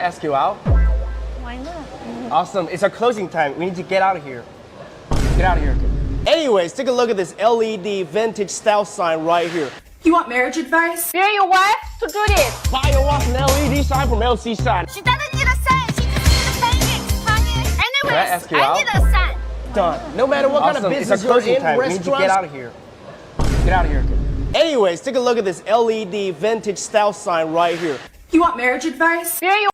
ask you out? Why not? Awesome. It's our closing time. We need to get out of here. Get out of here. Anyways, take a look at this LED vintage style sign right here. You want marriage advice? You're your wife to do this. Buy your wife an LED sign from LC Sign. She doesn't need a cent. She just needs a painting. Can I ask you I out? need a cent. Done. No matter what kind of Awesome. business It's our closing you're in, time. We need to get out of here. Get out of here. Anyways, take a look at this LED vintage style sign right here. You want marriage advice? You're your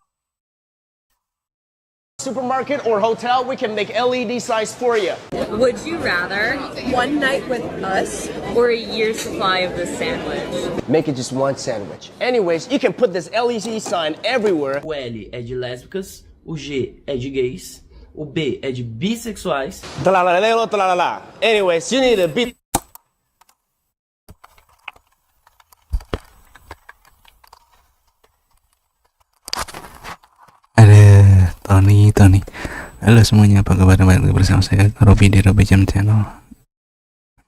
Supermarket or hotel, we can make LED signs for you. Would you rather One night with us? or a year's supply of this sandwich? Make it just one sandwich. Anyways, you can put this LED sign everywhere. O L é de lésbicas, o G é de gays, o B é de bissexuais. Anyways, you need a beat. Ada Tony. Halo semuanya, apa kabar? Kembali bersama saya Robee di Robee Jam Channel.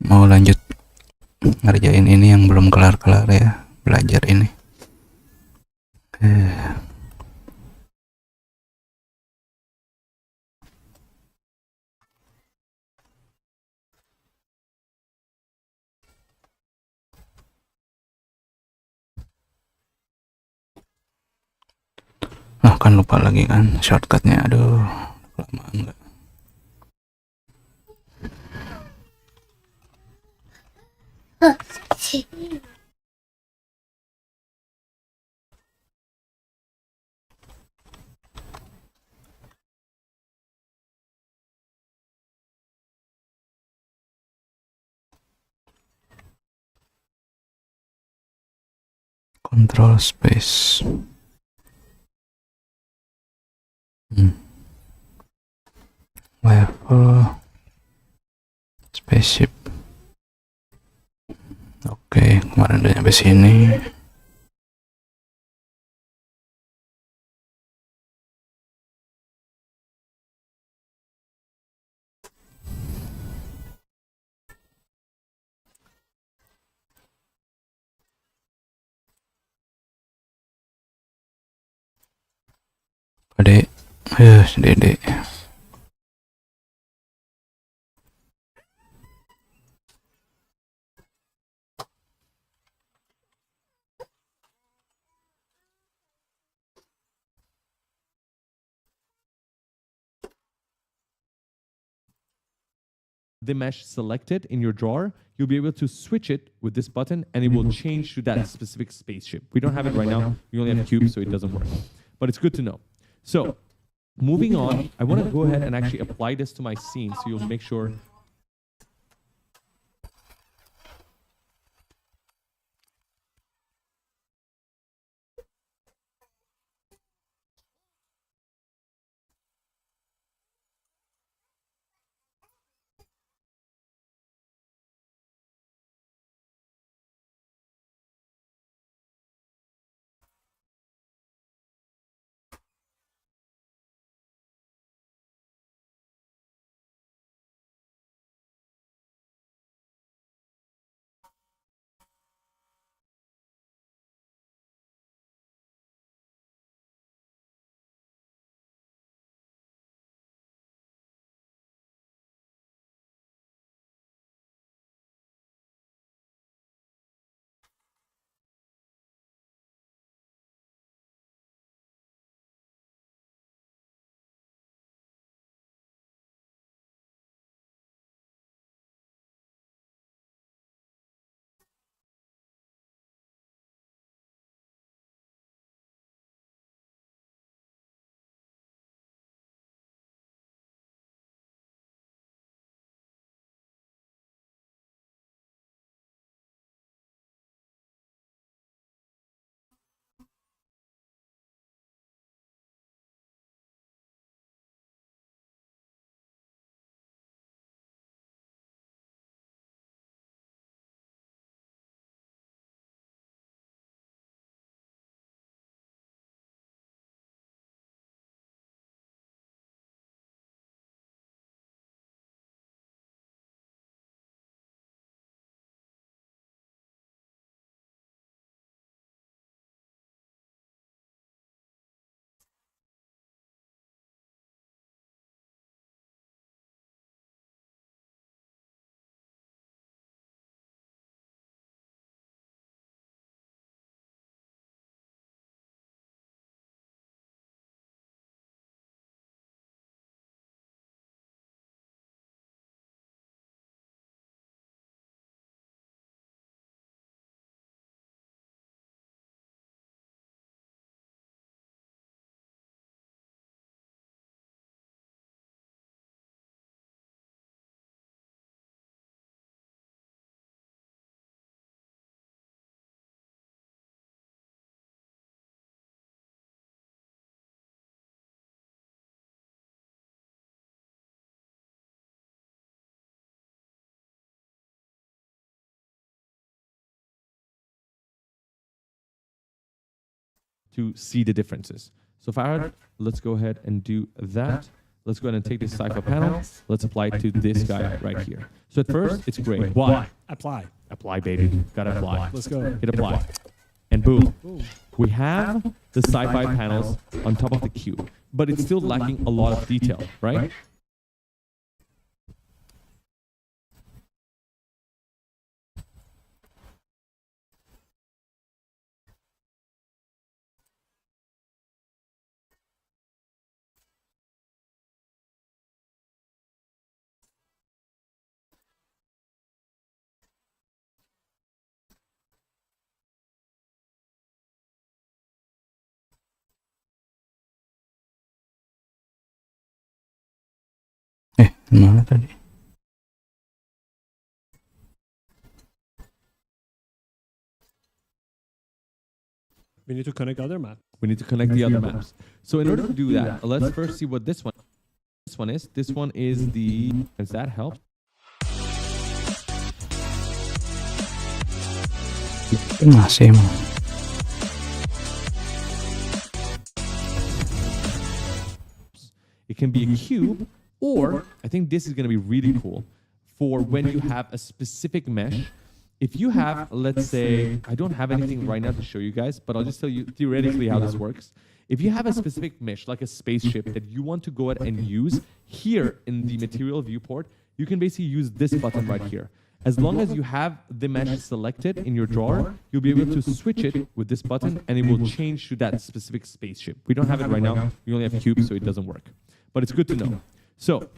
Mau lanjut ngerjain ini yang belum kelar-kelar ya, belajar ini. Kan lupa lagi kan shortcutnya, aduh lama enggak. Control space. Level spaceship. Oke, kemarin udah nyampe sini. Dek, Dede. The mesh selected in your drawer, you'll be able to switch it with this button and it will change to that specific spaceship. We don't have it right now. We only have cubes, so it doesn't work. But it's good to know. So, moving on, I want to go ahead and actually apply this to my scene so you'll make sure to see the differences. So Farhad, let's go ahead and do that. Let's go ahead and take this cipher panel. Let's apply it to this guy right here. So at first, it's gray. Why? Apply. Apply, baby. Gotta apply. Let's go. Hit apply. And boom. We have the sci-fi panels on top of the cube, but it's still lacking a lot of detail, right? Mana tadi? We need to connect other map. We need to connect the other maps. So in order to do that, let's first see what this one is. This one is the... Does that help? Masih mau. It can be a cube, or I think this is going to be really cool for when you have a specific mesh. If you have, let's say, I don't have anything right now to show you guys, but I'll just tell you theoretically how this works. If you have a specific mesh, like a spaceship, that you want to go ahead and use here in the material viewport, you can basically use this button right here. As long as you have the mesh selected in your drawer, you'll be able to switch it with this button, and it will change to that specific spaceship. We don't have it right now. We only have cubes, so it doesn't work. But it's good to know. So,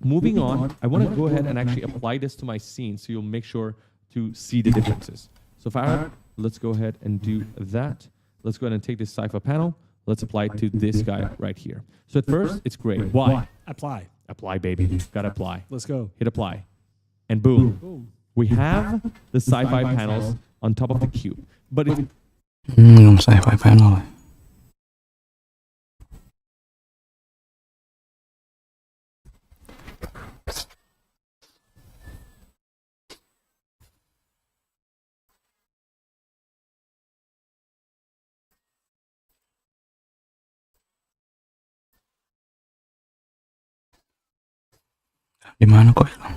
moving on, I want to go ahead and actually apply this to my scene so you'll make sure to see the differences. So Farhad, let's go ahead and do that. Let's go ahead and take this cipher panel. Let's apply it to this guy right here. So at first, it's gray. Why? Apply. Apply, baby. Gotta apply. Let's go. Hit apply. And boom. We have the sci-fi panels on top of the cube. But it's... Belum sci-fi panel. Di mana kok hilang?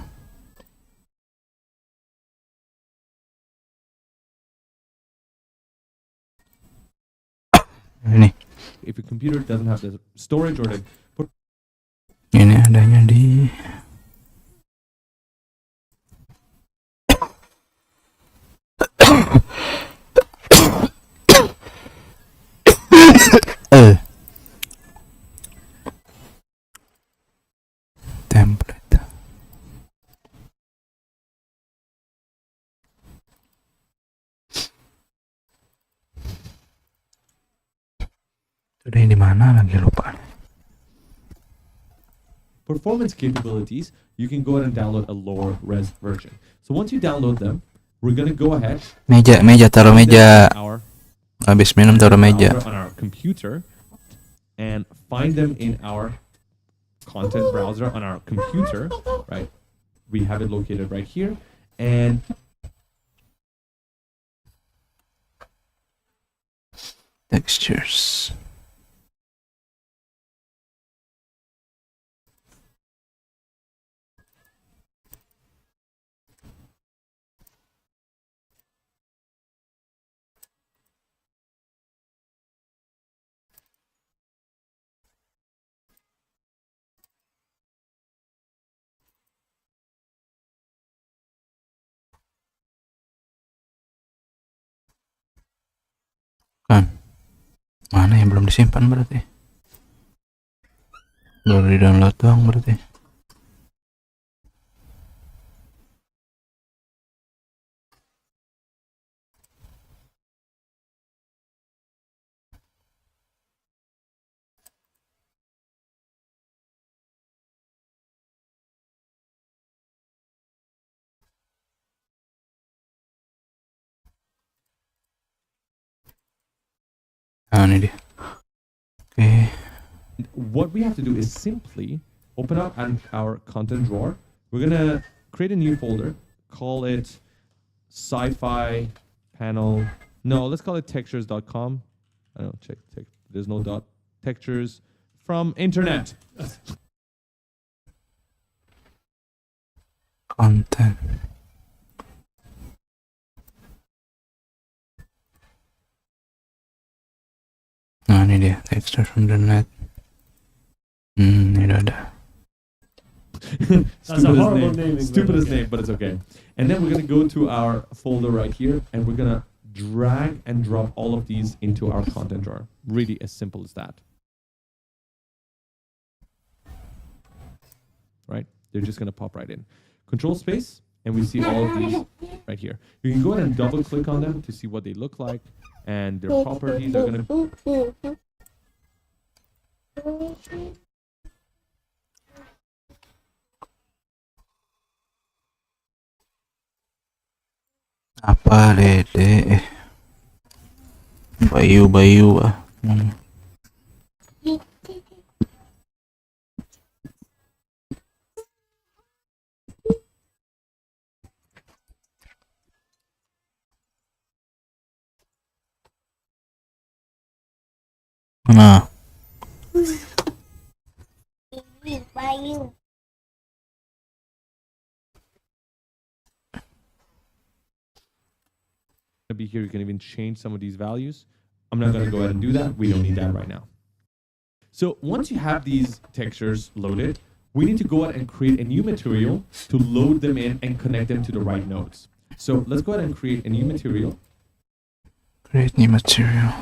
Ini. If your computer doesn't have the storage or the... Ini adanya di template. Sudah di mana lagi lupa. Performance capabilities, you can go ahead and download a lower res version. So once you download them, we're going to go ahead... Meja, taruh meja. Our, Habis minum taruh meja. on our computer and find them in our content browser on our computer, right? We have it located right here. And Textures. Kan. Mana yang belum disimpan berarti? Baru di download doang berarti. Ah, ini dia. Okay. what we have to do is simply open up our content drawer. We're gonna create a new folder, call it sci-fi panel. No, let's call it textures.com. I don't check. There's no dot. Textures from internet. Content. Nah, ini dia texture from the net. Ini udah ada. Stupidest name, but it's okay. And then we're gonna go to our folder right here, and we're gonna drag and drop all of these into our content drawer. Really as simple as that. Right? They're just gonna pop right in. Control space, and we see all of these right here. You can go ahead and double click on them to see what they look like, and their properties are gonna. Apa dede? Bayu ah. Nah. Be here, you can even change some of these values. I'm not going to go ahead and do that. We don't need that right now. So once you have these textures loaded, we need to go ahead and create a new material to load them in and connect them to the right nodes. So let's go ahead and create a new material. Create new material.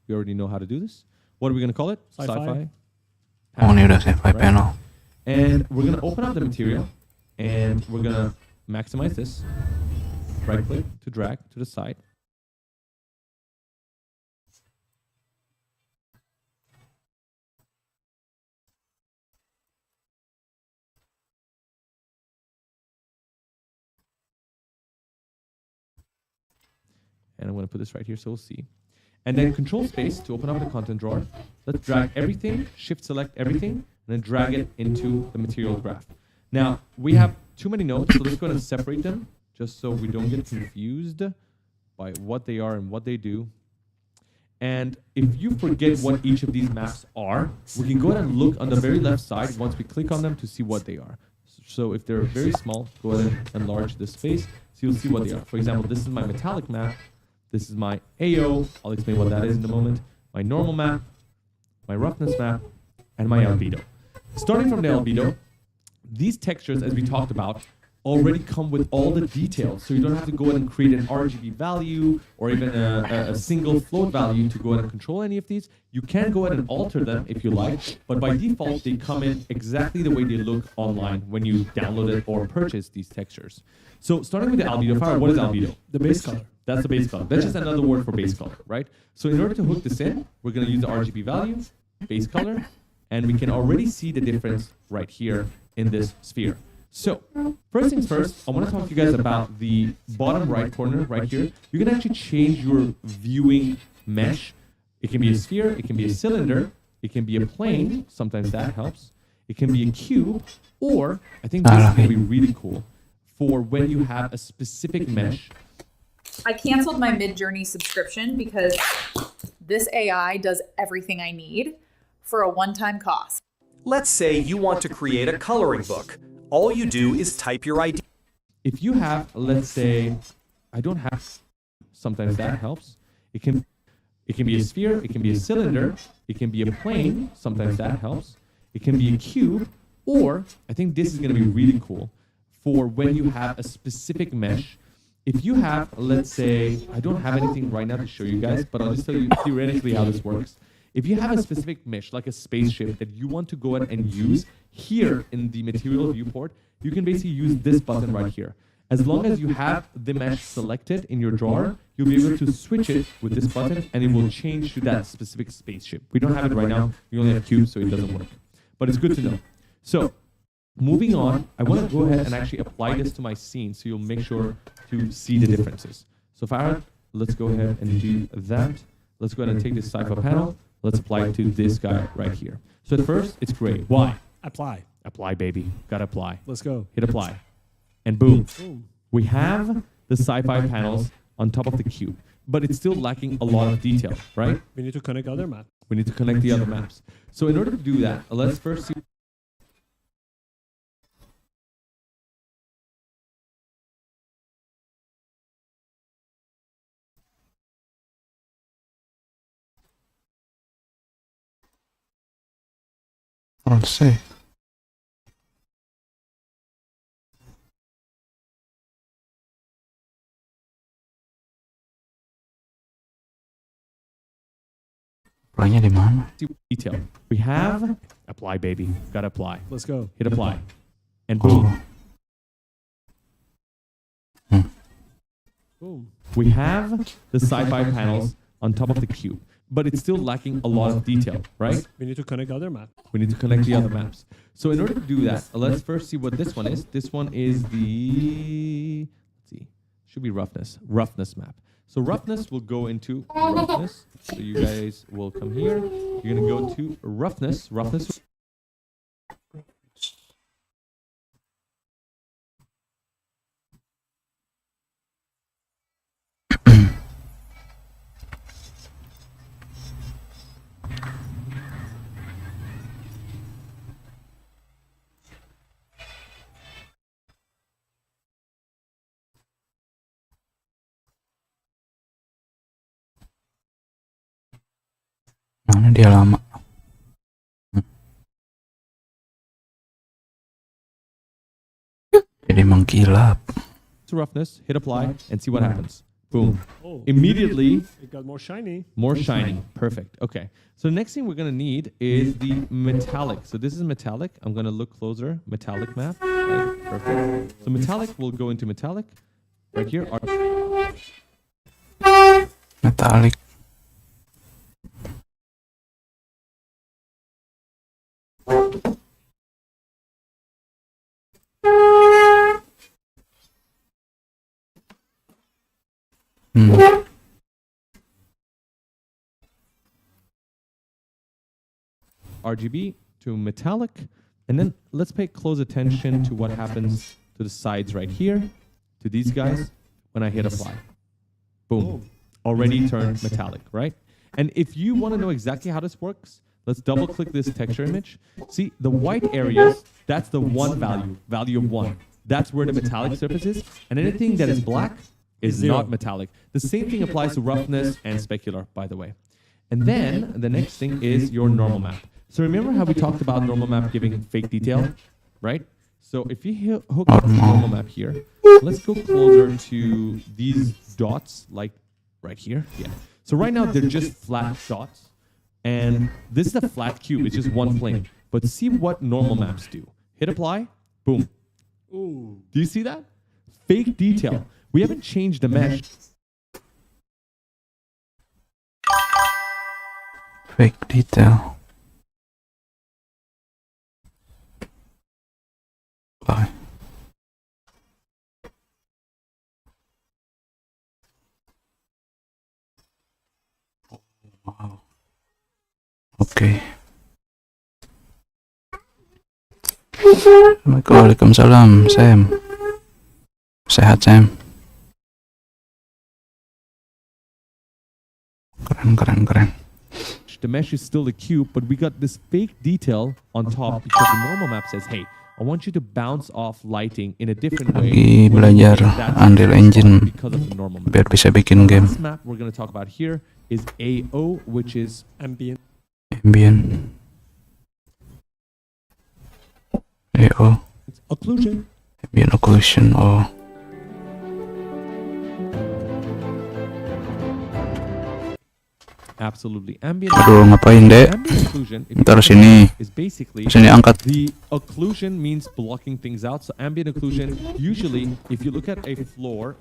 We already know how to do this. What are we going to call it? Sci-fi. Oh, ini udah sci-fi panel. And we're going to open up the material, and we're going to maximize this. Right click to drag to the side. And I'm going to put this right here so we'll see. And then control space to open up the content drawer. Let's drag everything, shift select everything, and then drag it into the material graph. Now, we have too many nodes, so let's go ahead and separate them just so we don't get confused by what they are and what they do. And if you forget what each of these maps are, we can go ahead and look on the very left side once we click on them to see what they are. So if they're very small, go ahead and enlarge the space so you'll see what they are. For example, this is my metallic map. This is my AO. I'll explain what that is in a moment. My normal map, my roughness map, and my albedo. Starting from the albedo, these textures, as we talked about, already come with all the details. So you don't have to go ahead and create an RGB value or even a single float value to go ahead and control any of these. You can go ahead and alter them if you like, but by default, they come in exactly the way they look online when you download it or purchase these textures. So starting with the albedo file, what is albedo? The base color. That's the base color. That's just another word for base color, right? So in order to hook this in, we're going to use the RGB value, base color, and we can already see the difference right here in this sphere. So first things first, I want to talk to you guys about the bottom right corner right here. You can actually change your viewing mesh. It can be a sphere, it can be a cylinder, it can be a plane, sometimes that helps. It can be a cube, or I think this is going to be really cool for when you have a specific mesh. I canceled my Mid-Journey subscription because this AI does everything I need for a one-time cost. Let's say you want to create a coloring book. All you do is type your ID. If you have, let's say, I don't have, sometimes that helps. It can be a sphere, it can be a cylinder, it can be a plane, sometimes that helps. It can be a cube, or I think this is going to be really cool for when you have a specific mesh. If you have, let's say, I don't have anything right now to show you guys, but I'll just tell you theoretically how this works. If you have a specific mesh, like a spaceship, that you want to go ahead and use here in the material viewport, you can basically use this button right here. As long as you have the mesh selected in your drawer, you'll be able to switch it with this button, and it will change to that specific spaceship. We don't have it right now. We only have cubes, so it doesn't work. But it's good to know. So moving on, I want to go ahead and actually apply this to my scene so you'll make sure to see the differences. So Farah, let's go ahead and do that. Let's go ahead and take this sci-fi panel. Let's apply it to this guy right here. So at first, it's great. Why? Apply. Apply, baby. Gotta apply. Let's go. Hit apply. and boom, we have the sci-fi panels on top of the cube. But it's still lacking a lot of detail, right? We need to connect other maps. We need to connect the other maps. So in order to do that, let's first see. I'll see. Apply-nya di mana? Detail. We have apply, baby. Gotta apply. Let's go. Hit apply, and boom. Boom. We have the sci-fi panels on top of the cube, but it's still lacking a lot of detail, right? We need to connect other maps. We need to connect the other maps. So in order to do that, let's first see what this one is. This one is the, let's see, should be roughness map. So roughness will go into roughness. So you guys will come here. You're gonna go to roughness. Mana dia lama? Jadi mengkilap. Roughness, hit apply, and see what happens. Boom. Oh, Immediately, it got more shiny. more shiny. Perfect. Okay. So the next thing we're going to need is the metallic. So this is metallic. I'm going to look closer. Metallic map. Right. Perfect. So metallic will go into metallic. Right here. Metallic. RGB to metallic, and then let's pay close attention to what happens to the sides right here, to these guys, when I hit apply. Boom. Already turned metallic, right? And if you want to know exactly how this works, let's double click this texture image. See, the white areas, that's the one value of 1. That's where the metallic surface is, and anything that is black is not metallic. The same thing applies to roughness and specular, by the way. And then the next thing is your normal map. So remember how we talked about normal map giving fake detail, right? So if you hook up the normal map here, let's go closer to these dots, like right here. Yeah. So right now they're just flat dots, and this is a flat cube. It's just one plane. But see what normal maps do. Hit apply. Boom. Ooh. Do you see that? Fake detail. We haven't changed the mesh. Fake detail. Bye. Wow. Oke. Waalaikumsalam, Sam. Sehat, Sam. Keren. The mesh is still a cube, but we got this fake detail on top because the normal map says, hey, I want you to bounce off lighting in a different way. Lagi belajar Unreal Engine because of the normal map. biar bisa bikin game. This map we're going to talk about here is AO, which is Ambient. AO. Occlusion. Ambient occlusion. Oh. absolutely ambient. Aduh, ngapain, Dek? Ntar sini. Is basically Sini angkat. the occlusion means blocking things out. So ambient occlusion, usually if you look at a floor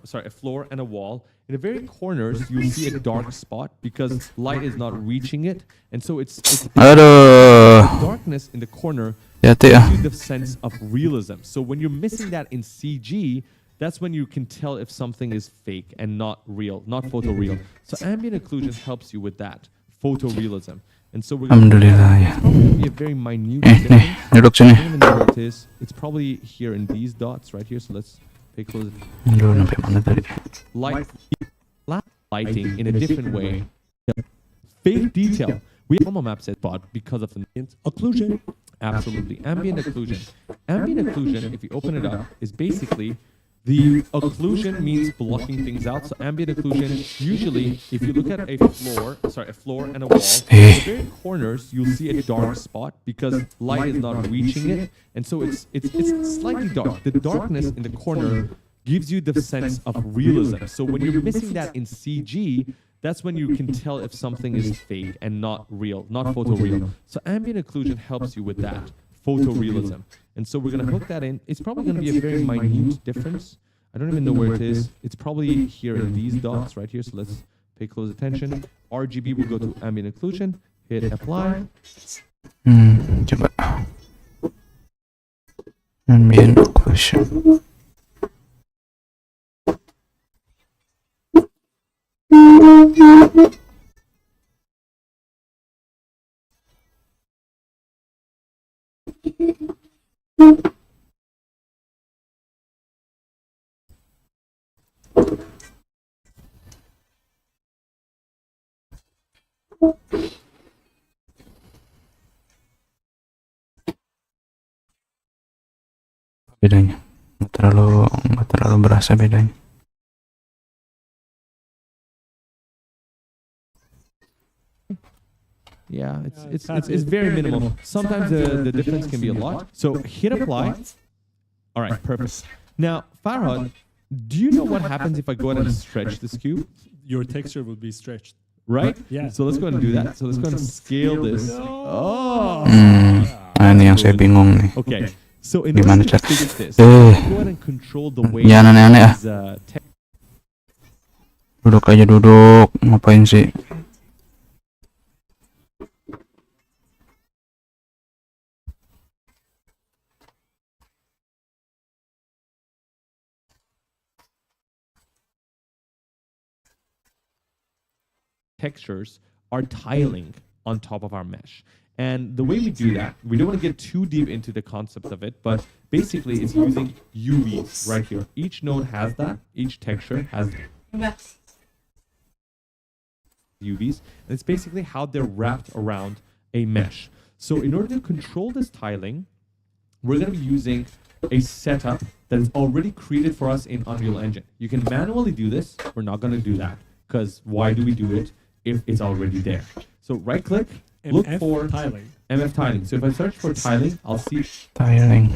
and a wall, in the very corners you'll see a dark spot because light is not reaching it, and so it's Aduh. darkness in the corner Hati-hati ya. gives you the sense of realism. So when you're missing that in CG, that's when you can tell if something is fake and not real, not photoreal. So ambient occlusion helps you with that photorealism. And so we're Alhamdulillah ya. be a very minute Nih, difference. duduk sini. I don't even know where it is. It's probably here in these dots right here. So let's pay close Aduh, sampai mana tadi? light lighting in a different way. Fake detail. We have map set spot because of the Occlusion. absolutely ambient occlusion. Ambient occlusion, if you open it up, is basically the occlusion means blocking things out. So ambient occlusion, usually, if you look at a floor and a wall, in the very corners you'll see a dark spot because light is not reaching it, and so it's slightly dark. The darkness in the corner gives you the sense of realism. So when you're missing that in CG, that's when you can tell if something is fake and not real, not photoreal. So ambient occlusion helps you with that photorealism. And so we're going to hook that in. It's probably going to be a very minute difference. I don't even know where it is. It's probably here in these dots right here. So let's pay close attention. RGB will go to ambient occlusion. Hit apply. Coba. Ambient occlusion. Bedanya nggak terlalu berasa bedanya. Yeah, it's very minimal. Sometimes the difference can be a lot. So hit apply. All right, perfect. Now, Farhad, do you know what happens if I go ahead and stretch this cube? Your texture will be stretched. Right? Yeah. So let's go ahead and do that. So let's go ahead and scale this. Oh. Nah, ini yang saya bingung nih. Okay. So in Gimana order to cara? fix this, go ahead and control the way Jangan aneh-aneh ah. these, Duduk aja duduk. Ngapain sih? textures are tiling on top of our mesh. And the way we do that, we don't want to get too deep into the concept of it, but basically it's using UVs right here. Each node has that, each texture has UVs, and it's basically how they're wrapped around a mesh. So in order to control this tiling, we're going to be using a setup that is already created for us in Unreal Engine. You can manually do this. We're not going to do that, because why do we do it if it's already there? So right click, look for tiling. MF tiling. So if I search for tiling, I'll see Tiling.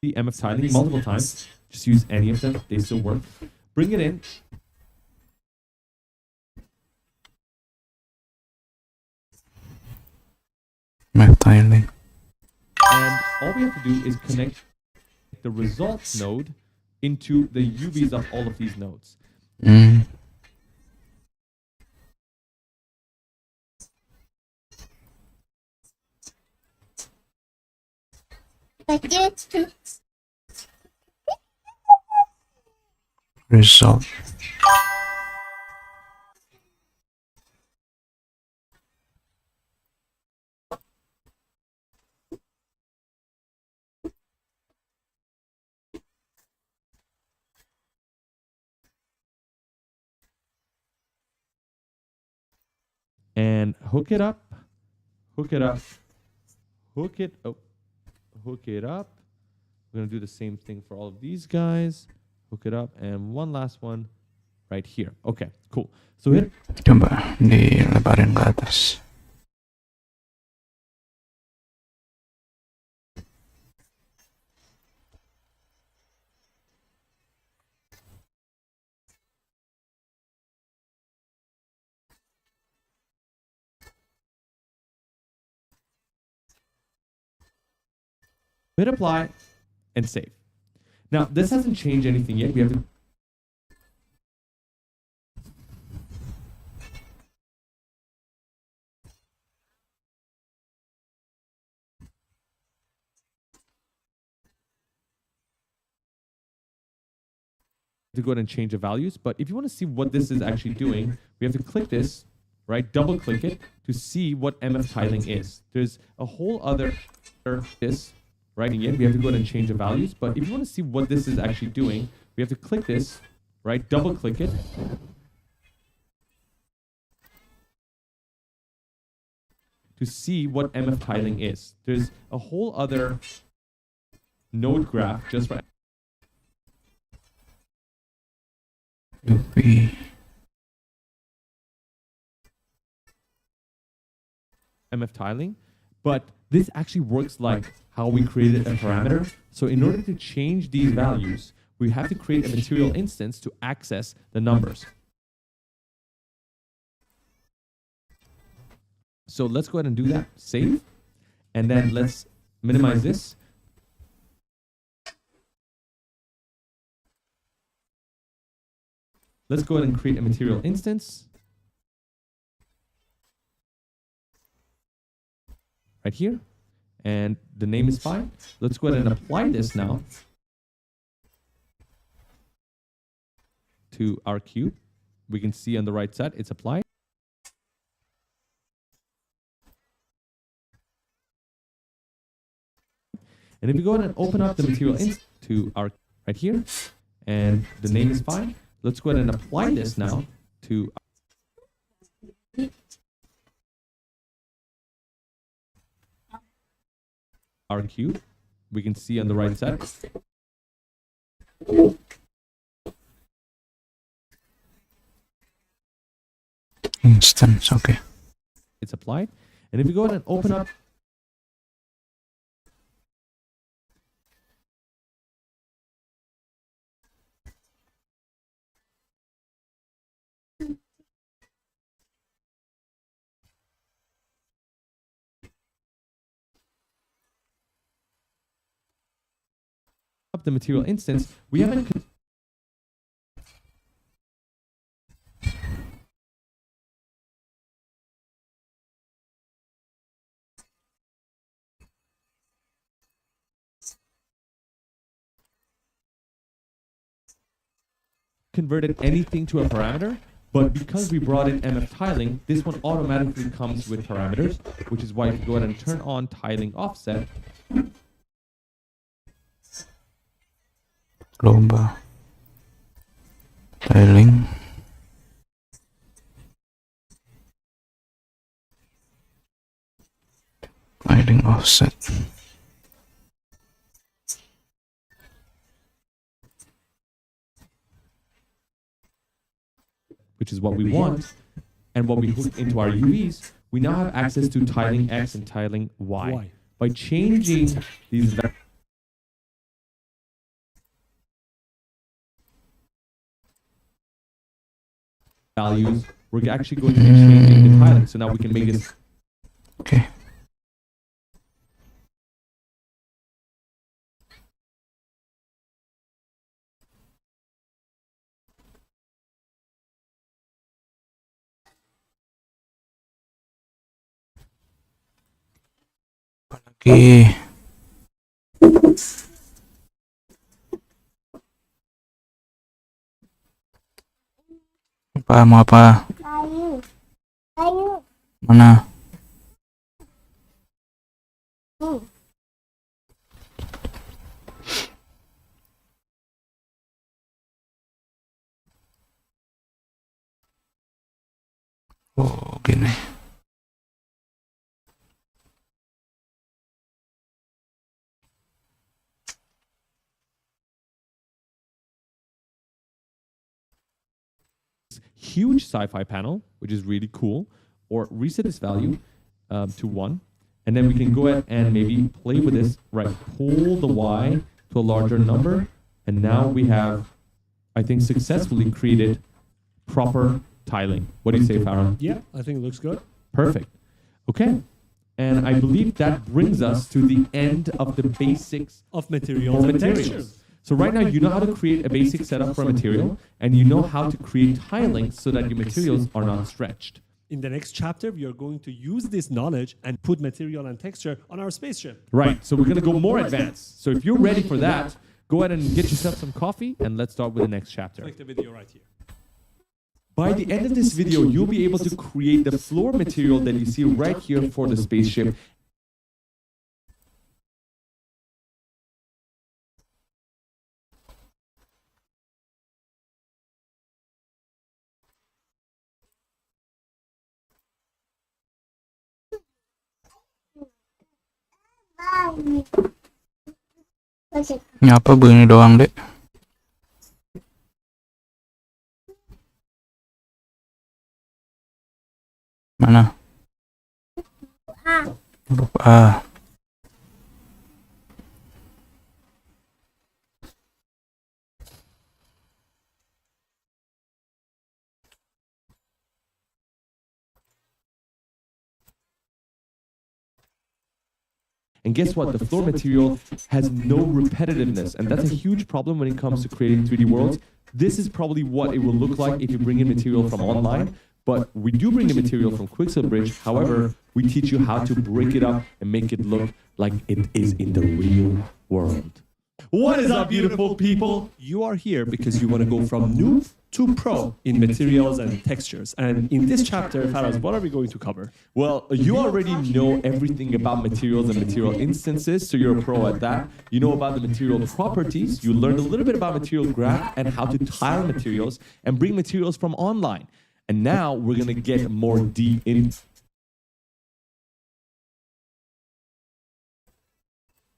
the MF tiling multiple times. Just use any of them. They still work. Bring it in. Tiling. And all we have to do is connect the results node into the UVs of all of these nodes. Result. And hook it up, hook it up, hook it up. We're going to do the same thing for all of these guys. Hook it up, and one last one right here. Okay, cool. So hit. Coba dilebarin ke atas. Hit apply and save. Now, this hasn't changed anything yet. We have to to go ahead and change the values. But if you want to see what this is actually doing, we have to click this, right? Double click it to see what MF tiling is. There's a whole other this, right? And yet we have to go ahead and change the values. But if you want to see what this is actually doing, we have to click this, right? Double click it. To see what MF tiling is. There's a whole other node graph just for MF tiling, but this actually works like how we created a parameter. So in order to change these values, we have to create a material instance to access the numbers. So let's go ahead and do that, save, and then let's minimize this. Let's go ahead and create a material instance. Right here. And the name is fine. Let's go ahead and apply this now to our cube. We can see on the right side, it's applied. And if we go ahead and open up the material instance to our right here, and the name is fine, let's go ahead and apply this now to our cube. We can see on the right side. Instance, okay. It's applied. And if we go ahead and open up the material instance, we haven't converted anything to a parameter, but because we brought in MF tiling, this one automatically comes with parameters, which is why if you go ahead and turn on tiling offset, lomba tiling offset. which is what we want, and what we hook into our UVs, we now have access to tiling X and tiling Y. By changing these values, we're actually going to be changing the tiling. So now we can make this. Okay. Apalagi apa mau apa? Mana? Oh, gini. Huge sci-fi panel, which is really cool, or reset this value to 1, and then we can go ahead and maybe play with this, right, pull the Y to a larger number, and now we have, I think, successfully created proper tiling. What do you say, Farah? Yeah, I think it looks good. Perfect. Okay. And I believe that brings us to the end of the basics Of materials and textures. So right now, you know how to create a basic setup for a material, and you know how to create tiling so that your materials are not stretched. In the next chapter, we are going to use this knowledge and put material and texture on our spaceship. Right, so we're going to go more advanced. So if you're ready for that, Go ahead and get yourself some coffee and let's start with the next chapter. Click the video right here. By the end of this video, you'll be able to create the floor material that you see right here for the spaceship. Nyapa begini doang, Dek? Mana? Huruf A. And guess what? The floor material has no repetitiveness, and that's a huge problem when it comes to creating 3D worlds. This is probably what it will look like if you bring in material from online, but we do bring in material from Quixelbridge. However, we teach you how to break it up and make it look like it is in the real world. What is up, beautiful people? You are here because you want to go from noob to pro in materials and textures. And in this chapter, Faraz, what are we going to cover? Well, you already know everything about materials and material instances, so you're a pro at that. You know about the material properties. You learned a little bit about material graph and how to tile materials and bring materials from online. And now we're going to get more deep into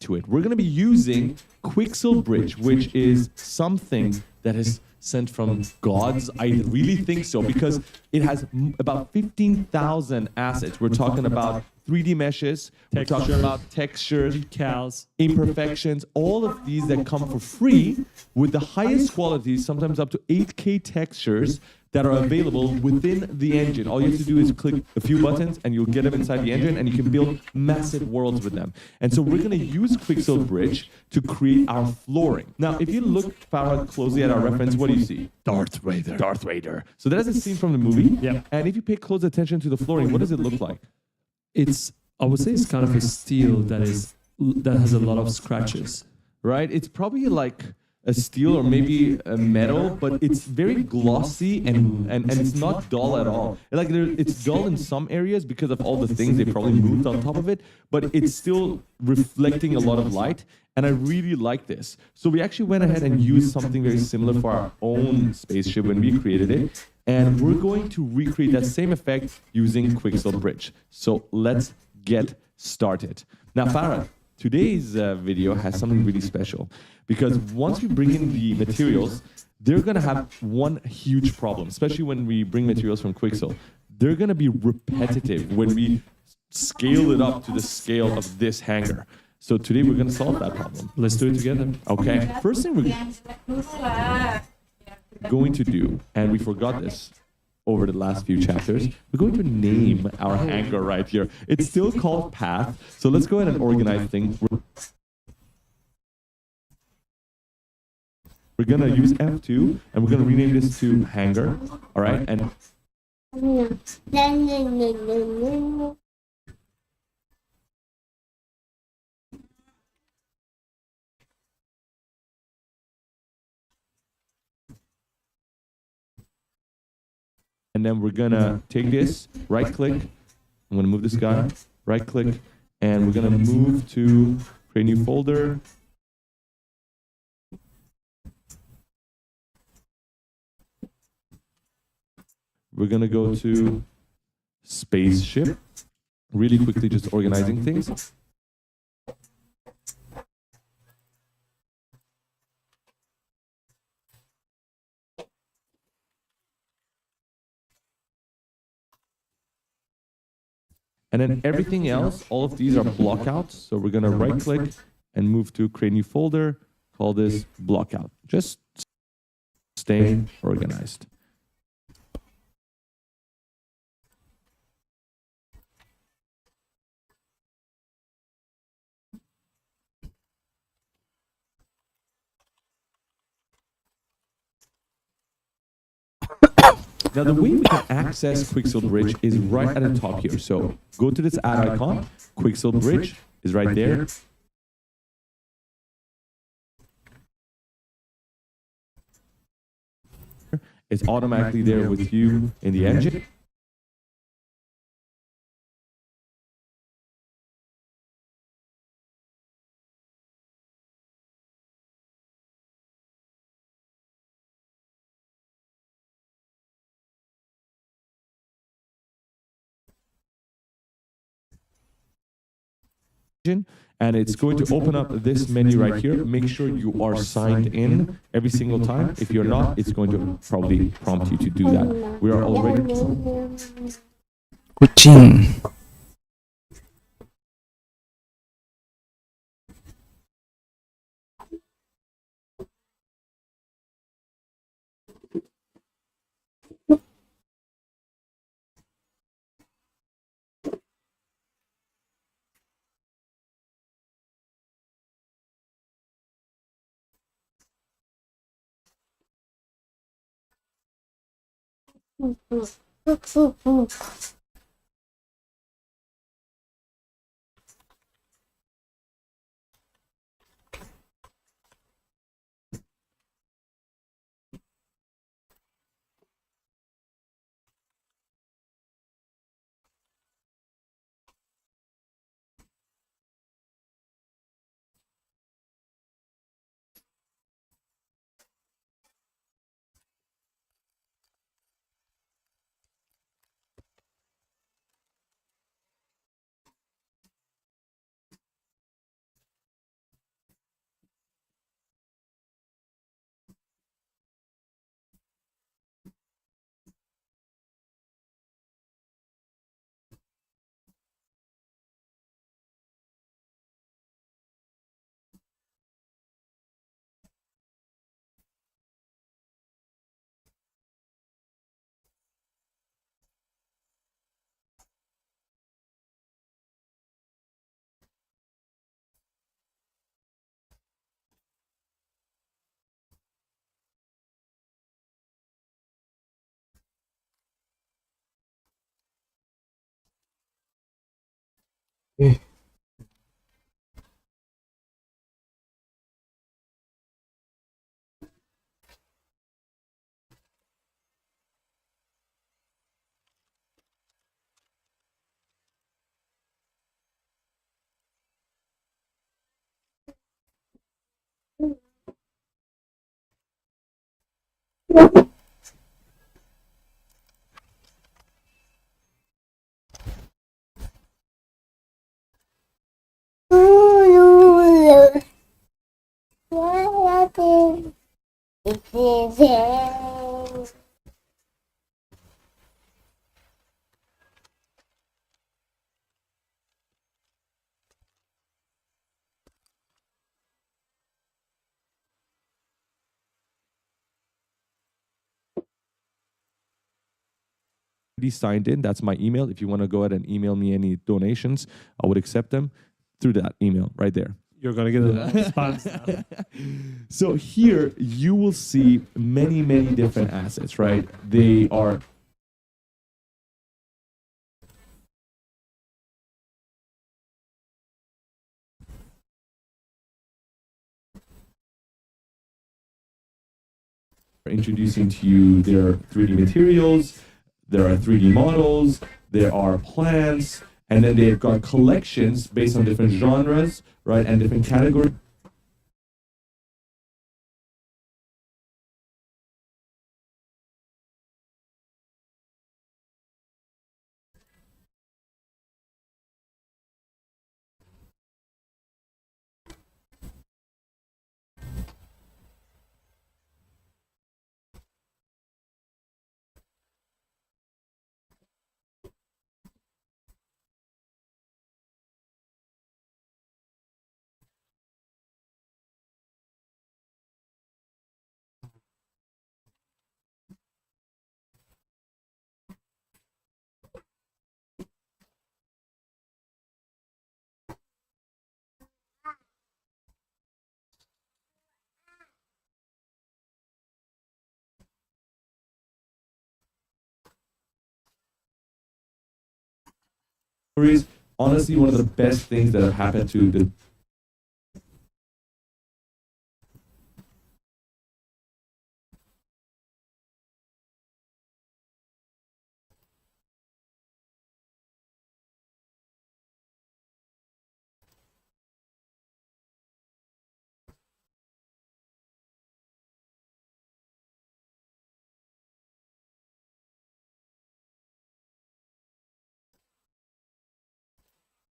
it. We're going to be using Quixelbridge, which is something that is sent from gods. I really think so, because it has about 15,000 assets. We're talking about 3D meshes, we're talking about textures, decals, imperfections, all of these that come for free with the highest quality, sometimes up to 8K textures that are available within the engine. All you have to do is click a few buttons and you'll get them inside the engine, and you can build massive worlds with them. And so we're going to use Quixelbridge to create our flooring. Now, if you look, Farhad, closely at our reference, what do you see? Darth Vader. Darth Vader. So that is a scene from the movie. Yeah. And if you pay close attention to the flooring, what does it look like? I would say it's kind of a steel that has a lot of scratches. Right? It's probably like a steel or maybe a metal, but it's very glossy and it's not dull at all. Like it's dull in some areas because of all the things they probably moved on top of it, but it's still reflecting a lot of light, and I really like this. So we actually went ahead and used something very similar for our own spaceship when we created it, and we're going to recreate that same effect using Quixelbridge. So let's get started. Now, Farah, today's video has something really special, because once we bring in the materials, they're going to have one huge problem, especially when we bring materials from Quixel. They're going to be repetitive when we scale it up to the scale of this hanger. So today we're going to solve that problem. Let's do it together. Okay. First thing we're going to do, and we forgot this over the last few chapters, we're going to name our hanger right here. It's still called path, so let's go ahead and organize things. We're going to use F2, and we're going to rename this to hanger, all right? And then we're gonna take this, right click, I'm gonna move this guy, right click, and we're gonna move to create new folder. We're gonna go to spaceship, really quickly just organizing things. And then everything else, all of these are blockouts. So we're going to right click and move to create new folder, call this blockout. Just stay organized. Now, the way we can access Quixelbridge is right at the top here. So go to this add icon. Quixelbridge is right there. It's automatically there with you in the engine. And it's going to open up this menu right here. Make sure you are signed in every single time. If you're not, it's going to probably prompt you to do that. We are already... Kucing. signed in. That's my email. If you want to go ahead and email me any donations, I would accept them through that email right there. You're going to get a response now. So here you will see many, many different assets, right? They are introducing to you their 3D materials, there are 3D models, there are plants, and then they've got collections based on different genres, right, and different categories. Honestly, one of the best things that have happened to the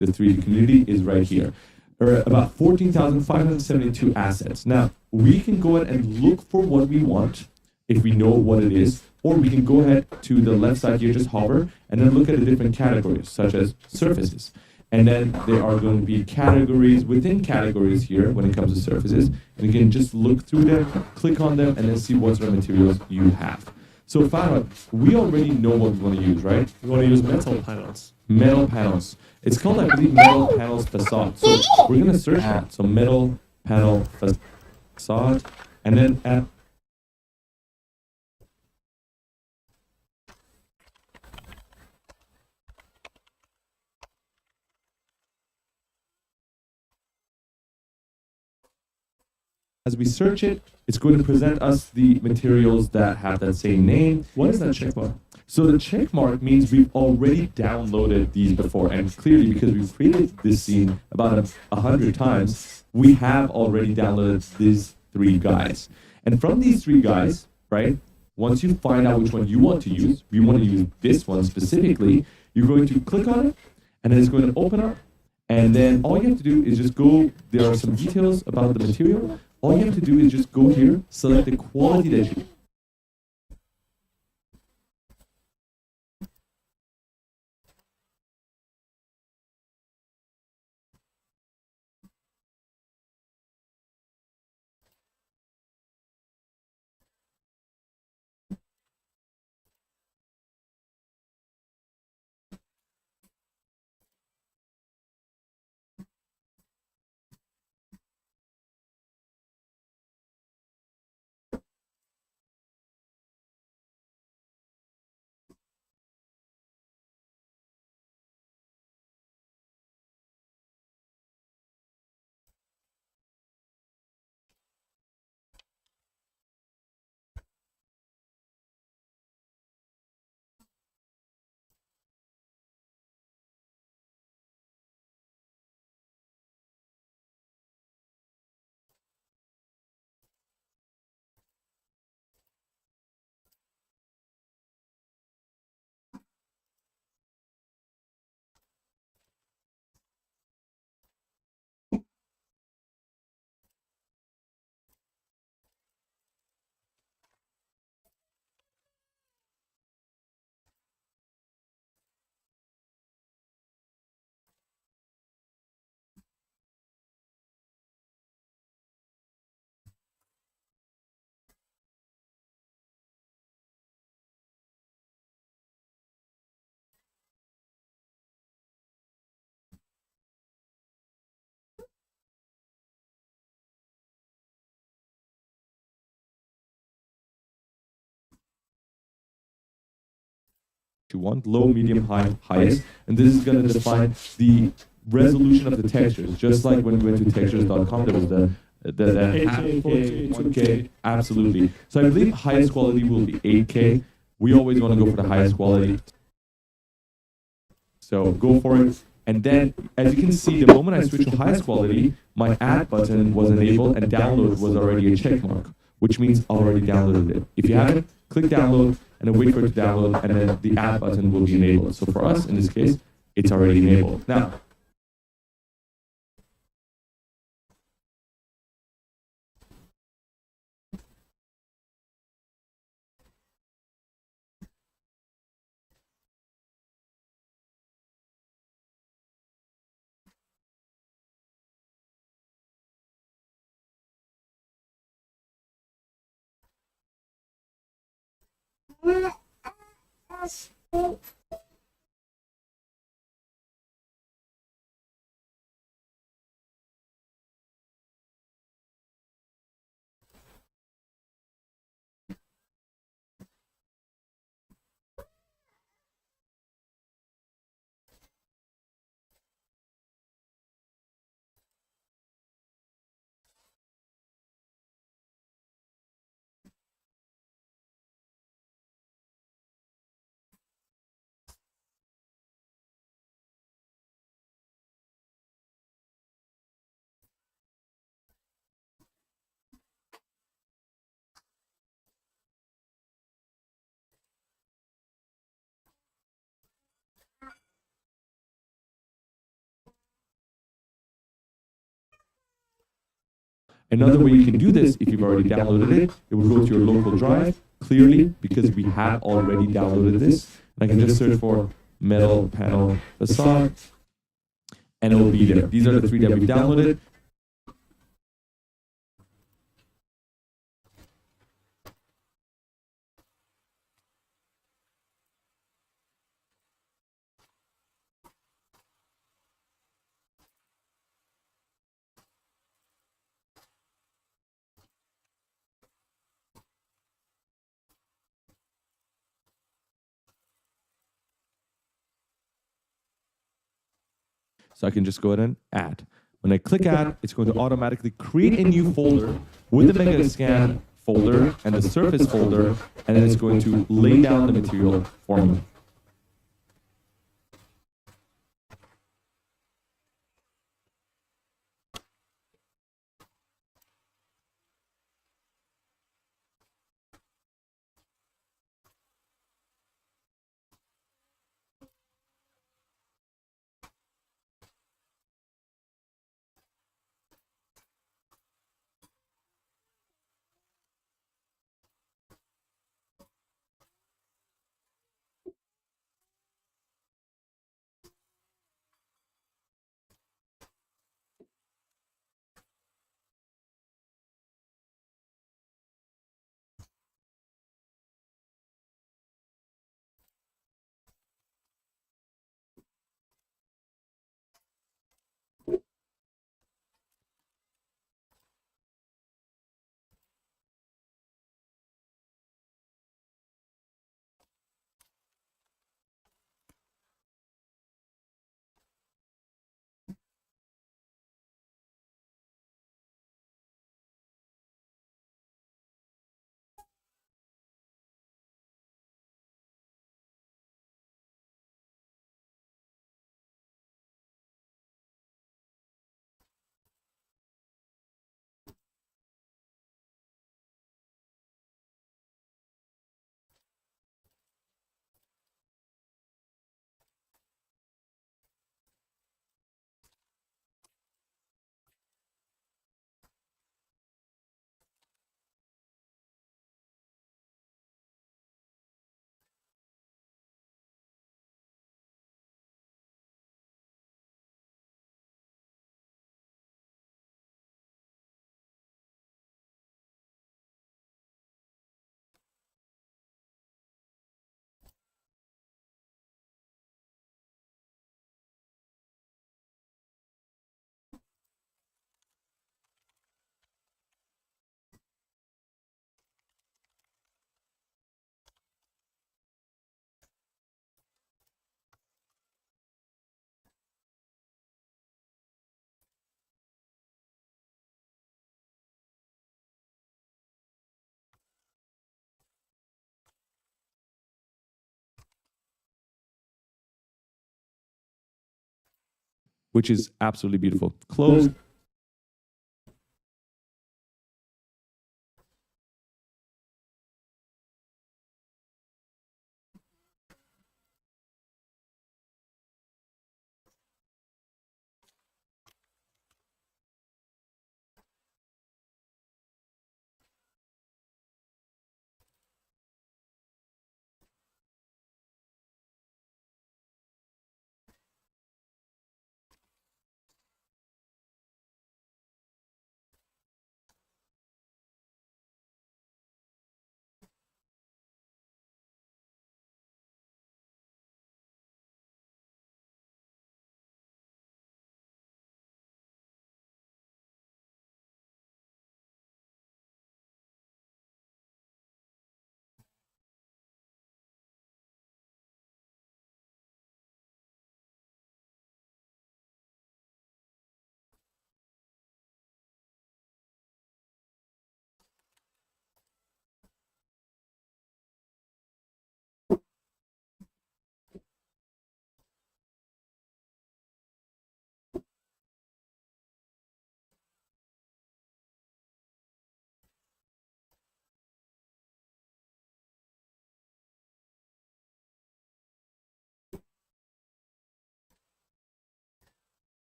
the 3D community is right here. Or about 14,572 assets. Now, we can go ahead and look for what we want if we know what it is, or we can go ahead to the left side here, just hover, and then look at the different categories, such as surfaces. And then there are going to be categories within categories here when it comes to surfaces. And you can just look through them, click on them, and then see what sort of materials you have. So Farhad, we already know what we want to use, right? We want to use metal panels. Metal panels. It's called, I believe, metal panels facade. So we're going to search that. So metal panel facade, and then add. As we search it, it's going to present us the materials that have that same name. What is that check mark? So the check mark means we've already downloaded these before, and clearly because we've created this scene about 100 times, we have already downloaded these 3 guides. And from these 3 guides, right, once you find out which one you want to use, we want to use this one specifically, you're going to click on it, and then it's going to open up, and then all you have to do is just go, there are some details about the material. All you have to do is just go here, select the quality that you want, low, medium, high, highest, and this is going to define the resolution of the textures. Just like when we went to textures.com, there was the 8K, 4K, 2K, absolutely. So I believe highest quality will be 8K. We always want to go for the highest quality. So go for it. And then, as you can see, the moment I switch to highest quality, my add button was enabled and download was already a check mark, which means I already downloaded it. If you haven't, click download and then wait for it to download, and then the add button will be enabled. So for us, in this case, it's already enabled. Now, Another way you can do this, if you've already downloaded it, it will go to your local drive, clearly, because we have already downloaded this. And I can just search for metal panel facade, and it will be there. These are the 3 that we downloaded. So I can just go ahead and add. When I click add, it's going to automatically create a new folder with the Mega Scan folder and the surface folder, and then it's going to lay down the material for me. Which is absolutely beautiful. Close.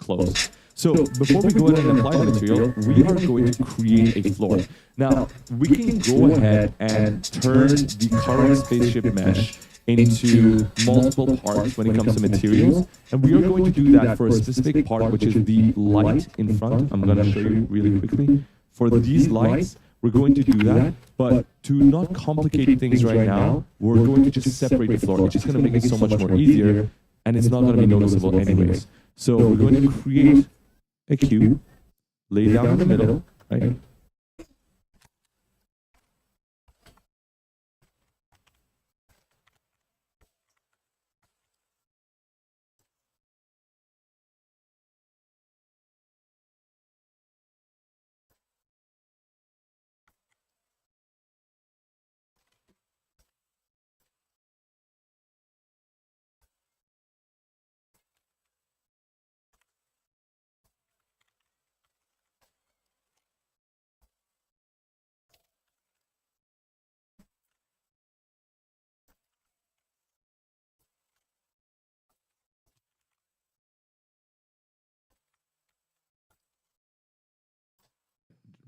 closed. So before we go ahead and apply the material, we are going to create a floor. Now, we can go ahead and turn the current spaceship mesh into multiple parts when it comes to materials. And we are going to do that for a specific part, which is the light in front. I'm going to show you really quickly. For these lights, we're going to do that. But to not complicate things right now, we're going to just separate the floor, which is going to make it so much more easier. And it's not going to be noticeable anyways. So we're going to create a cube, lay down in the middle, right?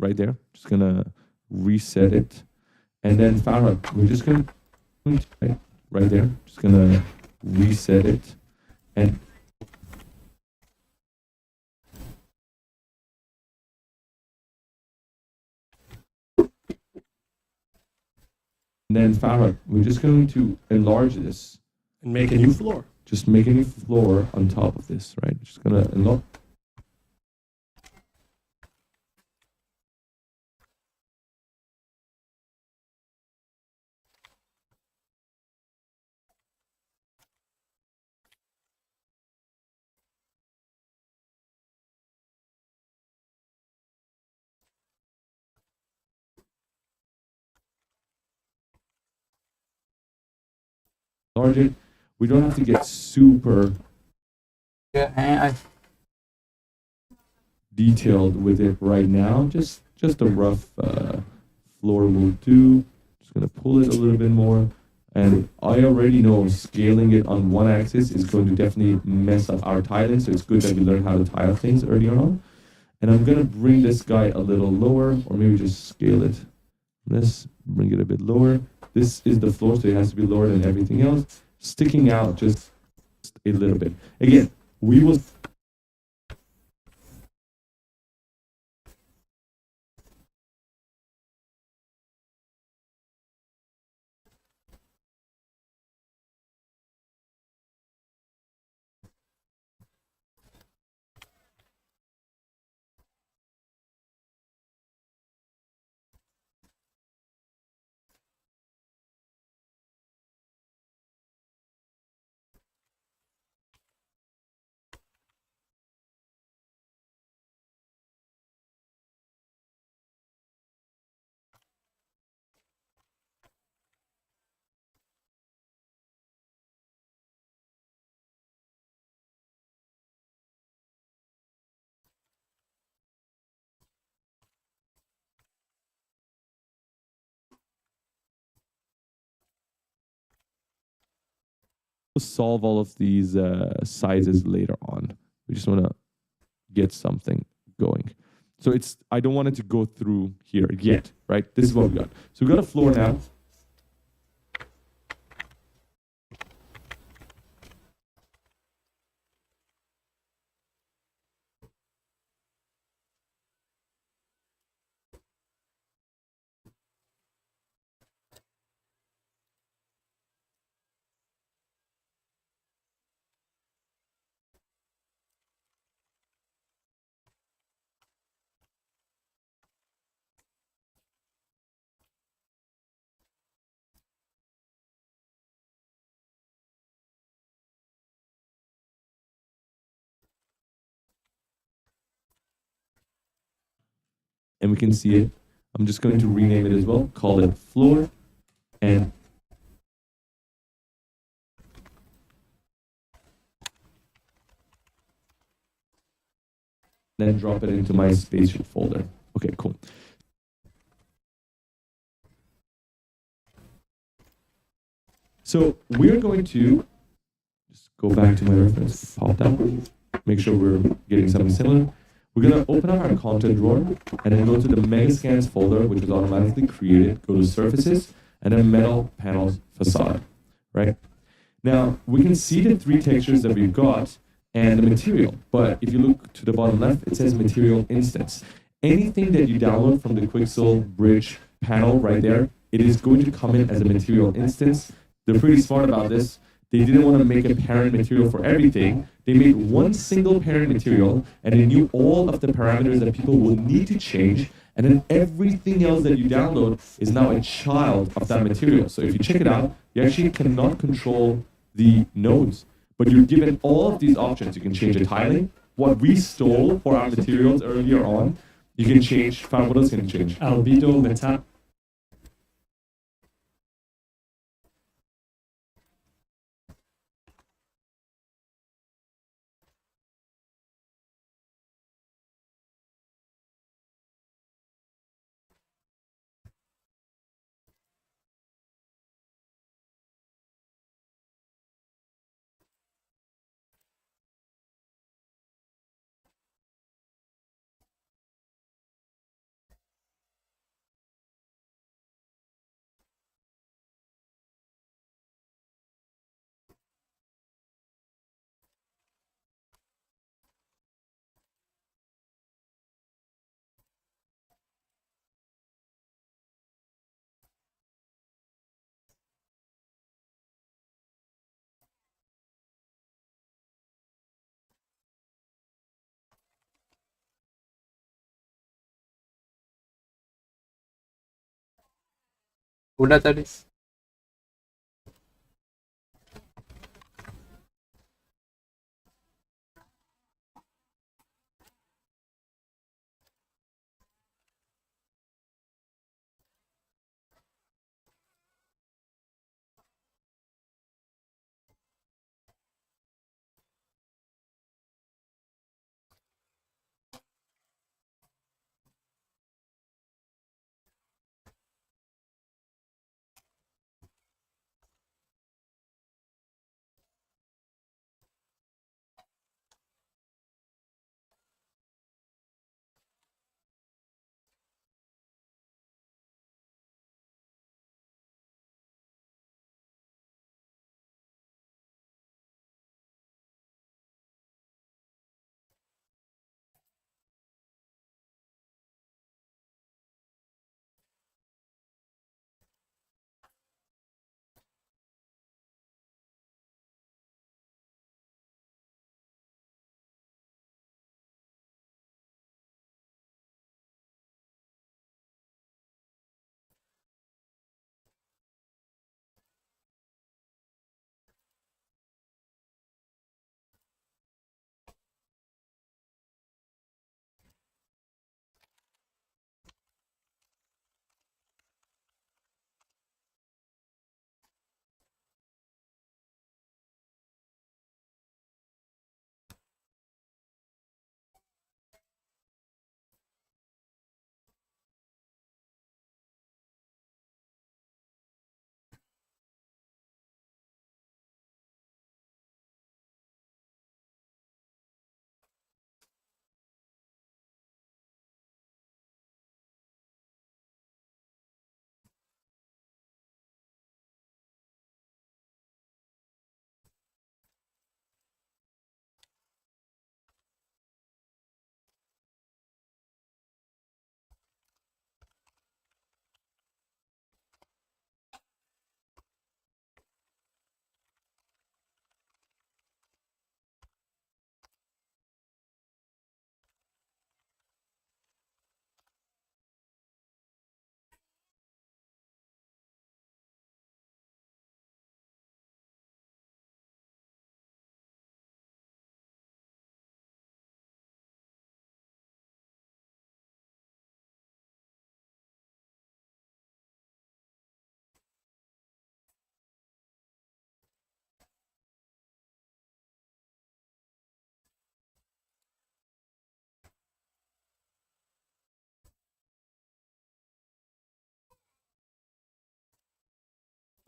Right there, just gonna reset it, and then Farah, we're just gonna right there, just gonna reset it, and then Farah, we're just going to enlarge this And make a new floor. Just make a new floor on top of this, right? Just gonna enlarge. It. We don't have to get super detailed with it right now. Just a rough floor will do. Just gonna pull it a little bit more. And I already know scaling it on one axis is going to definitely mess up our tiling. So it's good that we learn how to tile things earlier on. And I'm gonna bring this guy a little lower, or maybe just scale it. Let's bring it a bit lower. This is the floor, so it has to be lower than everything else. Sticking out just a little bit. Again, we will... solve all of these sizes later on. We just want to get something going. So it's, I don't want it to go through here yet, right? This is what we got. So we got a floor now. And we can see it. I'm just going to rename it as well, call it floor, and then drop it into my spaceship folder. Okay, cool. So we're going to just go back to my reference, pop that, make sure we're getting something similar. We're going to open up our content drawer and then go to the Mega Scans folder, which is automatically created. Go to Surfaces and then Metal Panels Facade, right? Now, we can see the three textures that we've got and the material. But if you look to the bottom left, it says Material Instance. Anything that you download from the Quixel Bridge panel right there, it is going to come in as a material instance. They're pretty smart about this. They didn't want to make a parent material for everything. They made one single parent material, and they knew all of the parameters that people will need to change, and then everything else that you download is now a child of that material. So if you check it out, you actually cannot control the nodes, but you're given all of these options. You can change the tiling, what we stole for our materials earlier on. You can change, what else can you change? Albedo, meta. Udah tadi.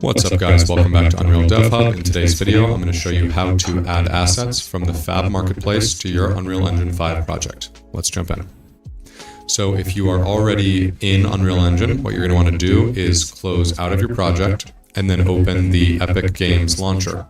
What's up guys, welcome back to Unreal Dev Hub. In today's video, I'm going to show you how to add assets from the Fab Marketplace to your Unreal Engine 5 project. Let's jump in. So if you are already in Unreal Engine, what you're going to want to do is close out of your project and then open the Epic Games launcher.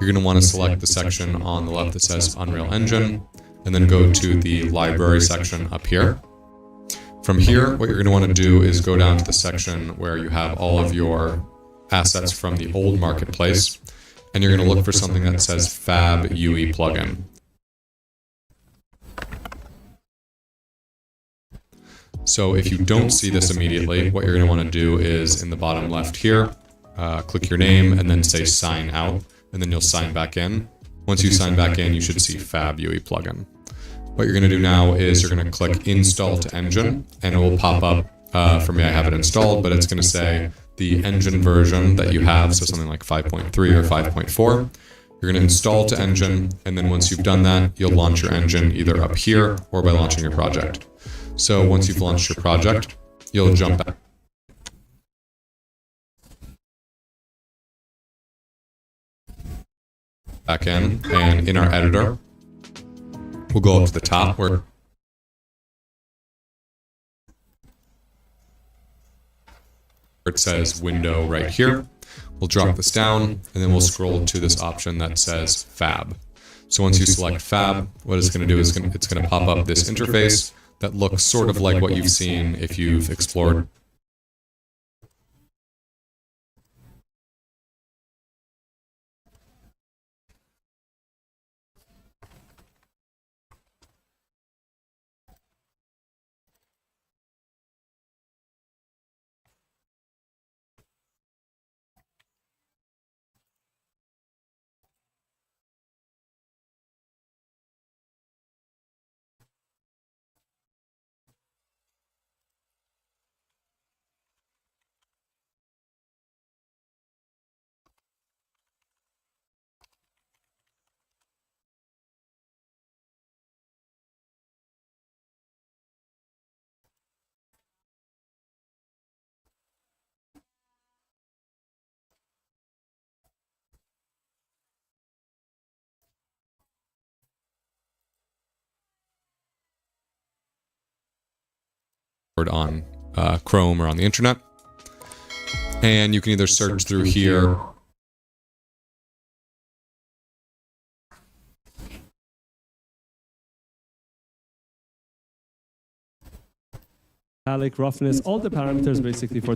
You're going to want to select the section on the left that says Unreal Engine, and then go to the library section up here. From here, what you're going to want to do is go down to the section where you have all of your assets from the old marketplace, and you're going to look for something that says Fab UE plugin. So if you don't see this immediately, what you're going to want to do is in the bottom left here, click your name and then say sign out. And then you'll sign back in. Once you sign back in, you should see Fab UE plugin. What you're going to do now is you're going to click Install to Engine, and it will pop up. For me, I have it installed, but it's going to say the engine version that you have, so something like 5.3 or 5.4. You're going to install to Engine, and then once you've done that, you'll launch your engine either up here or by launching your project. So once you've launched your project, you'll jump back in, and in our editor, we'll go up to the top where it says window right here. We'll drop this down, and then we'll scroll to this option that says Fab. So once you select Fab, what it's going to do is it's going to pop up this interface that looks sort of like what you've seen if you've explored on Chrome or on the internet, and you can either search through here roughness, all the parameters basically for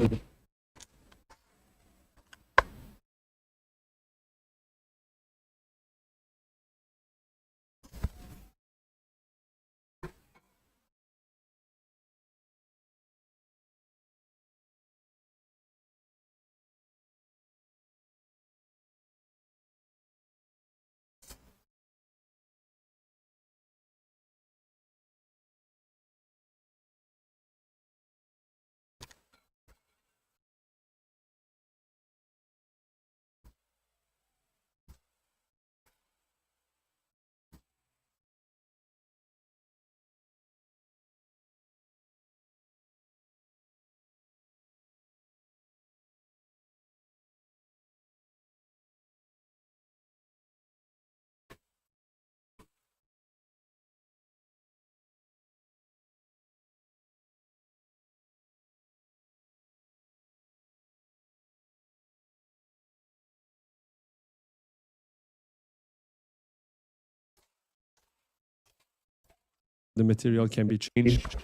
the material can be changed,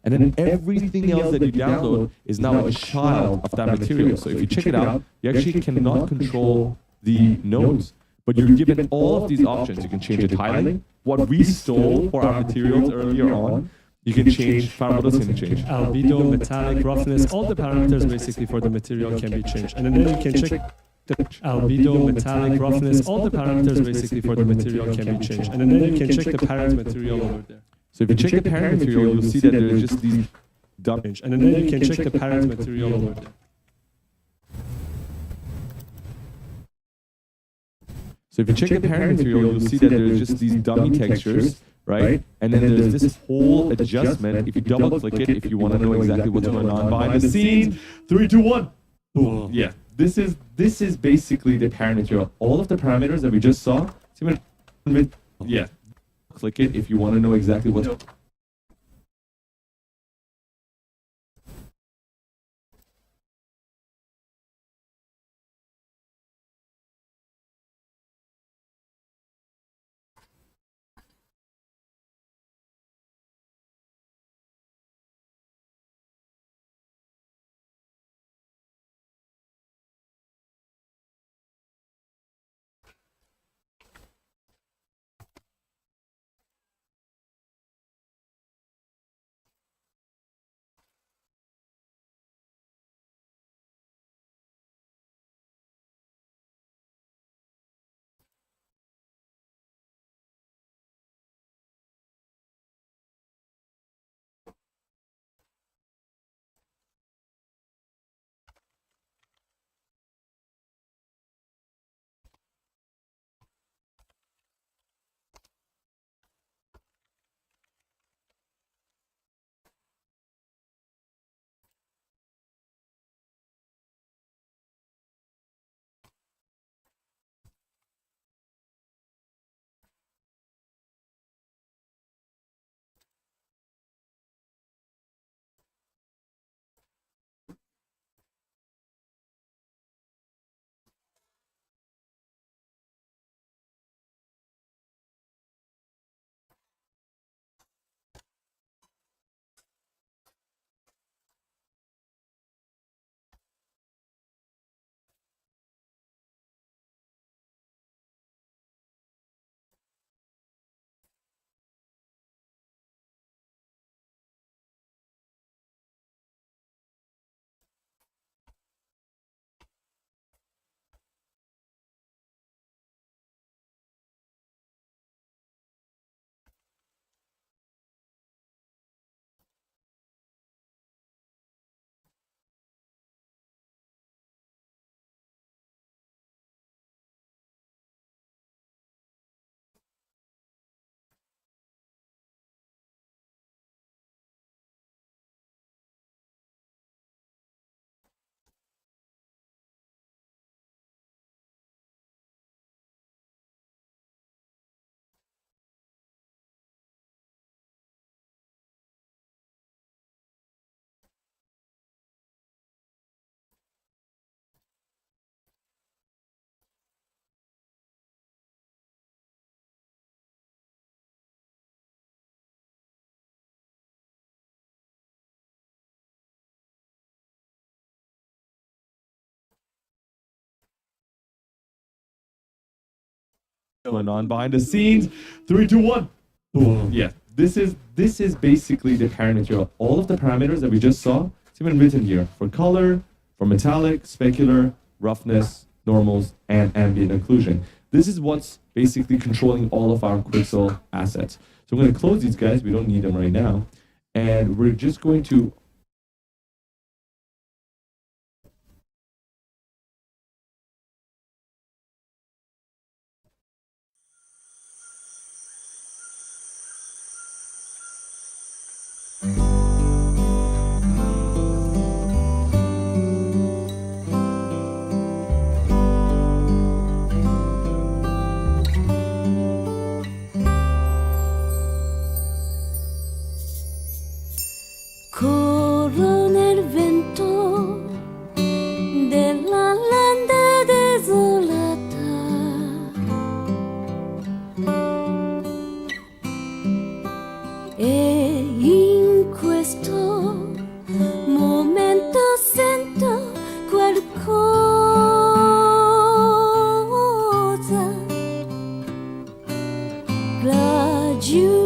And then everything else that you download is now a child of that material. So if you check it out, you actually cannot control the nodes, but you're given all of these options. You can change the tiling. What we stole for our materials earlier on, You can change what else can you change? Albedo, metallic, roughness, all the parameters basically for the material can be changed. And then you can check the albedo, metallic, roughness, all the parameters basically for the material can be changed. And then you can check the parent material over there. So if you check the parent material, you'll see that there are just these dumb. And then you can check the parent material over there. So if you check the parent material, you'll see that there's just these dummy textures, right? And then there's this whole adjustment. If you double click it, if you want to know exactly what's going on behind the scenes, 3, 2, 1. Boom. Yeah, this is basically the parent material. All of the parameters that we just saw. Yeah, click it if you want to know exactly what's. Going on behind the scenes, 3, 2, 1. Boom. Yeah, this is basically the parent material. All of the parameters that we just saw, it's even written here for color, for metallic, specular, roughness, normals, and ambient occlusion. This is what's basically controlling all of our Quixel assets. So I'm going to close these guys. We don't need them right now, and we're just going to. Coronel vento della landa desolata, e in questo momento sento qualcosa raggiungendo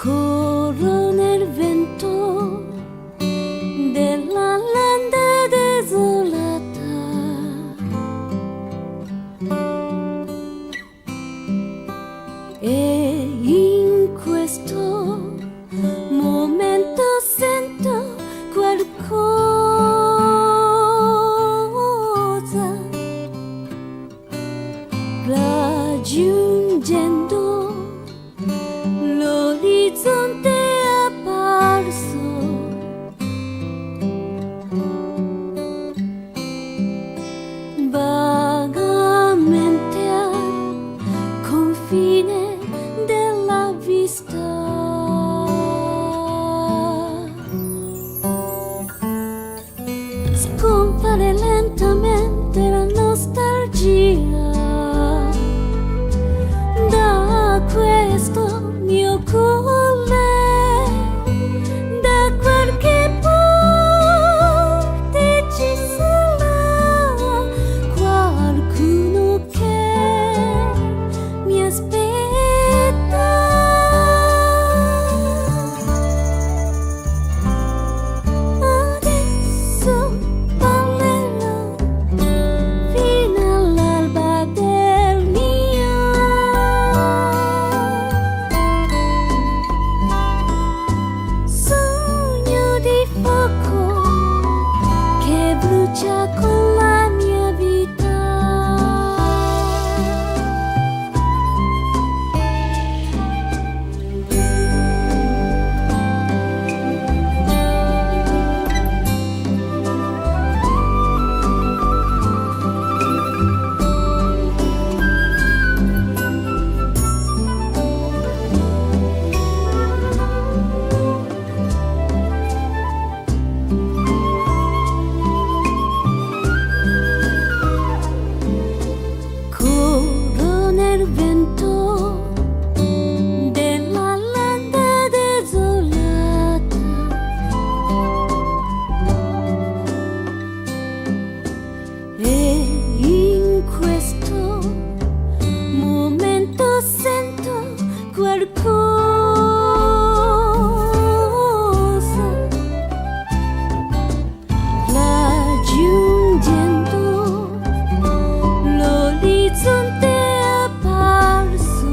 corro nel vento della landa desolata. E in questo momento sento qualcosa raggiungendo l'orizzonte apparso. Vagamente al confine della vista. Scompare lentamente la nostalgia da questo mio cuore, da qualche parte ci sarà qualcuno che mi aspetta. Adesso parlerò fino all'alba del mio sogno di fuoco che brucia con la mia vita. Corro nel vento della landa desolata. E in questo momento sento qualcosa raggiungendo l'orizzonte apparso.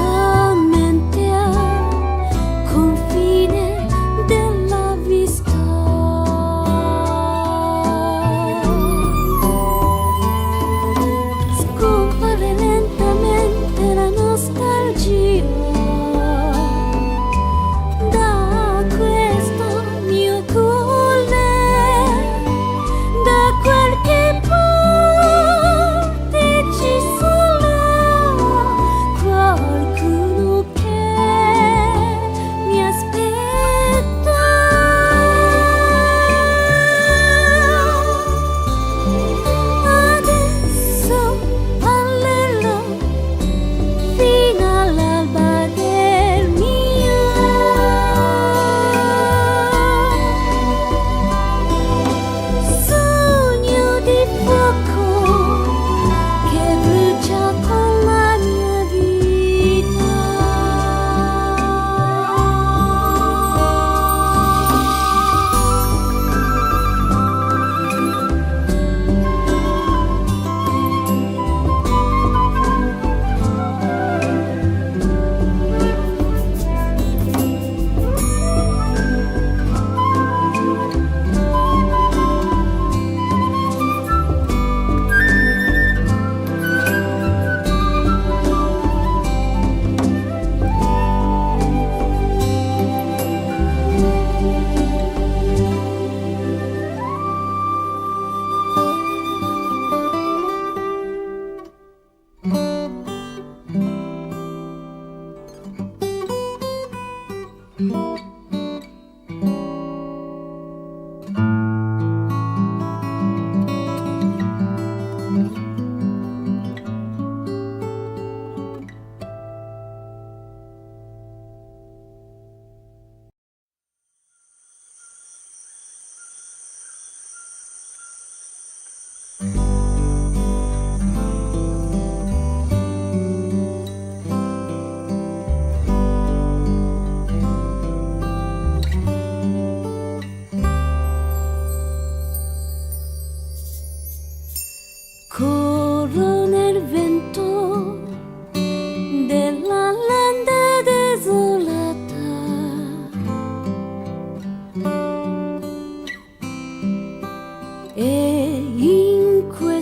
Vagamente al confine della vista.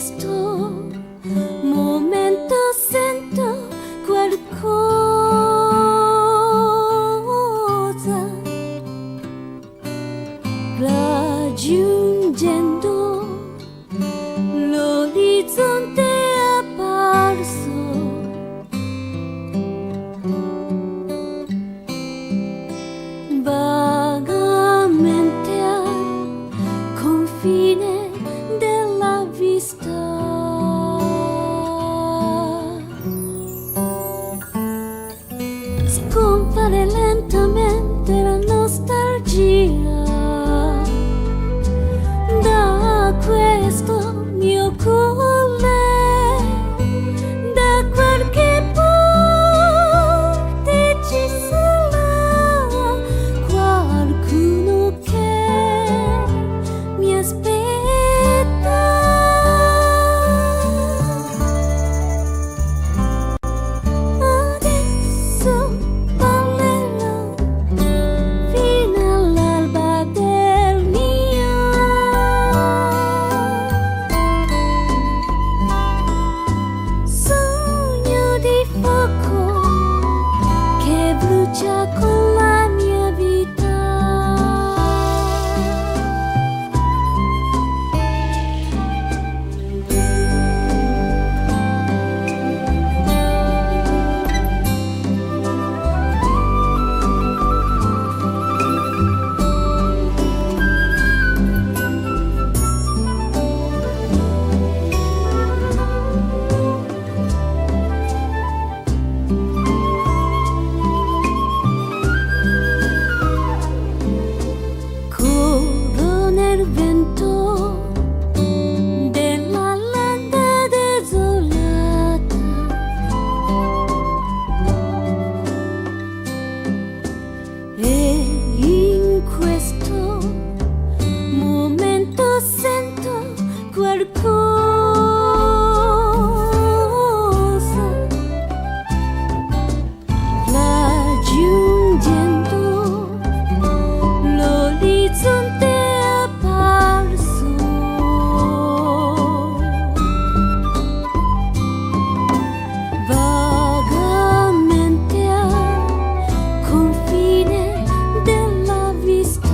questo momento sento qualcosa raggiungendo l'orizzonte apparso vagamente al confine della vista. Scompare lentamente la nostalgia da questo mio cuore, da qualche parte ci sarà qualcuno che mi aspetta. Adesso parlerò fino all'alba del mio sogno di fuoco che brucia con la mia vita. Corro nel vento della landa desolata e in questo momento sento qualcosa raggiungendo l'orizzonte apparso vagamente al confine della vista.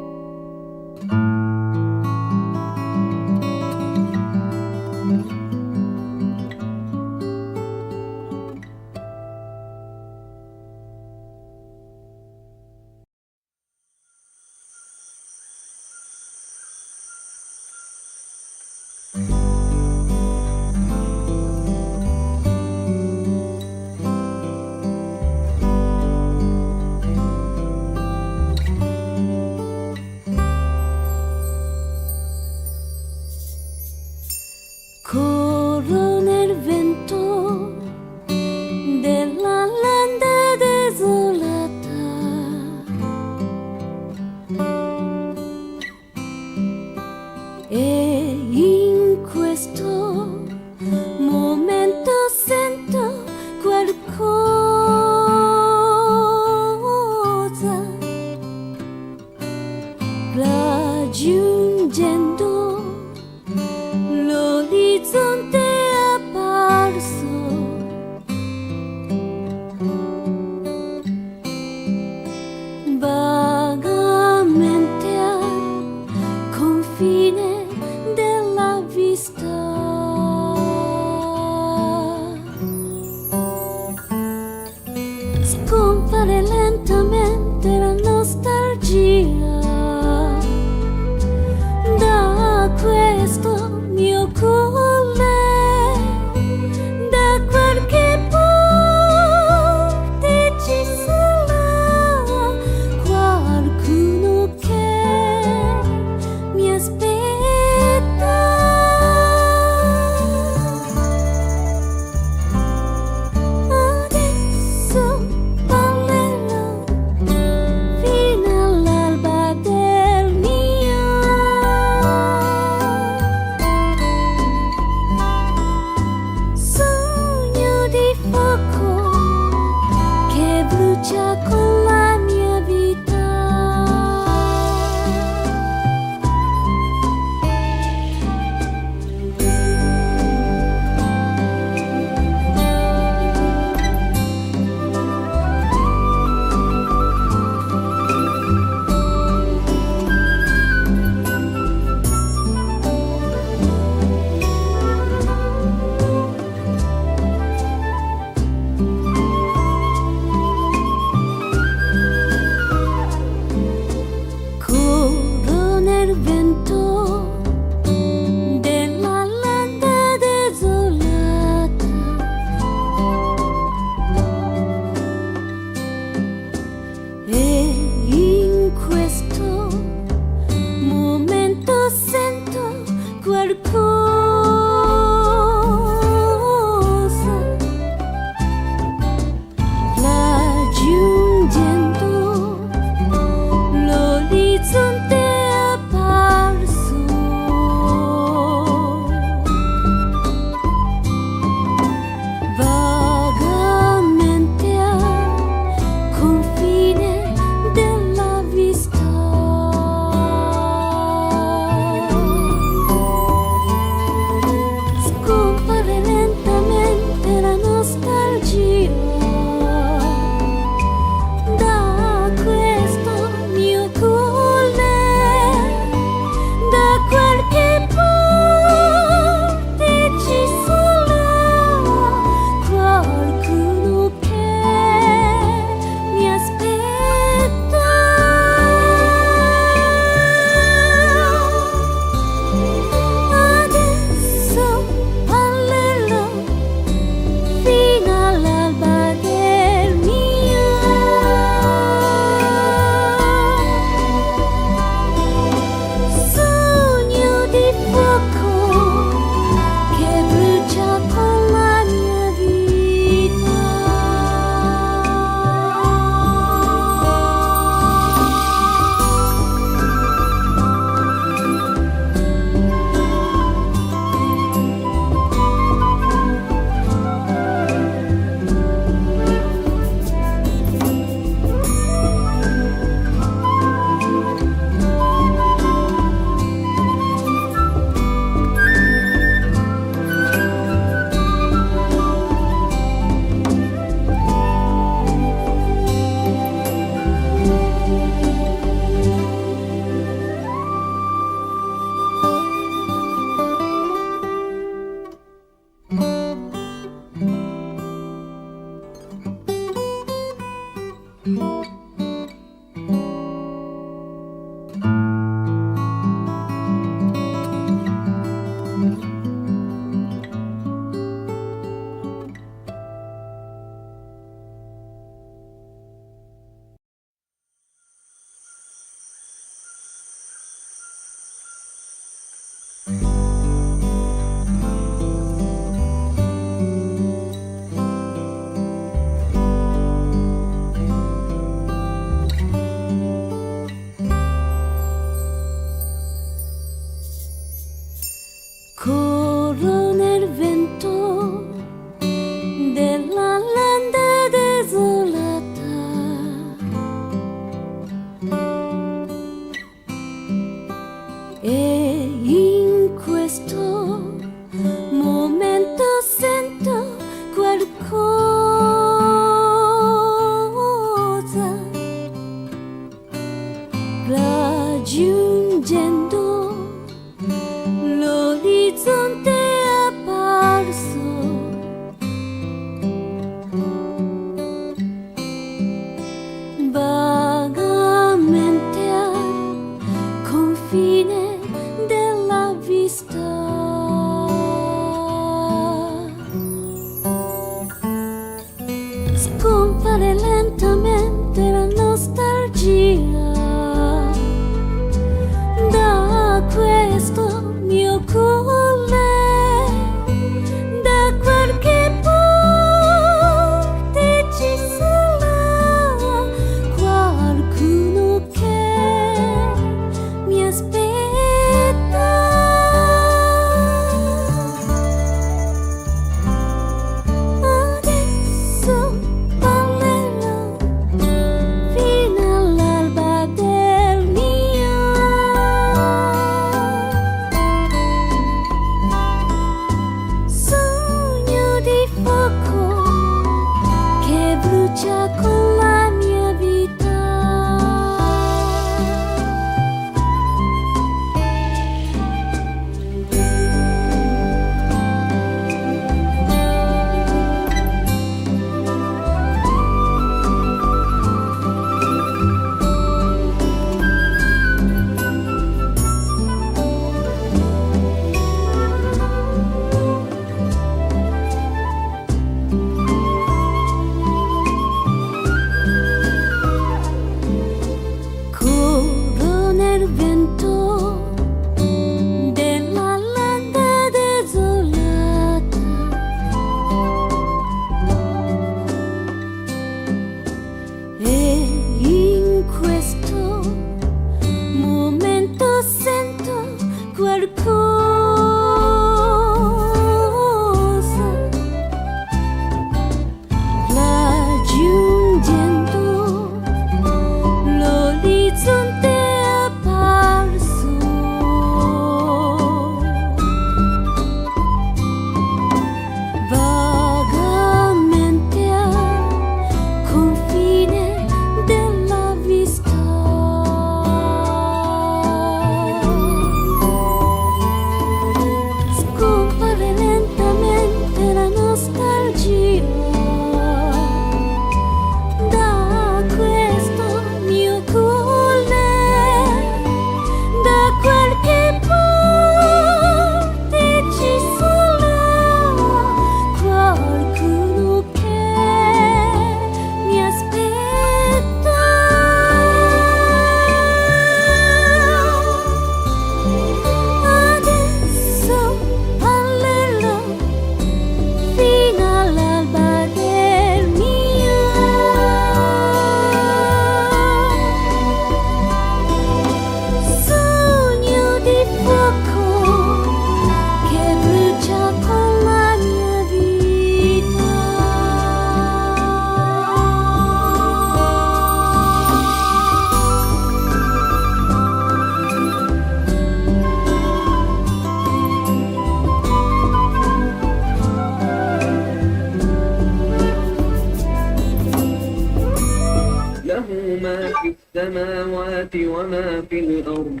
ما في الأرض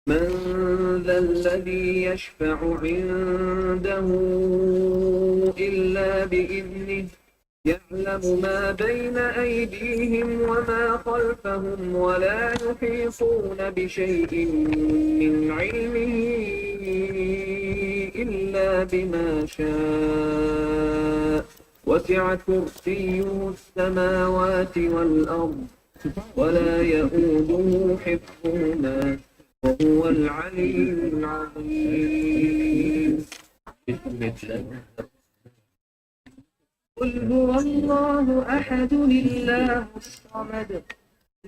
من ذا الذي يشفع عنده إلا بإذنه يعلم ما بين أيديهم وما خلفهم ولا يحيطون بشيء من علمه إلا بما شاء وسع كرسيه السماوات والأرض ولا يؤوده حفظهما وهو العلي العظيم. قل هو الله أحد الله الصمد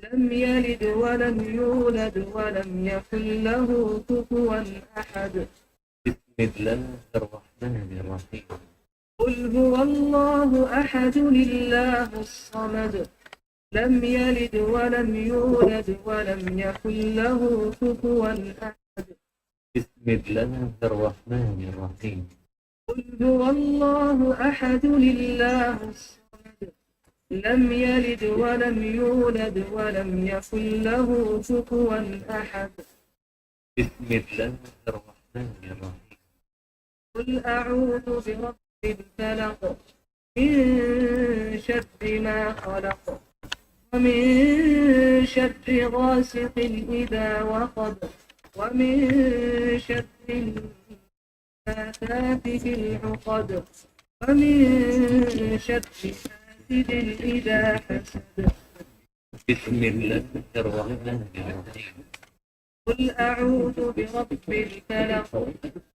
لم يلد ولم يولد ولم يكن له كفوا أحد. بسم الله الرحمن الرحيم. قل هو الله أحد الله الصمد لم يلد ولم يولد ولم يكن له كفوا أحد. بسم الله الرحمن الرحيم. قل هو الله أحد الله الصمد لم يلد ولم يولد ولم يكن له كفوا أحد. بسم الله الرحمن الرحيم. قل أعوذ برب الفلق من شر ما خلق ومن شر غاسق إذا وقب ومن شر النفاثات في العقد ومن شر حاسد إذا حسد. بسم الله الرحمن الرحيم. قل أعوذ برب الفلق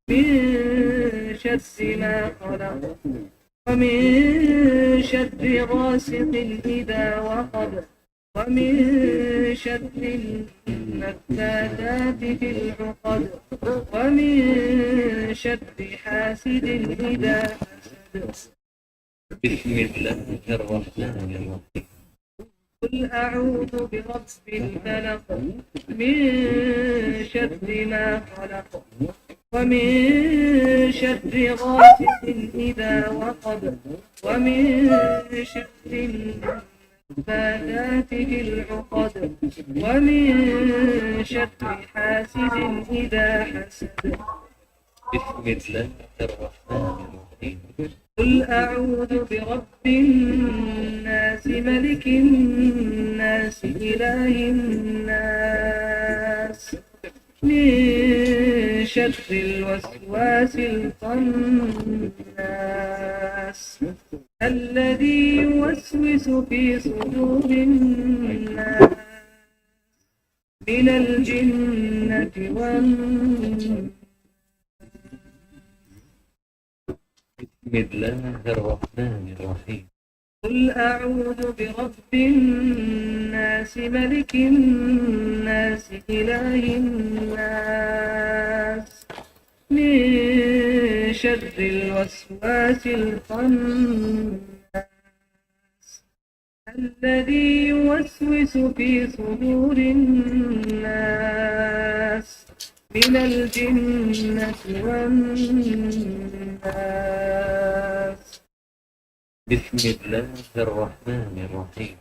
من شر ما خلق ومن شر غاسق إذا وقب ومن شر النفاثات في العقد ومن شر حاسد إذا حسد. بسم الله الرحمن الرحيم. قل أعوذ برب الفلق من شر ما خلق ومن شر غاسق إذا وقب ومن شر النفاثات في العقد ومن شر حاسد إذا حسد. بسم الله الرحمن الرحيم. قل أعوذ برب الناس ملك الناس إله الناس من شر الوسواس الخناس الذي يوسوس في صدور الناس من الجنة والناس. بسم الله الرحمن الرحيم. قل أعوذ برب الناس ملك الناس إله الناس من شر الوسواس الخناس الذي يوسوس في صدور الناس من الجنة والناس. بسم الله الرحمن الرحيم.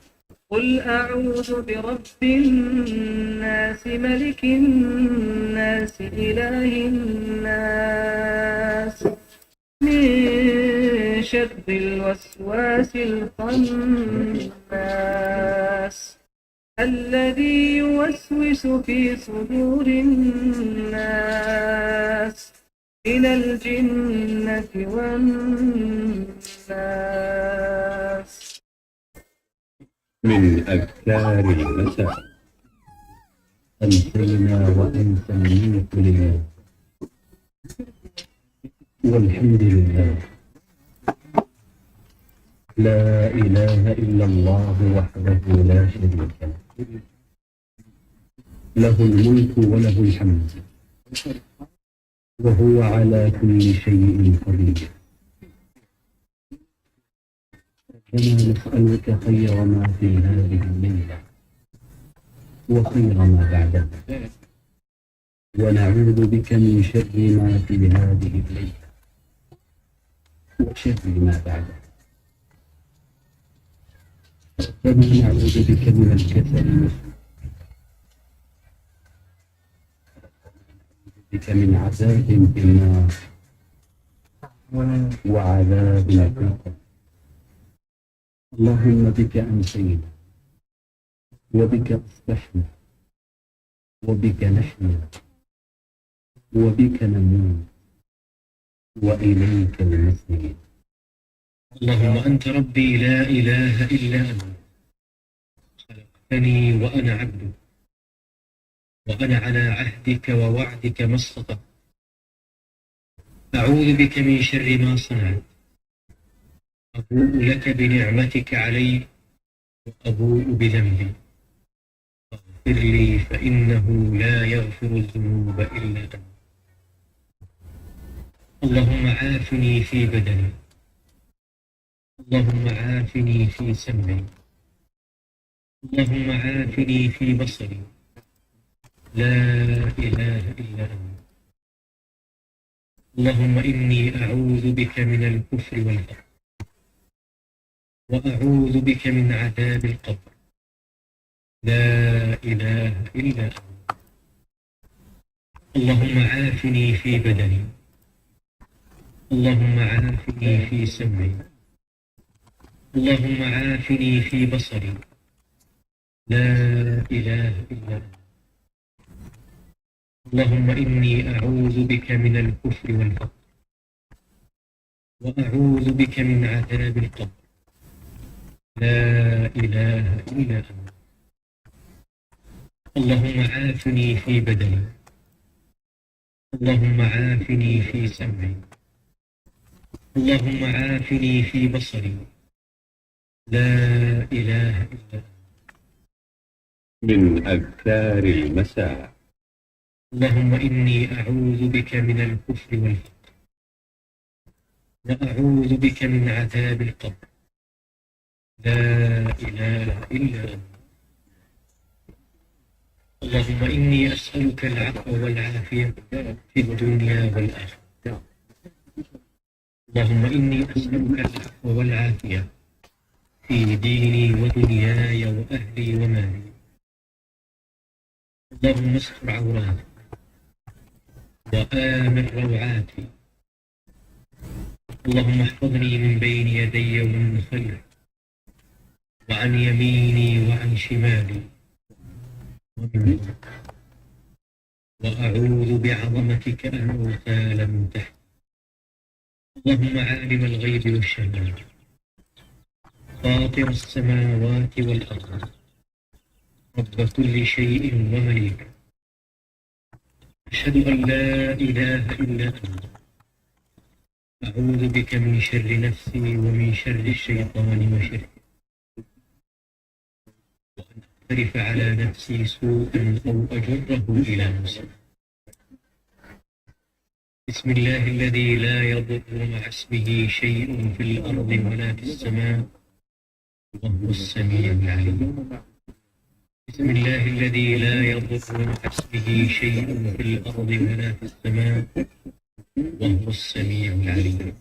قل أعوذ برب الناس ملك الناس إله الناس من شر الوسواس الخناس الذي يوسوس في صدور الناس من الجنة والناس. من أذكار المساء أمسينا وأنت الملك لله والحمد لله لا إله إلا الله وحده لا شريك له له الملك وله الحمد وهو على كل شيء قدير. كما نسألك خير ما في هذه الليلة وخير ما بعدها ونعوذ بك من شر ما في هذه الليلة وشر ما بعدها كما نعوذ بك من الكسل بك من عذاب في النار وعذاب في القبر. اللهم بك أمسينا وبك أصبحنا وبك نحيا وبك نموت وإليك المصير. اللهم أنت ربي لا إله إلا أنت، خلقتني وأنا عبدك، وأنا على عهدك ووعدك ما استطعت. أعوذ بك من شر ما صنعت، أبوء لك بنعمتك علي وأبوء بذنبي، فاغفر لي فإنه لا يغفر الذنوب إلا أنت. اللهم عافني في بدني، اللهم عافني في سمعي، اللهم عافني في بصري، لا إله إلا أنت. اللهم إني أعوذ بك من الكفر والفقر، وأعوذ بك من عذاب القبر، لا إله إلا أنت. اللهم عافني في بدني، اللهم عافني في سمعي، اللهم عافني في بصري، لا إله إلا أنت. اللهم إني أعوذ بك من الكفر والفقر، وأعوذ بك من عذاب القبر، لا إله إلا أنت. اللهم عافني في بدني، اللهم عافني في سمعي، اللهم عافني في بصري، لا إله إلا أنت. من أذكار المساء. اللهم إني أعوذ بك من الكفر والفقر، وأعوذ بك من عذاب القبر، لا إله إلا أنت. اللهم إني أسألك العفو والعافية في الدنيا والآخرة. اللهم إني أسألك العفو والعافية في ديني ودنياي وأهلي ومالي. اللهم استر عوراتي وآمن روعاتي. اللهم احفظني من بين يدي ومن خلفي وعن يميني وعن شمالي ومن فوقي، وأعوذ بعظمتك أن أغتال من تحت. اللهم عالم الغيب والشهادة، فاطر السماوات والأرض، رب كل شيء ومليكه، أشهد أن لا إله إلا أنت، أعوذ بك من شر نفسي ومن شر الشيطان وشره، وأن أقترف على نفسي سوءا أو أجره إلى مسلم. بسم الله الذي لا يضر مع اسمه شيء في الأرض ولا في السماء وهو السميع العليم. بسم الله الذي لا يضر مع اسمه شيء في الأرض ولا في السماء وهو السميع العليم.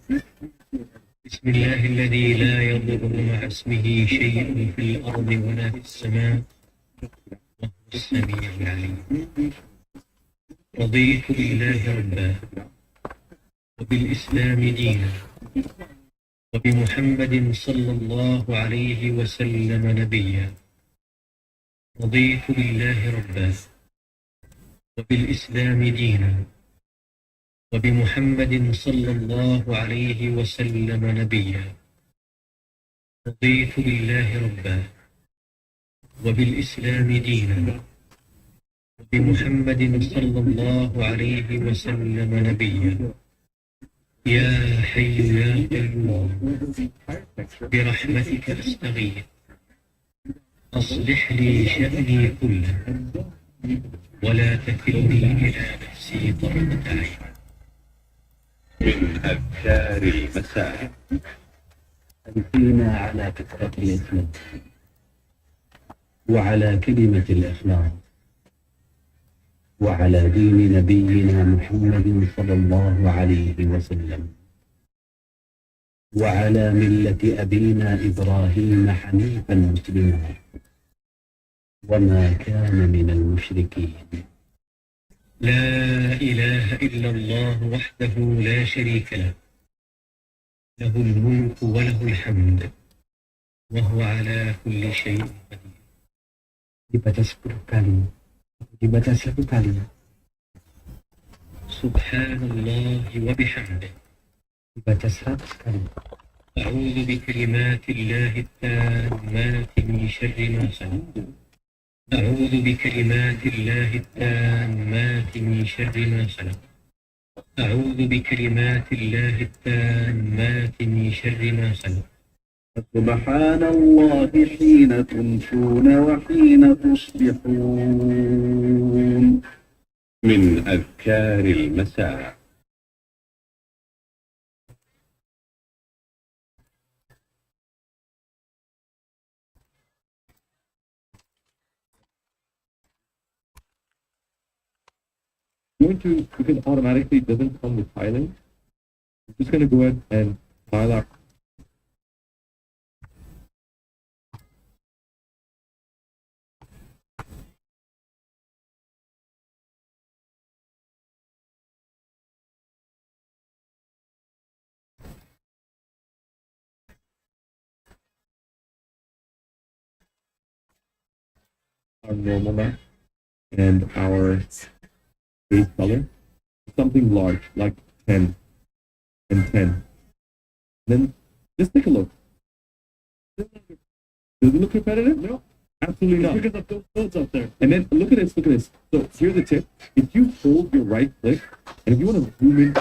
بسم الله الذي لا يضر مع اسمه شيء في الأرض ولا في السماء وهو السميع العليم. رضيت بالله ربا، وبالإسلام دينا، وبمحمد صلى الله عليه وسلم نبيا. رضيت بالله ربا، وبالإسلام دينا، وبمحمد صلى الله عليه وسلم نبيا. رضيت بالله ربا، وبالإسلام دينا، وبمحمد صلى الله عليه وسلم نبيا. يا حي يا قيوم برحمتك أستغيث، أصلح لي شأني كله ولا تكلني إلى نفسي طرفة عين. من أذكار المساء. أنفينا على فكرة الإسلام وعلى كلمة الإخلاص وعلى دين نبينا محمد صلى الله عليه وسلم وعلى ملة أبينا إبراهيم حنيفا مسلما وما كان من المشركين. لا إله إلا الله وحده لا شريك له له الملك وله الحمد وهو على كل شيء قدير. Dibaca 10 kali, dibaca 1 kali. Subhanallah wa bihamdih, dibaca 100 kali. أعوذ بكلمات الله التامات من شر ما خلق. أعوذ بكلمات الله التامات من شر ما خلق. أعوذ بكلمات الله التامات من شر ما خلق. سبحان الله حين تمسون وحين تصبحون من أذكار المساء. Because automatically it doesn't come with tiling, I'm just going to go ahead and tile our normal map and our base color, something large like 10 and 10. Then just take a look. Does it look repetitive? No, absolutely not. Because of those nodes up there. And then look at this, look at this. So here's the tip. If you hold your right click, and if you want to zoom in,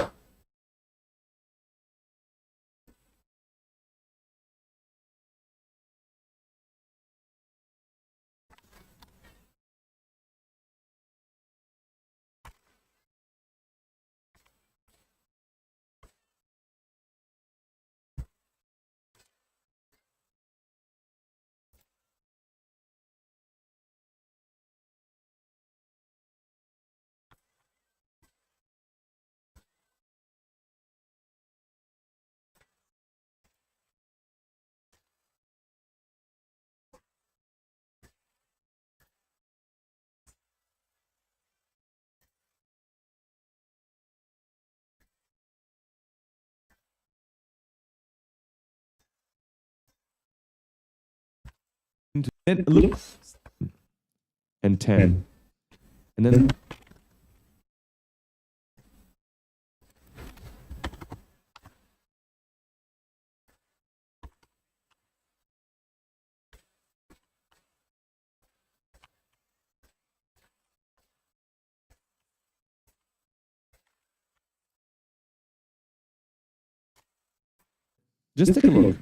and look, and 10, and then just take a look.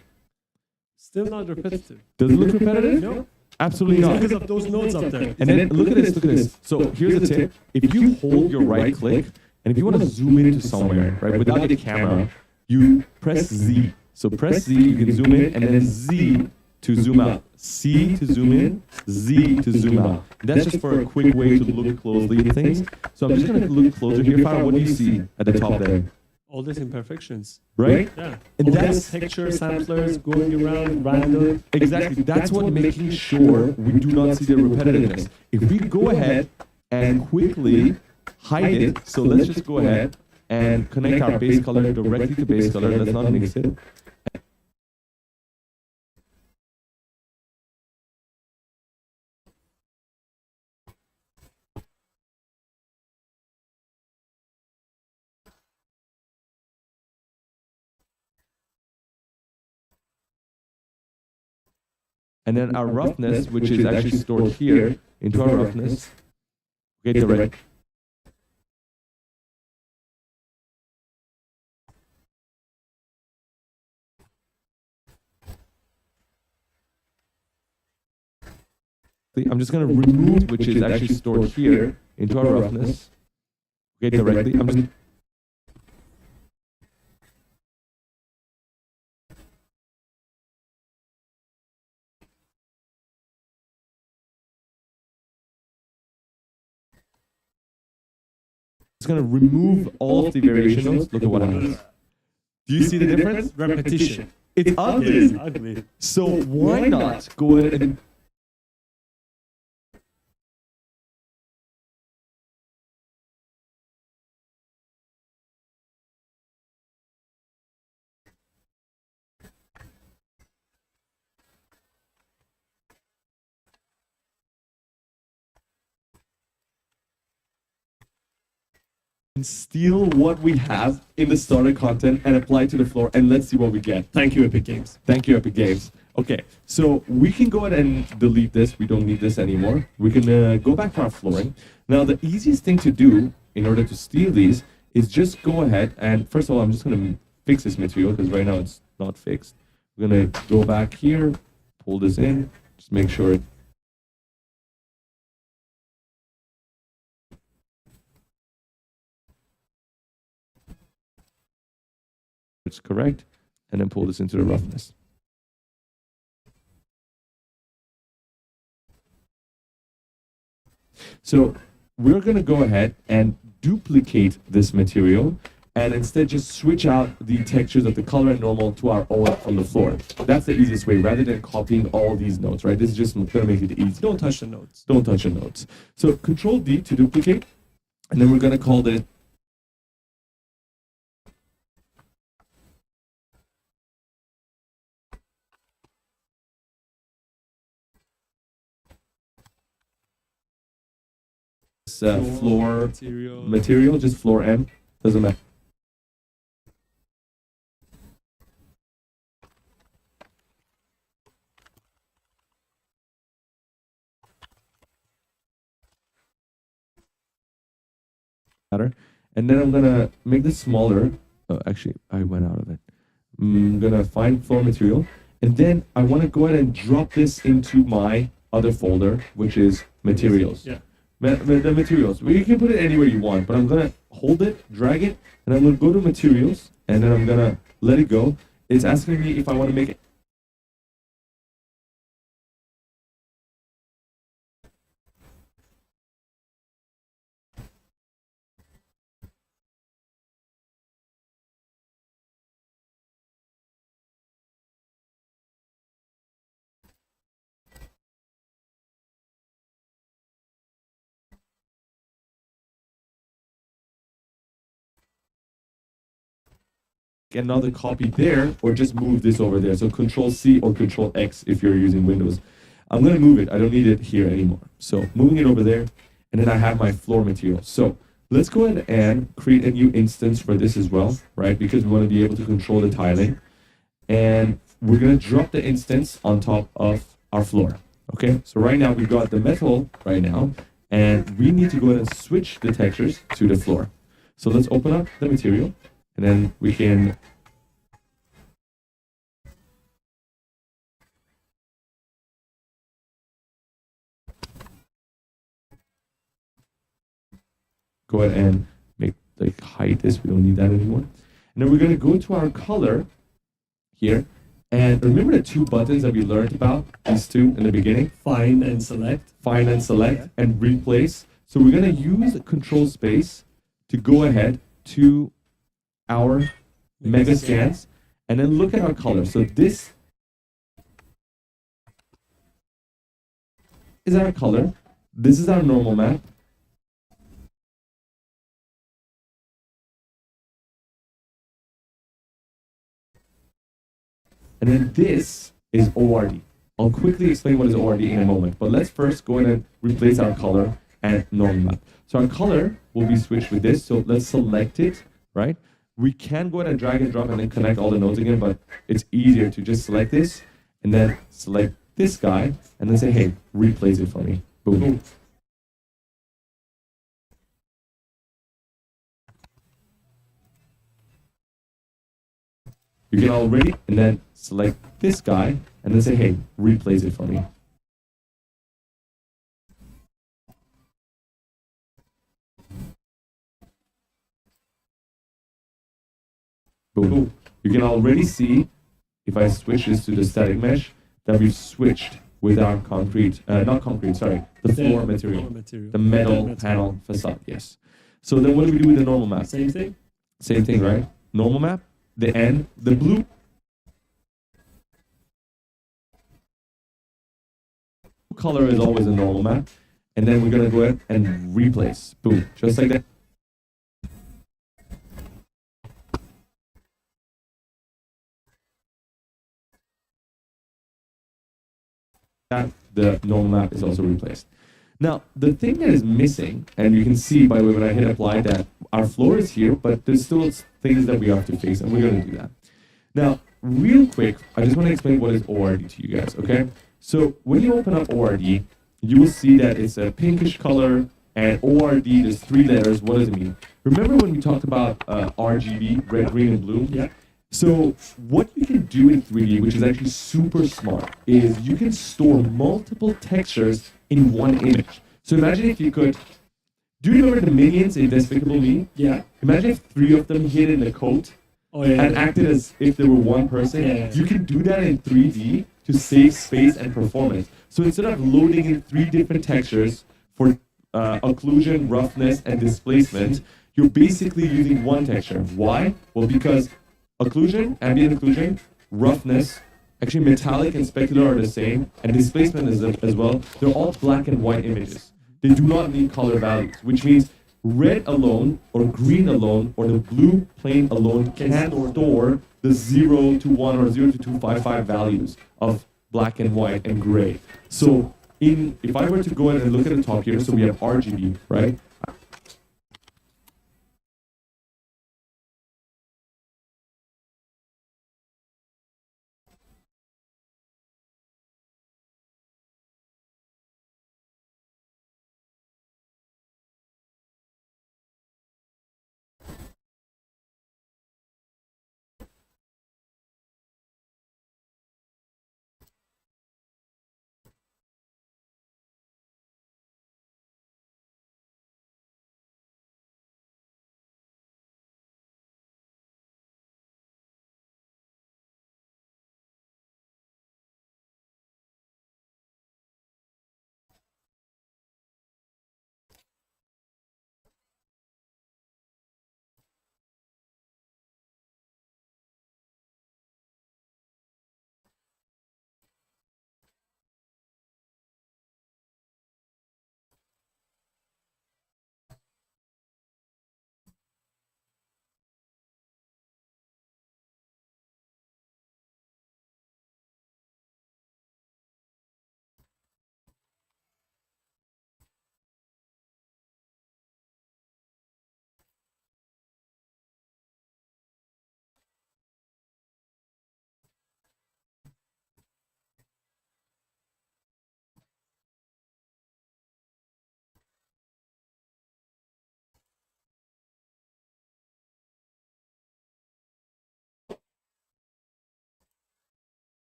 Still not repetitive. Does it look repetitive? No. Absolutely not. Because of those nodes up there. And then look at this, look at this. So here's a tip. If you hold your right click, and if you want to zoom into somewhere, right, without your camera, you press Z. So press Z, you can zoom in, and then Z to zoom out. C to zoom in, Z to zoom out. That's just for a quick way to look closely at things. So I'm just going to look closer here. Farah, what do you see at the top there? All these imperfections. Right? Yeah. And All that's these texture samplers going around random. Exactly. That's what making sure we do not see the repetitiveness. If we go ahead and quickly hide it, so let's just go ahead and connect our base color directly to base color. Let's not mix it. And then our roughness, which is actually stored here into our roughness, okay, direct. I'm just going to remove, which is actually stored here into our roughness, okay, directly. I'm just going to remove all of the variations. Look at what happens. Do you see the difference? Repetition. It's ugly. It is ugly. So why not go ahead and steal what we have in the starter content and apply it to the floor, and let's see what we get. Thank you, Epic Games. Thank you, Epic Games. Okay, so we can go ahead and delete this. We don't need this anymore. We can go back to our flooring. Now, the easiest thing to do in order to steal these is just go ahead and, first of all, I'm just going to fix this material because right now it's not fixed. We're going to go back here, pull this in, just make sure it's correct, and then pull this into the roughness. So we're going to go ahead and duplicate this material and instead just switch out the textures of the color and normal to our own from the floor. That's the easiest way rather than copying all these notes, right? This is just going to make it easy. Don't touch the notes. Don't touch the notes. So Control D to duplicate, and then we're going to call this floor material, just floor M, doesn't matter. And then I'm gonna make this smaller. Oh, actually, I went out of it. I'm gonna find floor material, and then I want to go ahead and drop this into my other folder, which is materials. Yeah. The materials. Well, you can put it anywhere you want, but I'm gonna hold it, drag it, and I'm gonna go to materials, and then I'm gonna let it go. It's asking me if I want to make it. Another copy there, or just move this over there. So Control C or Control X if you're using Windows. I'm going to move it. I don't need it here anymore. So moving it over there, and then I have my floor material. So let's go ahead and create a new instance for this as well, right? Because we want to be able to control the tiling. And we're going to drop the instance on top of our floor. Okay, so right now we've got the metal right now, and we need to go ahead and switch the textures to the floor. So let's open up the material. And then we can go ahead and make like hide this. We don't need that anymore. And then we're going to go to our color here. And remember the two buttons that we learned about, these two in the beginning? Find and select. Find and select and replace. So we're going to use Control Space to go ahead to our Mega scans, and then look at our color. So this is our color. This is our normal map. And then this is ORD. I'll quickly explain what is ORD in a moment, but let's first go ahead and replace our color and normal map. So our color will be switched with this. So let's select it, right? We can go ahead and drag and drop and then connect all the nodes again, but it's easier to just select this and then select this guy and then say, hey, replace it for me. Boom. You can already, and then select this guy and then say, hey, replace it for me. Boom. You can already see, if I switch this to the static mesh, that we've switched with our concrete, not concrete, sorry, the floor material, the metal panel facade, yes. So then what do we do with the normal map? Same thing? Same thing, right? Normal map, the N, the blue. Color is always a normal map. And then we're going to go ahead and replace. Boom. Just like that. The normal map is also replaced. Now, the thing that is missing, and you can see by the way when I hit apply that our floor is here, but there's still things that we have to fix, and we're going to do that. Now, real quick, I just want to explain what is ORD to you guys, okay? So when you open up ORD, you will see that it's a pinkish color, and ORD, there's 3 letters. What does it mean? Remember when we talked about RGB, red, green, and blue? Yeah. So what you can do in 3D, which is actually super smart, is you can store multiple textures in one image. So imagine if you could, do you remember the minions in Despicable Me? Yeah. Imagine if 3 of them hid in a coat and acted as if they were one person. Yeah. You can do that in 3D to save space and performance. So instead of loading in 3 different textures for occlusion, roughness, and displacement, you're basically using one texture. Why? Well, because occlusion, ambient occlusion, roughness, actually metallic and specular are the same, and displacement is as well. They're all black and white images. They do not need color values, which means red alone, or green alone, or the blue plane alone can't store the 0 to 1 or 0 to 255 values of black and white and gray. So if I were to go ahead and look at the top here, so we have RGB, right?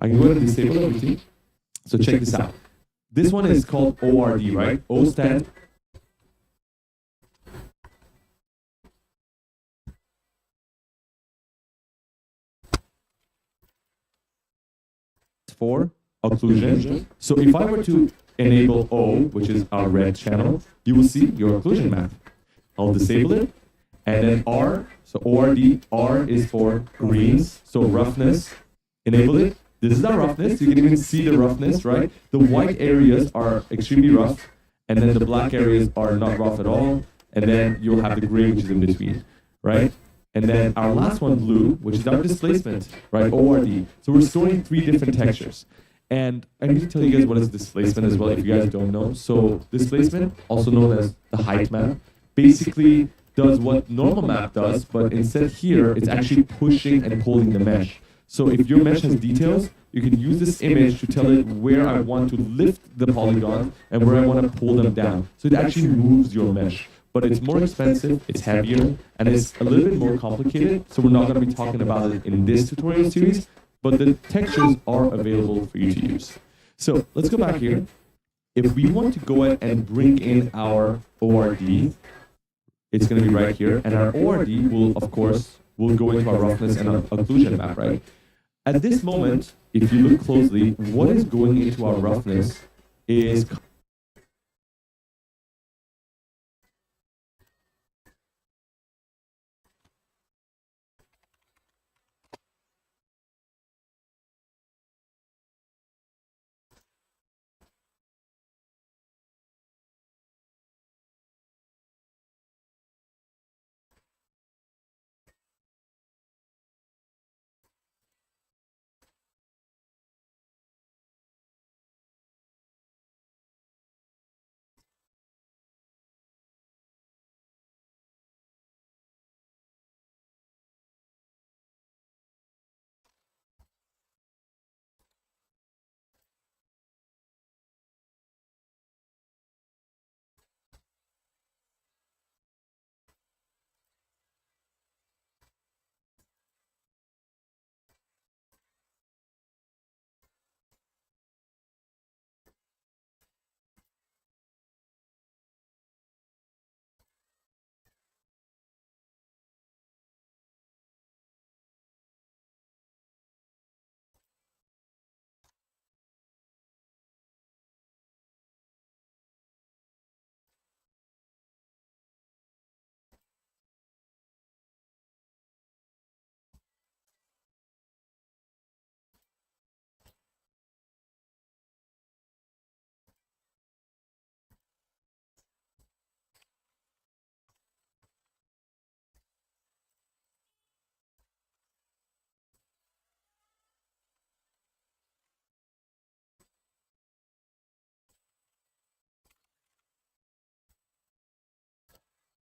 I can go ahead and disable everything. So check this out. This one is called ORD, right? O stands for occlusion. So if I were to enable O, which is our red channel, you will see your occlusion map. I'll disable it. And then R, so ORD, R is for greens, so roughness. Enable it. This is our roughness. You can even see the roughness, right? The white areas are extremely rough, and then the black areas are not rough at all. And then you'll have the gray, which is in between, right? And then our last one, blue, which is our displacement, right? ORD. So we're storing 3 different textures. And I need to tell you guys what is displacement as well, if you guys don't know. So displacement, also known as the height map, basically does what normal map does, but instead here, it's actually pushing and pulling the mesh. So if your mesh has details, you can use this image to tell it where I want to lift the polygons and where I want to pull them down. So it actually moves your mesh. But it's more expensive, it's heavier, and it's a little bit more complicated. So we're not going to be talking about it in this tutorial series, but the textures are available for you to use. So let's go back here. If we want to go ahead and bring in our ORD, it's going to be right here. And our ORD will, of course, will go into our roughness and our occlusion map, right? At this moment, if you look closely, what is going into our roughness is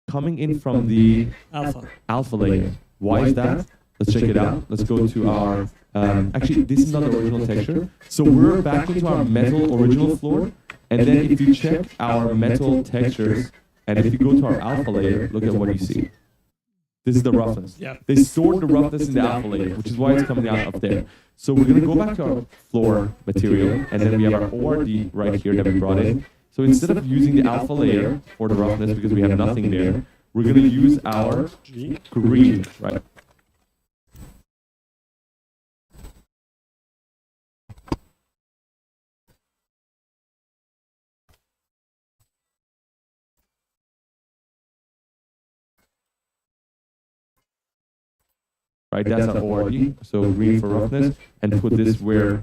coming in from the alpha layer. Why is that? Let's check it out. Let's go to our, actually, this is not the original texture. So we're back into our metal original floor. And then if you check our metal textures, and if you go to our alpha layer, look at what you see. This is the roughness. Yeah. They stored the roughness in the alpha layer, which is why it's coming out up there. So we're going to go back to our floor material, and then we have our ORD right here that we brought in. So instead of using the alpha layer for the roughness, because we have nothing there, we're going to use our green, right? Right, that's our ORD, so green for roughness, and put this where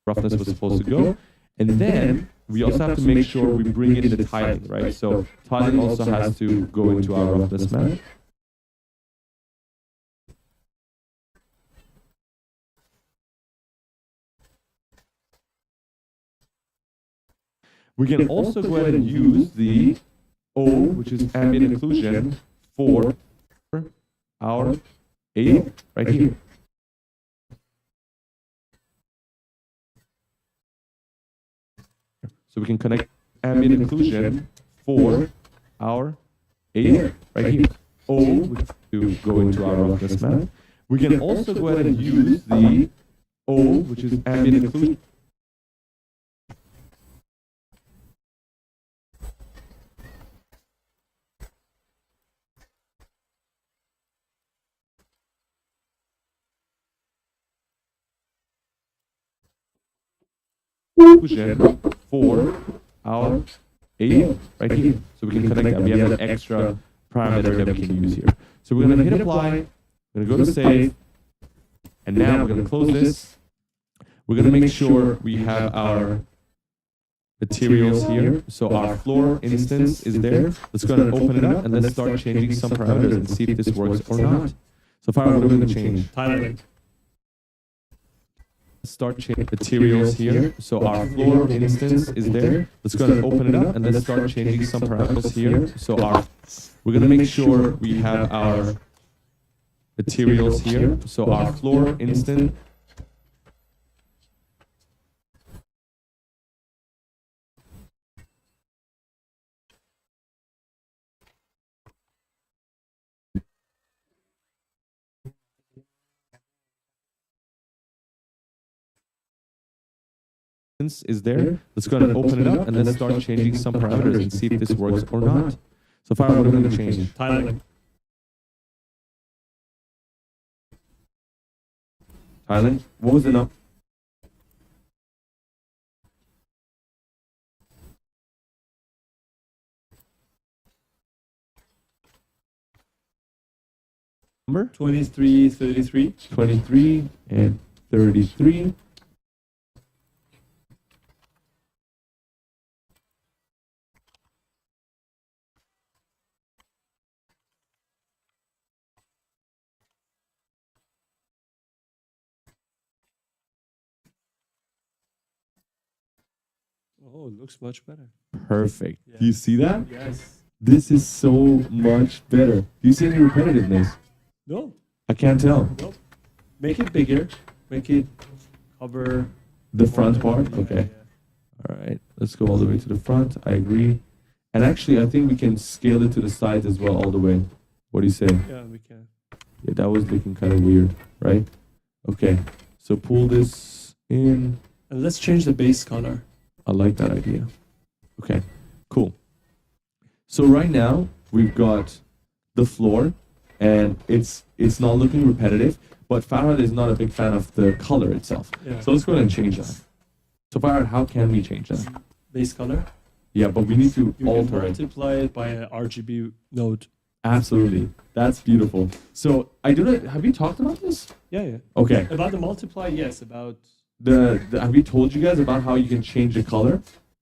roughness was supposed to go. And then we also have to make sure we bring in the tiling, right? So tiling also has to go into our roughness map. We can also go ahead and use the O, which is ambient occlusion, for our A right here. So we can connect ambient occlusion for our A right here. O, to go into our roughness map. We can also go ahead and use the O, which is ambient occlusion. For our A right here. So we can connect that. We have an extra parameter that we can use here. So we're going to hit apply, we're going to go to save, and now we're going to close this. We're going to make sure we have our materials here. So our floor instance is there. Let's go ahead and open it up, and let's start changing some parameters and see if this works or not. So far, what are we going to change? Tiling. Start changing materials here. So our floor instance is there. Let's go ahead and open it up, and let's start changing some parameters here. So we're going to make sure we have our materials here. So our floor instance. Is there. Let's go ahead and open it up, and let's start changing some parameters and see if this works or not. So far, what are we going to change? Tiling. Tiling. What was the number? Number? 23, 33. 23 and 33. Oh, it looks much better. Perfect. Yeah. Do you see that? Yes. This is so much better. Do you see any repetitiveness? No. I can't tell. Nope. Make it bigger. Make it cover The front part? Okay. All right. Let's go all the way to the front. I agree. And actually, I think we can scale it to the sides as well, all the way. What do you say? Yeah, we can. Yeah, that was looking kind of weird, right? Okay. So pull this in. And let's change the base color. I like that idea. Okay, cool. So right now we've got the floor, and it's not looking repetitive, but Farhad is not a big fan of the color itself. Yeah. So let's go ahead and change that. So Farhad, how can we change that? Base color. Yeah, but we need to You alter can it. multiply it by an RGB node. Absolutely. That's beautiful. So have you talked about this? Yeah. Okay. About the multiply, yes. About Have we told you guys about how you can change the color?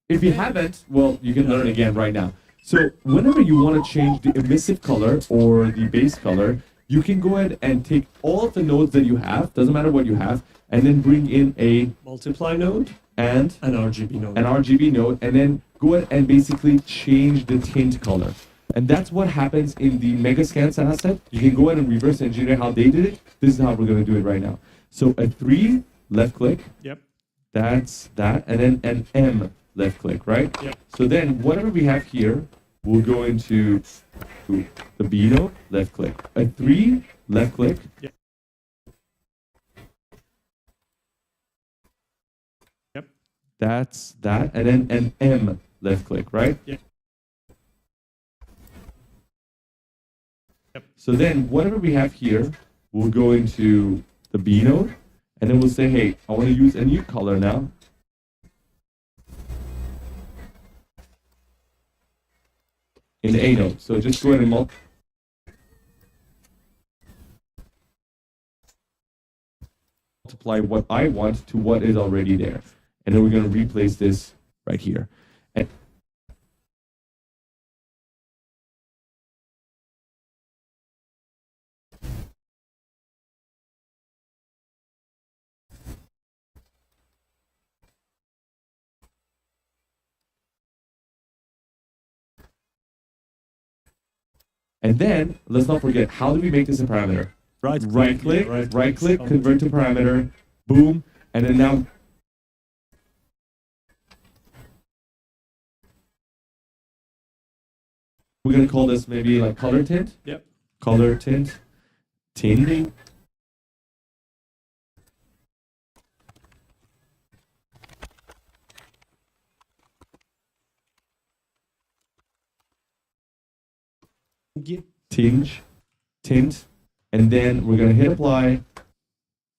If you haven't, well, you can learn again right now. So whenever you want to change the emissive color or the base color, you can go ahead and take all of the nodes that you have, doesn't matter what you have, and then bring in a multiply node and an RGB node. An RGB node, and then go ahead and basically change the tint color. And that's what happens in the Megascan asset. You can go ahead and reverse engineer how they did it. This is how we're going to do it right now. So a 3, left click. Yep. That's that. And then an M, left click, right? Yep. So then whatever we have here, we'll go into the B node, left click. A 3, left click. Yep. Yep. That's that. And then an M, left click, right? Yep. Yep. So then whatever we have here, we'll go into the B node, and then we'll say, hey, I want to use a new color now. In the A node. So just go ahead and multiply what I want to what is already there. And then we're going to replace this right here. And then, let's not forget, how do we make this a parameter? Right click, convert to parameter, boom, and then now we're going to call this maybe like color tint. Yep. Color tint, tint. Tinge, tint, and then we're gonna hit apply.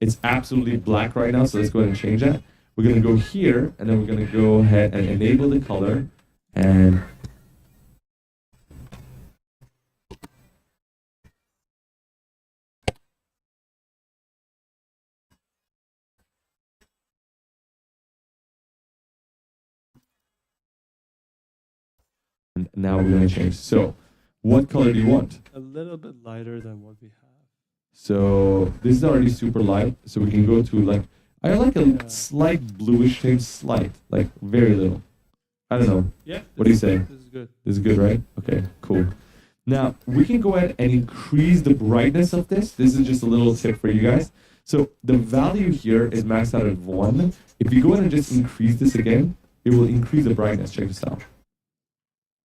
It's absolutely black right now, so let's go ahead and change that. We're gonna go here, and then we're gonna go ahead and enable the color, and now we're gonna change. So, what color do you want? A little bit lighter than what we have. So this is already super light, so we can go to like, I like a slight bluish shade, slight, like very little. I don't know. Yeah. What do you say? This is good. This is good, right? Okay, cool. Now, we can go ahead and increase the brightness of this. This is just a little tip for you guys. So the value here is maxed out at 1. If you go ahead and just increase this again, it will increase the brightness. Check this out.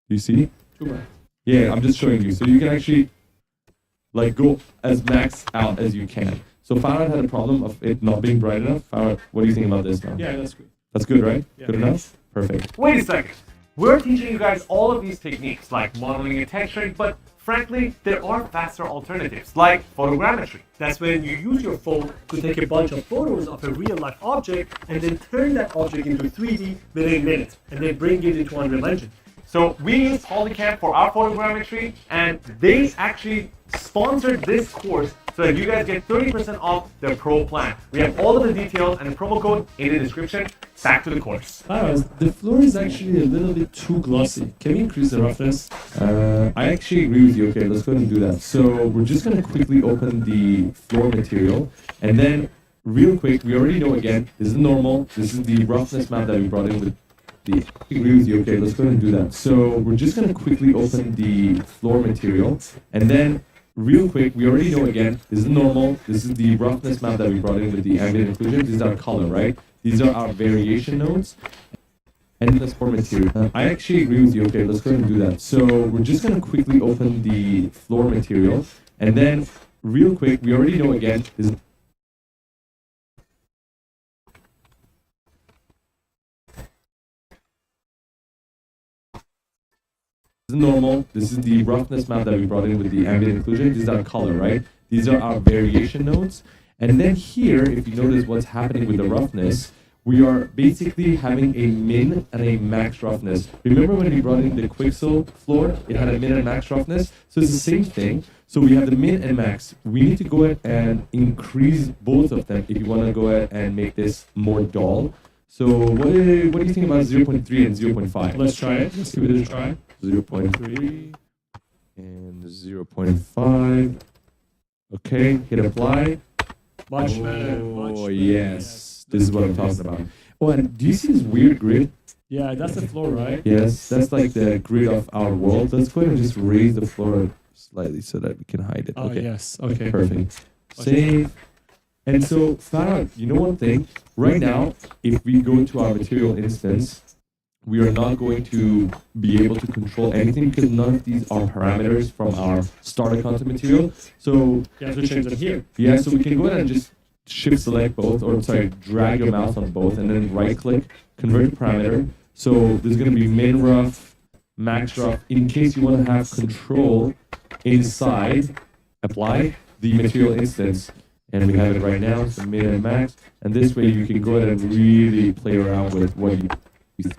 You see? Too bright. Yeah, I'm just showing you. So you can actually like go as maxed out as you can. So Farad had a problem of it not being bright enough. Farad, what do you think about this now? Yeah, that's good. That's good, right? Yeah. Good enough? Perfect. Wait a second. We're teaching you guys all of these techniques like modeling and texturing, but frankly, there are faster alternatives like photogrammetry. That's when you use your phone to take a bunch of photos of a real-life object and then turn that object into 3D within minutes and then bring it into Unreal Engine. So we use Polycam for our photogrammetry, and they actually sponsored this course so that you guys get 30% off their pro plan. We have all of the details and the promo code in the description. Back to the course. The floor is actually a little bit too glossy. Can we increase the roughness? I actually agree with you. Okay, let's go ahead and do that. So we're just going to quickly open the floor material, and then real quick, we already know again, this is normal. This is the roughness map that we brought in with the, I agree with you. Okay, let's go ahead and do that. So we're just going to quickly open the floor material, and then real quick, we already know again, this is normal. This is the roughness map that we brought in with the ambient inclusion. This is our color, right? These are our variation nodes. And the floor material. I actually agree with you. Okay, let's go ahead and do that. So we're just going to quickly open the floor material, and then real quick, we already know again, this is normal. This is the roughness map that we brought in with the ambient inclusion. This is our color, right? These are our variation nodes. And then here, if you notice what's happening with the roughness, we are basically having a min and a max roughness. Remember when we brought in the Quixel floor, it had a min and max roughness? So it's the same thing. So we have the min and max. We need to go ahead and increase both of them if you want to go ahead and make this more dull. So what do you think about 0.3 and 0.5? Let's try it. Let's give it a try. 0.3 and 0.5. Okay, hit apply. Much better. Oh, yes. This is what I'm talking about. Oh, and do you see this weird grid? Yeah, that's the floor, right? Yes, that's like the grid of our world. Let's go ahead and just raise the floor slightly so that we can hide it. Oh, Okay. yes. Okay. Perfect. Save. And so, Farah, you know one thing? Right now, if we go to our material instance, we are not going to be able to control anything because none of these are parameters from our starter content material. So, Yeah, so change them here. yeah, so we can go ahead and just shift select both, or sorry, drag your mouse on both, and then right click, convert to parameter. So there's going to be min rough, max rough. In case you want to have control inside, apply the material instance. And we have it right now, so min and max. And this way you can go ahead and really play around with what you use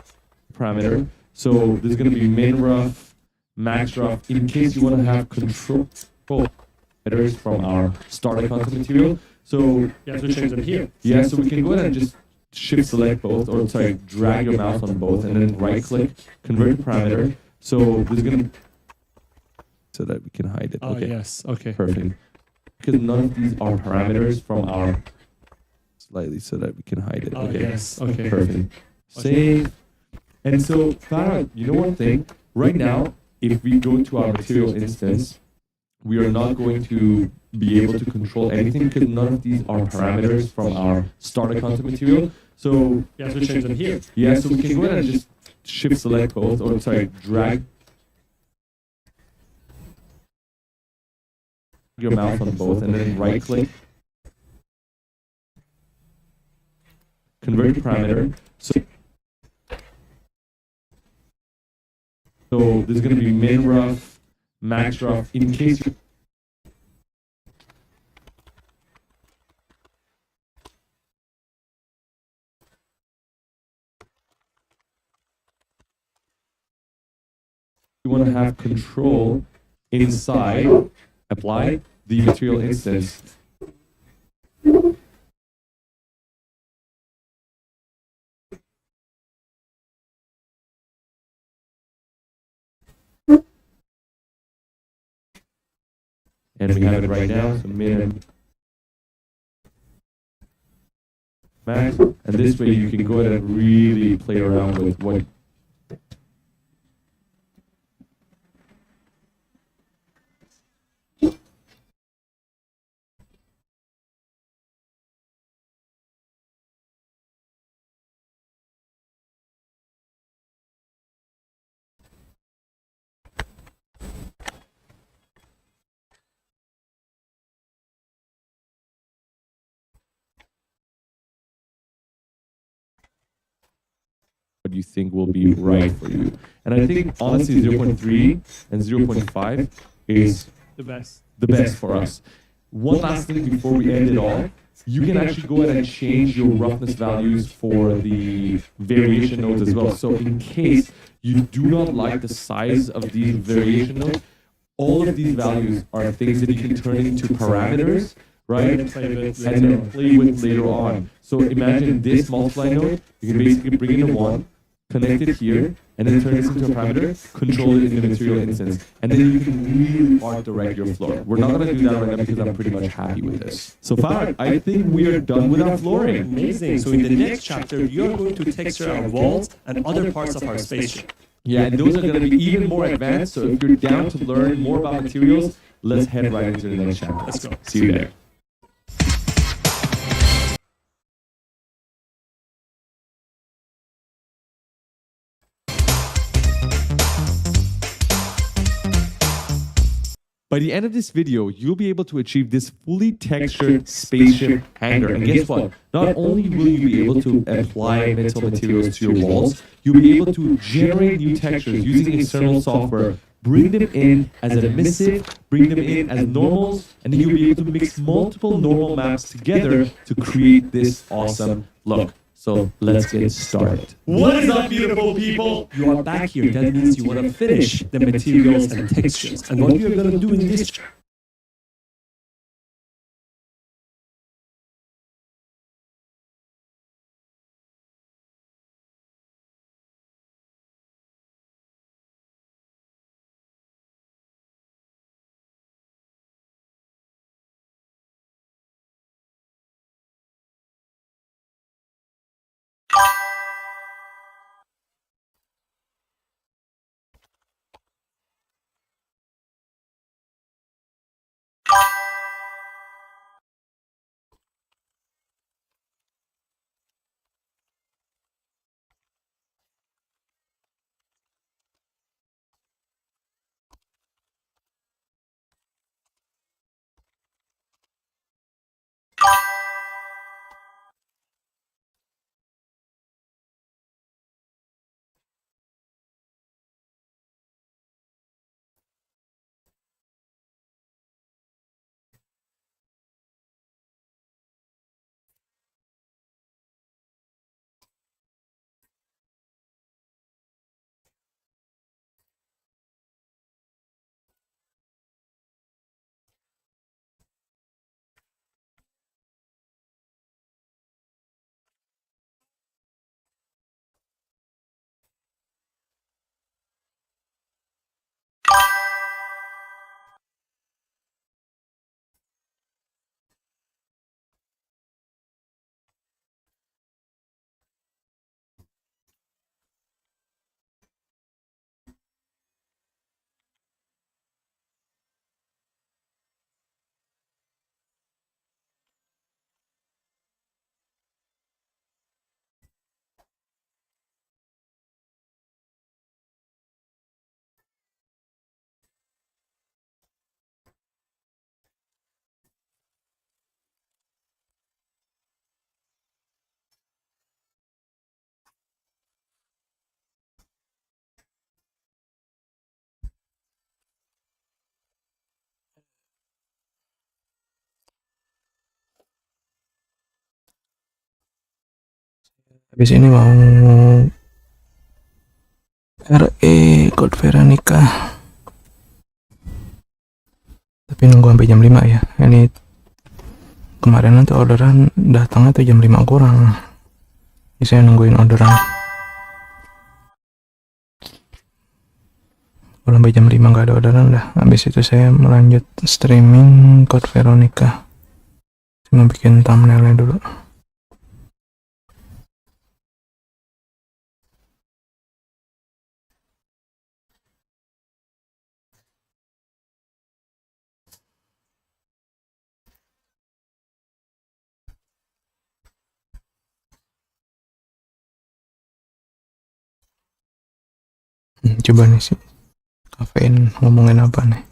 parameter. So there's going to be min rough, max rough. In case you want to have control parameters from our starter content material. So Yeah, so change them here. yeah, so we can go ahead and just shift select both, or sorry, drag your mouse on both, and then right click, convert to parameter. So there's gonna so that we can hide it. Oh, Okay. yes. Okay. Perfect. Because none of these are parameters from our slightly so that we can hide it. Oh, Okay. yes. Okay. Perfect. Save. And so, Farah, you know one thing? Right now, if we go to our material instance, we are not going to be able to control anything because none of these are parameters from our starter content material. So Yeah, so change them here. yeah, so we can go ahead and just shift select both, or sorry, drag your mouse on both, and then right click, convert to parameter. So there's going to be min rough, max rough. In case you want to have control inside, apply the material instance. And we have it right now, so min and max. And this way you can go ahead and really play around with what you think will be right for you. And I think honestly 0.3 and 0.5 is The best. the best for us. One last thing before we end it all, you can actually go ahead and change your roughness values for the variation nodes as well. So in case you do not like the size of these variation nodes, all of these values are things that you can turn into parameters, right? And play with And then play with later on. So imagine this multiply node, you can basically bring in a 1, connect it here, and then turn this into a parameter, control it in the material instance. And then you can really art direct your floor. We're not going to do that right now because I'm pretty much happy with this. So Farah, I think we are done with our flooring. Amazing. So in the next chapter, you're going to texture our walls and other parts of our spaceship. Yeah, and those are going to be even more advanced. So if you're down to learn more about materials, let's head right into the next chapter. Let's go. See you there. By the end of this video, you'll be able to achieve this fully textured spaceship hanger. And guess what? Not only will you be able to apply metal materials to your walls, you'll be able to generate new textures using external software, bring them in as an emissive, bring them in as normals, and then you'll be able to mix multiple normal maps together to create this awesome look. So let's get started. What is up, beautiful people? You are back here. That means you want to finish the materials and textures. And what we are going to do in this Habis ini mau ikut Vera nikah, tapi nunggu sampai jam 5 ya. Ini kemarin nanti orderan datangnya tuh jam 5 kurang, jadi saya nungguin orderan. Kalau sampai jam 5 nggak ada orderan dah, habis itu saya melanjut streaming Code Veronica. Cuma bikin thumbnailnya dulu. Coba nih sih kafein ngomongin apa nih.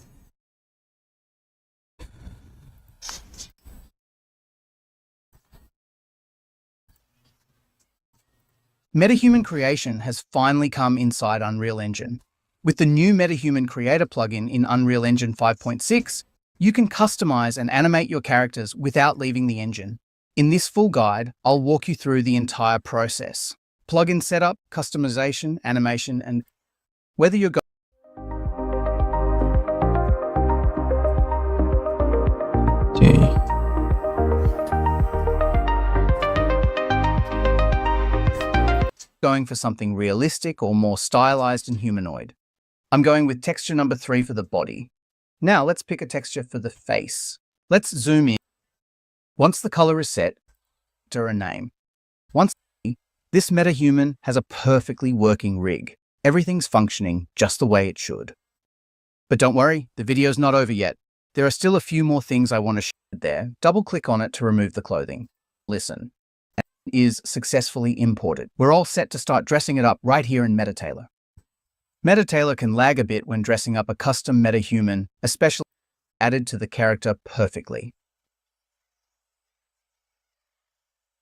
MetaHuman creation has finally come inside Unreal Engine. With the new MetaHuman Creator plugin in Unreal Engine 5.6, you can customize and animate your characters without leaving the engine. In this full guide, I'll walk you through the entire process. Plugin setup, customization, animation, and whether you're going for something realistic or more stylized and humanoid. I'm going with texture number 3 for the body. Now let's pick a texture for the face. Let's zoom in. Once the color is set, enter a name. Once this MetaHuman has a perfectly working rig. Everything's functioning just the way it should. But don't worry, the video's not over yet. There are still a few more things I want to show there. Double-click on it to remove the clothing. Listen. Is successfully imported. We're all set to start dressing it up right here in MetaTailor. MetaTailor can lag a bit when dressing up a custom MetaHuman, especially added to the character perfectly.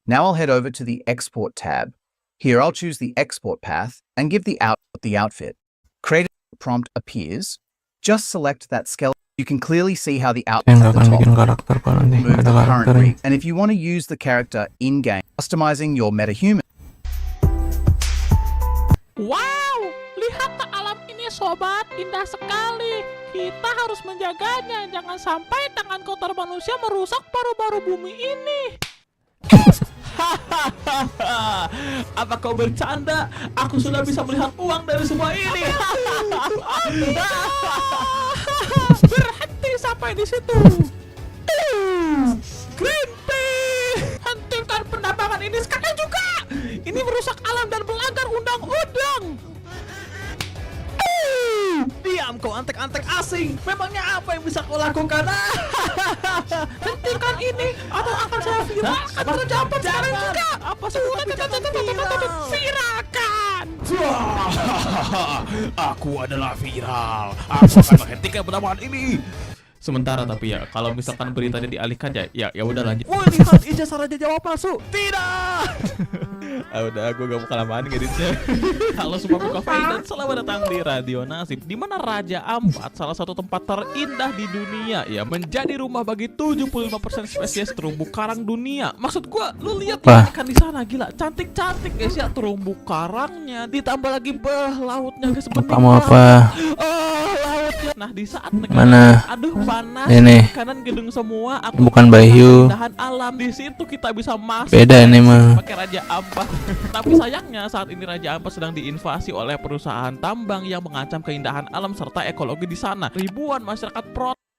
Now I'll head over to the Export tab. Here I'll choose the export path and give the outfit. Create a prompt appears. Just select that skeleton. You can clearly see how the outfit at the top. Remove the current rig. And if you want to use the character in-game, customizing your MetaHuman. Wow, lihat tak alam ini sobat, indah sekali. Kita harus menjaganya, jangan sampai tangan kotor manusia merusak paru-paru bumi ini. Apa kau bercanda? Aku sudah bisa melihat uang dari semua ini. Berhenti sampai di situ. Green tea. Hentikan penambangan ini sekarang juga. Ini merusak alam dan melanggar undang-undang. Diam kau antek-antek asing. Memangnya apa yang bisa kau lakukan? Hentikan ini atau akan saya viralkan Raja Ampat sekarang juga. Apa viralkan? Aku adalah viral. Aku akan menghentikan penamaan ini. Sementara tapi ya kalau misalkan beritanya dialihkan ya udah lanjut. Woi, lihat ijazah raja jawab palsu. Tidak. Udah, gue gak mau kelamaan ngeditnya. Halo semua buka dan selamat datang di Radio Nasib, di mana Raja Ampat, salah satu tempat terindah di dunia, ya menjadi rumah bagi 75% spesies terumbu karang dunia. Maksud gue, lu lihat ikan di sana gila, cantik-cantik guys ya terumbu karangnya, ditambah lagi lautnya guys. Kamu apa? Lautnya. Nah di saat mana? Aduh panas. Ini kanan gedung semua. Aku bukan Bayu. Keindahan alam di situ kita bisa masuk. Beda ini mah. Pakai Raja Ampat. Tapi sayangnya saat ini Raja Ampat sedang diinvasi oleh perusahaan tambang yang mengancam keindahan alam serta ekologi di sana. Ribuan masyarakat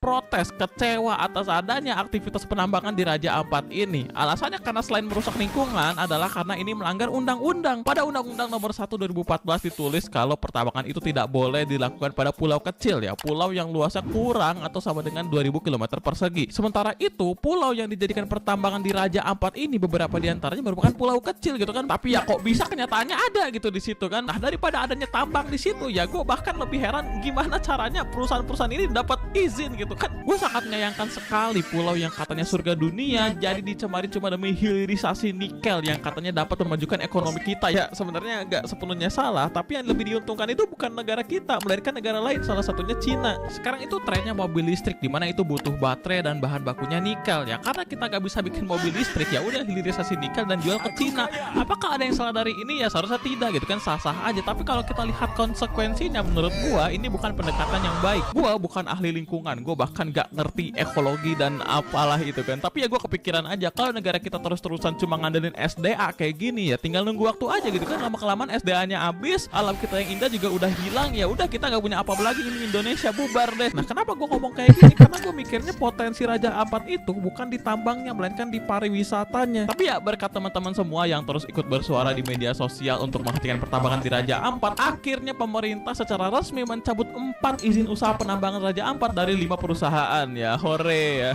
protes kecewa atas adanya aktivitas penambangan di Raja Ampat ini. Alasannya karena selain merusak lingkungan adalah karena ini melanggar undang-undang. Pada Undang-Undang Nomor 1 2014 ditulis kalau pertambangan itu tidak boleh dilakukan pada pulau kecil ya, pulau yang luasnya kurang atau sama dengan 2000 km persegi. Sementara itu, pulau yang dijadikan pertambangan di Raja Ampat ini beberapa diantaranya merupakan pulau kecil gitu kan. Tapi ya kok bisa kenyataannya ada gitu di situ kan. Nah, daripada adanya tambang di situ ya gue bahkan lebih heran gimana caranya perusahaan-perusahaan ini dapat izin gitu kan. Gue sangat menyayangkan sekali pulau yang katanya surga dunia jadi dicemari cuma demi hilirisasi nikel yang katanya dapat memajukan ekonomi kita. Ya sebenarnya agak sepenuhnya salah, tapi yang lebih diuntungkan itu bukan negara kita, melainkan negara lain, salah satunya Cina. Sekarang itu trennya mobil listrik, dimana itu butuh baterai dan bahan bakunya nikel ya. Karena kita gak bisa bikin mobil listrik, ya udah hilirisasi nikel dan jual ke Cina. Apakah ada yang salah dari ini? Ya seharusnya tidak gitu kan, sah-sah aja. Tapi kalau kita lihat konsekuensinya, menurut gua ini bukan pendekatan yang baik. Gua bukan ahli lingkungan, gua bahkan gak ngerti ekologi dan apalah itu kan. Tapi ya gue kepikiran aja kalau negara kita terus-terusan cuma ngandelin SDA kayak gini ya tinggal nunggu waktu aja gitu kan. Lama-kelamaan SDA-nya habis, alam kita yang indah juga udah hilang, ya udah kita gak punya apa-apa lagi, ini Indonesia bubar deh. Nah kenapa gue ngomong kayak gini? Karena gue mikirnya potensi Raja Ampat itu bukan di tambangnya, melainkan di pariwisatanya. Tapi ya berkat teman-teman semua yang terus ikut bersuara di media sosial untuk menghentikan pertambangan di Raja Ampat, akhirnya pemerintah secara resmi mencabut 4 izin usaha penambangan Raja Ampat dari 5 perusahaan ya. Hore ya.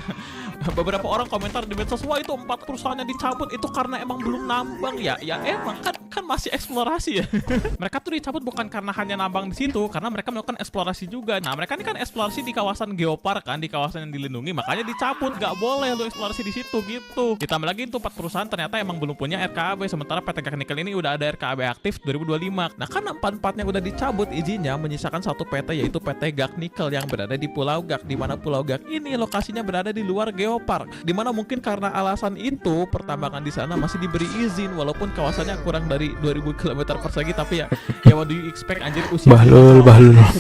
Beberapa orang komentar di medsos, wah itu 4 perusahaannya dicabut itu karena emang belum nambang ya. Ya emang kan masih eksplorasi ya. Mereka tuh dicabut bukan karena hanya nambang di situ, karena mereka melakukan eksplorasi juga. Nah mereka ini kan eksplorasi di kawasan geopark kan, di kawasan yang dilindungi, makanya dicabut, nggak boleh lo eksplorasi di situ gitu. Ditambah lagi itu 4 perusahaan ternyata emang belum punya RKAB, sementara PT Gak Nikel ini udah ada RKAB aktif 2025. Nah kan 4-4-nya udah dicabut izinnya, menyisakan satu PT yaitu PT Gak Nikel yang berada di Pulau Gak, di mana Pulau Gak ini lokasinya berada di luar geopark, dimana mungkin karena alasan itu pertambangan di sana masih diberi izin walaupun kawasannya kurang dari 2000 km persegi. Tapi ya what do you expect anjir, usia bahlul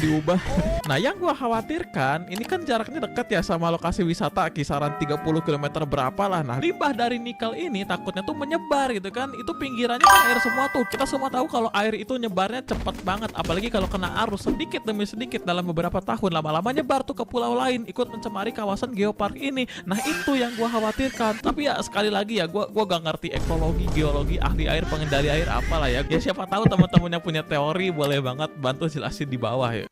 diubah. Nah yang gua khawatirkan ini kan jaraknya dekat ya sama lokasi wisata, kisaran 30 km berapa lah. Nah limbah dari nikel ini takutnya tuh menyebar gitu kan, itu pinggirannya kan air semua tuh. Kita semua tahu kalau air itu nyebarnya cepat banget, apalagi kalau kena arus sedikit demi sedikit dalam beberapa tahun, lama-lama nyebar tuh ke pulau lain, ikut mencemari kawasan geopark ini. Nah itu yang gua khawatirkan. Tapi ya sekali lagi ya, gua gak ngerti ekologi, geologi, ahli air, pengendali air apalah ya. Ya siapa tahu teman-temannya punya teori, boleh banget bantu jelasin di bawah ya.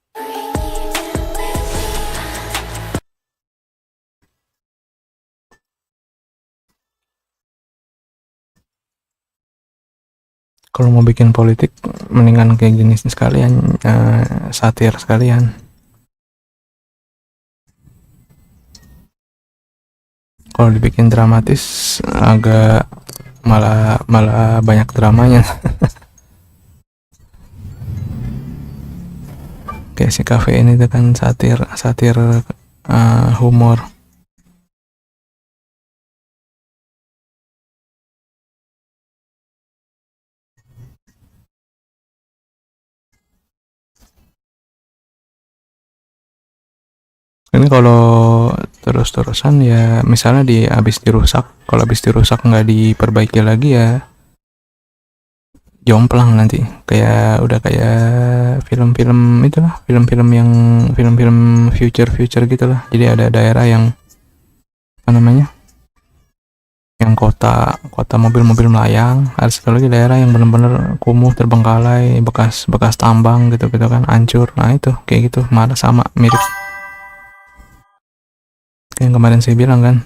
Kalau mau bikin politik mendingan kayak gini sekalian, satir sekalian. Kalau dibikin dramatis agak malah banyak dramanya. Kayak si kafe ini tuh kan satir humor. Ini kalau terus-terusan ya, misalnya habis dirusak, kalau habis dirusak nggak diperbaiki lagi ya jomplang nanti, udah kayak film-film itulah, film-film future gitulah. Jadi ada daerah yang apa namanya, yang kota mobil-mobil melayang, ada satu lagi daerah yang benar-benar kumuh, terbengkalai, bekas tambang gitu kan, hancur. Nah itu kayak gitu, malah sama mirip kayak yang kemarin saya bilang kan.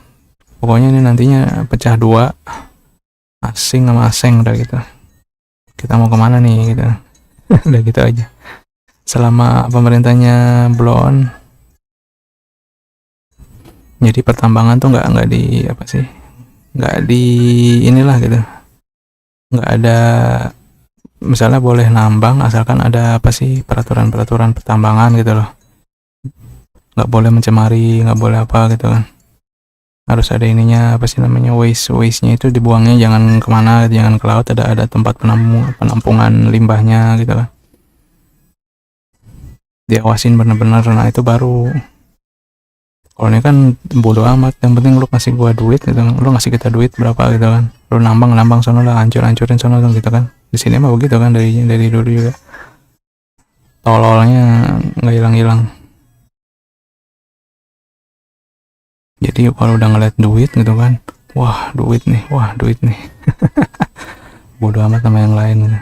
Pokoknya ini nantinya pecah dua, asing sama aseng udah gitu. Kita mau kemana nih gitu. Udah gitu aja. Selama pemerintahnya blow on, jadi pertambangan tuh nggak di apa sih, nggak di inilah gitu, nggak ada, misalnya boleh nambang asalkan ada apa sih peraturan pertambangan gitu loh, nggak boleh mencemari, nggak boleh apa gitu kan, harus ada ininya apa sih namanya, waste-nya itu dibuangnya jangan kemana, jangan ke laut, ada tempat penampungan limbahnya gitu kan, diawasin bener-bener. Nah itu baru. Kalau ini kan bodo amat, yang penting lu kasih gua duit gitu kan, lu ngasih kita duit berapa gitu kan, lu nambang sono lah, hancurin sono gitu kan. Di sini mah begitu kan, dari dulu juga tololnya nggak hilang. Jadi kalau udah ngeliat duit gitu kan, wah duit nih bodo amat sama yang lain gitu.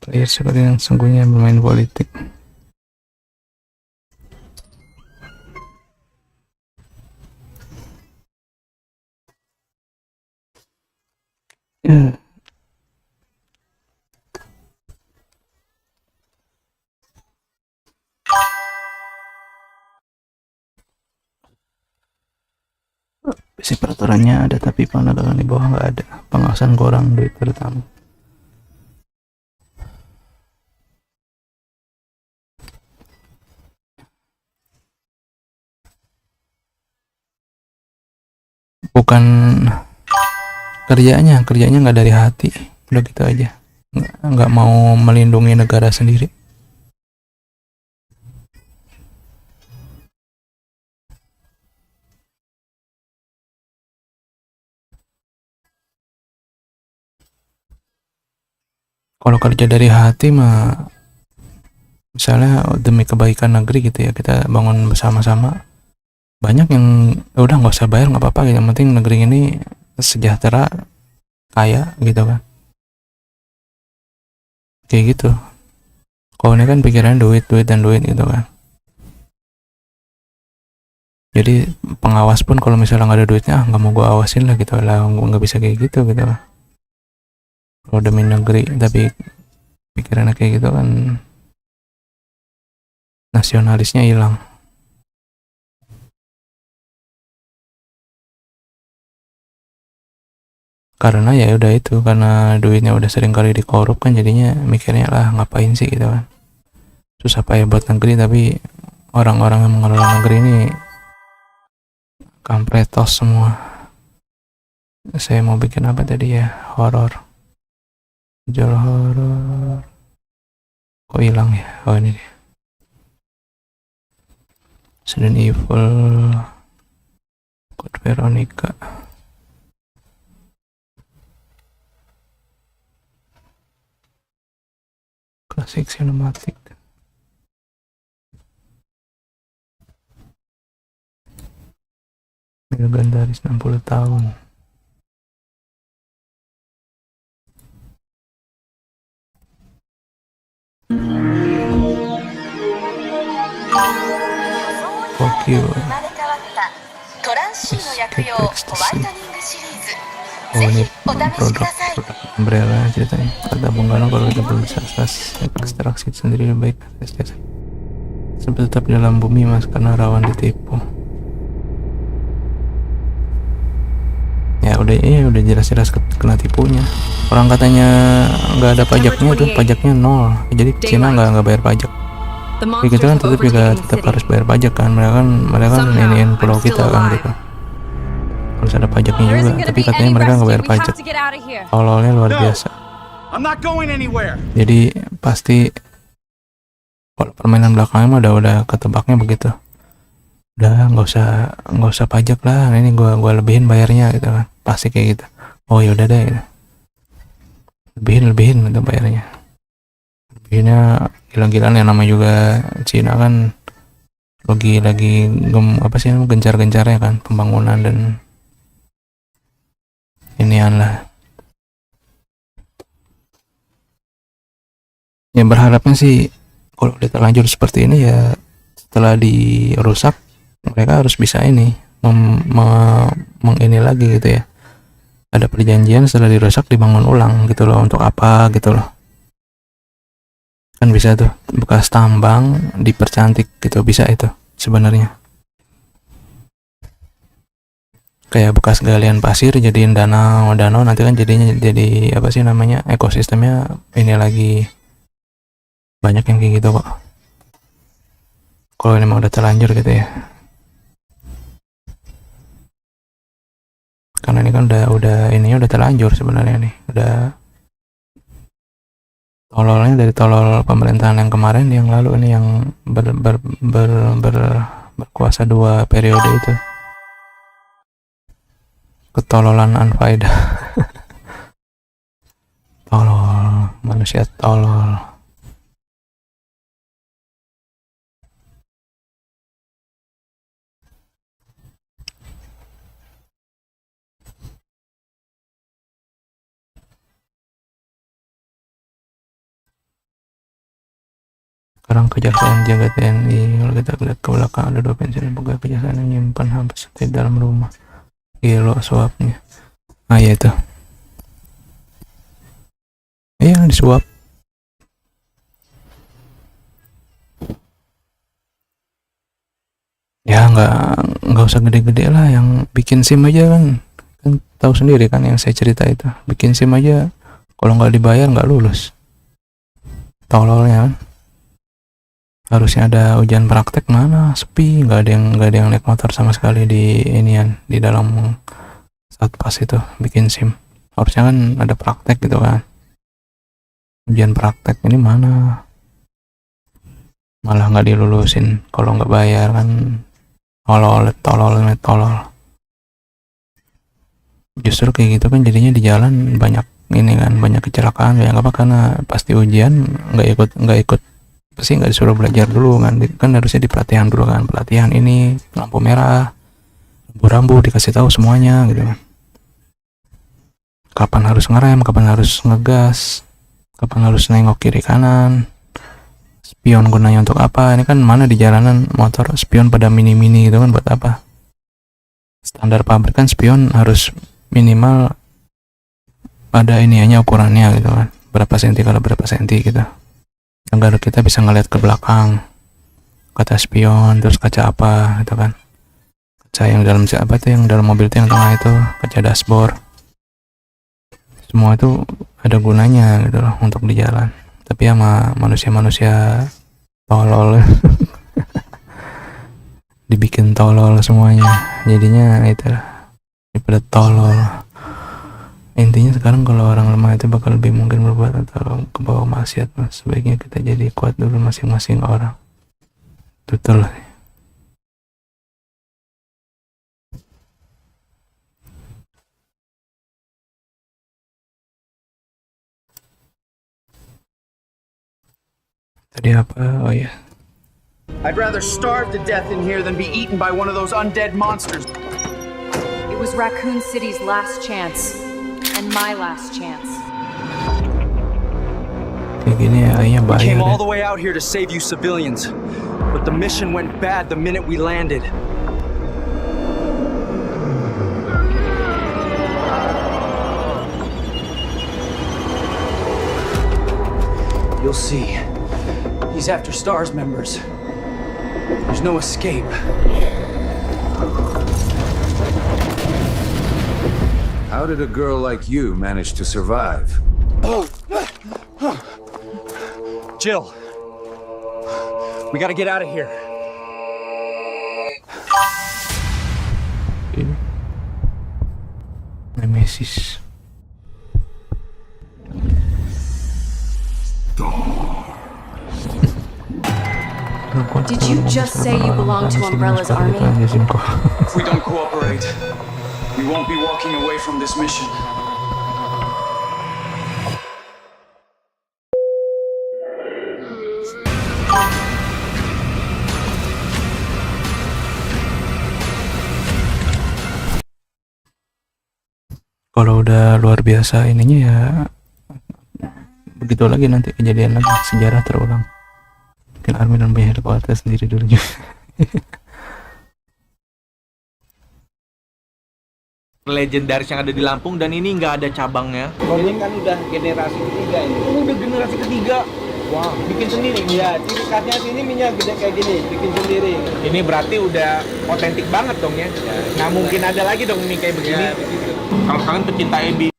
Player seperti yang sungguhnya bermain politik. Basic peraturannya ada, tapi penegakan di bawah nggak ada. Pengawasan kurang, duit terutama. Bukan kerjanya nggak dari hati, udah gitu aja, nggak mau melindungi negara sendiri. Kalau kerja dari hati mah, misalnya demi kebaikan negeri gitu ya, kita bangun bersama-sama, banyak yang udah nggak usah bayar, nggak apa-apa gitu, yang penting negeri ini sejahtera, kaya gitu kan, kayak gitu. Kalau ini kan pikirannya duit gitu kan. Jadi pengawas pun kalau misalnya nggak ada duitnya, nggak mau gua awasin lah gitu lah, nggak bisa kayak gitu lah. Kalau demi negeri tapi pikirannya kayak gitu kan, nasionalisnya hilang. Karena ya udah itu, karena duitnya udah sering kali dikorup kan, jadinya mikirnya lah ngapain sih gitu kan, susah payah buat negeri, tapi orang-orang yang mengelola negeri ini kampretos semua. Saya mau bikin apa tadi ya, horor, horor, kok hilang ya, oh ini dia, Resident Evil, Code Veronica. Klasik sinematik. Legendaris 60 tahun. Fuck you. Oh ini produk umbrella ceritanya. Kata Bung Karno, kalau kita berusaha ekstraksi sendiri lebih baik tes sampai tetap di dalam bumi mas, karena rawan ditipu. Ya udah jelas-jelas kena tipunya. Orang katanya nggak ada pajaknya tuh, pajaknya 0. Jadi Cina nggak bayar pajak. Kayak gitu kan, tetap harus bayar pajak kan. Mereka kan iniin pulau kita kan gitu. Harus ada pajaknya juga, tapi katanya mereka nggak bayar pajak. Awalnya luar biasa. Jadi pasti kalau permainan belakangnya mah udah ketebaknya begitu. Udah nggak usah pajak lah, ini gua lebihin bayarnya gitu kan, pasti kayak gitu. Oh ya udah deh gitu. lebihin gitu bayarnya. Lebihinnya gila-gilaan, yang namanya juga Cina kan lagi gencar-gencarnya kan pembangunan dan inian lah. Ya berharapnya sih kalau udah terlanjur seperti ini ya setelah dirusak mereka harus bisa ini mengini lagi gitu ya. Ada perjanjian setelah dirusak dibangun ulang gitu loh, untuk apa gitu loh. Kan bisa tuh bekas tambang dipercantik gitu, bisa itu sebenarnya. Kayak bekas galian pasir jadiin danau nanti kan jadinya jadi apa sih namanya, ekosistemnya ini lagi. Banyak yang kayak gitu kok. Kalau ini emang udah terlanjur gitu ya. Karena ini kan udah terlanjur sebenarnya nih. Udah tololnya dari tolol pemerintahan yang kemarin, yang lalu ini yang berkuasa 2 periode itu. Ketololan anfaedah. Tolol, manusia tolol. Sekarang kejaksaan jaga TNI, kalau kita lihat ke belakang ada 2 pensiun pegawai kejaksaan yang menyimpan hampir di dalam rumah. Gila suapnya. Ah ya itu. Yang disuap. Ya nggak usah gede-gede lah, yang bikin SIM aja kan tahu sendiri kan yang saya cerita itu. Bikin SIM aja kalau nggak dibayar nggak lulus. Tololnya kan. Harusnya ada ujian praktek, mana sepi, nggak ada yang naik motor sama sekali di dalam saat pas itu bikin SIM. Harusnya kan ada praktek gitu kan, ujian praktek, ini mana malah nggak dilulusin kalau nggak bayar kan. Tolol. Justru kayak gitu kan jadinya di jalan banyak ini kan, banyak kecelakaan ya, apa, karena pasti ujian nggak ikut pasti nggak disuruh belajar dulu kan harusnya di pelatihan dulu kan, pelatihan ini lampu merah, rambu dikasih tahu semuanya gitu kan, kapan harus ngerem, kapan harus ngegas, kapan harus nengok kiri kanan, spion gunanya untuk apa. Ini kan mana di jalanan motor spion pada mini gitu kan, buat apa? Standar pabrik kan spion harus minimal ada iniannya, ukurannya gitu kan, berapa senti kalau berapa senti gitu, agar kita bisa ngeliat ke belakang, kaca spion, terus kaca apa gitu kan, kaca yang dalam apa itu, yang dalam mobil itu yang tengah itu, kaca dashboard, semua itu ada gunanya gitu loh untuk di jalan. Tapi sama manusia tolol dibikin tolol semuanya, jadinya itu daripada tolol. Intinya sekarang kalau orang lemah itu bakal lebih mungkin berbuat atau ke bawah maksiat, sebaiknya kita jadi kuat dulu masing-masing orang. Betul. Tadi apa? Oh ya. I'd rather starve to death in here than be eaten by one of those undead monsters. It was Raccoon City's last chance. And my last chance. We came all the way out here to save you civilians, but the mission went bad the minute we landed. You'll see. He's after STARS members. There's no escape. How did a girl like you manage to survive? Jill, we gotta get out of here. Nemesis. Did you just say you belong to Umbrella's army? If we don't cooperate, we won't be walking away from this mission. luar biasa ininya ya begitu lagi, nanti kejadian lagi, sejarah terulang. Mungkin Army dan punya helikopter sendiri dulu juga. Legendaris yang ada di Lampung, dan ini nggak ada cabangnya. Ini kan udah generasi ketiga ini. Udah generasi ketiga. Wah, bikin sendiri. Iya, ciri khasnya sini minyak gede kayak gini, bikin sendiri. Ini berarti udah otentik banget dong ya. Nggak mungkin ada lagi dong mie kayak begini. Kalau kalian pecinta ebi.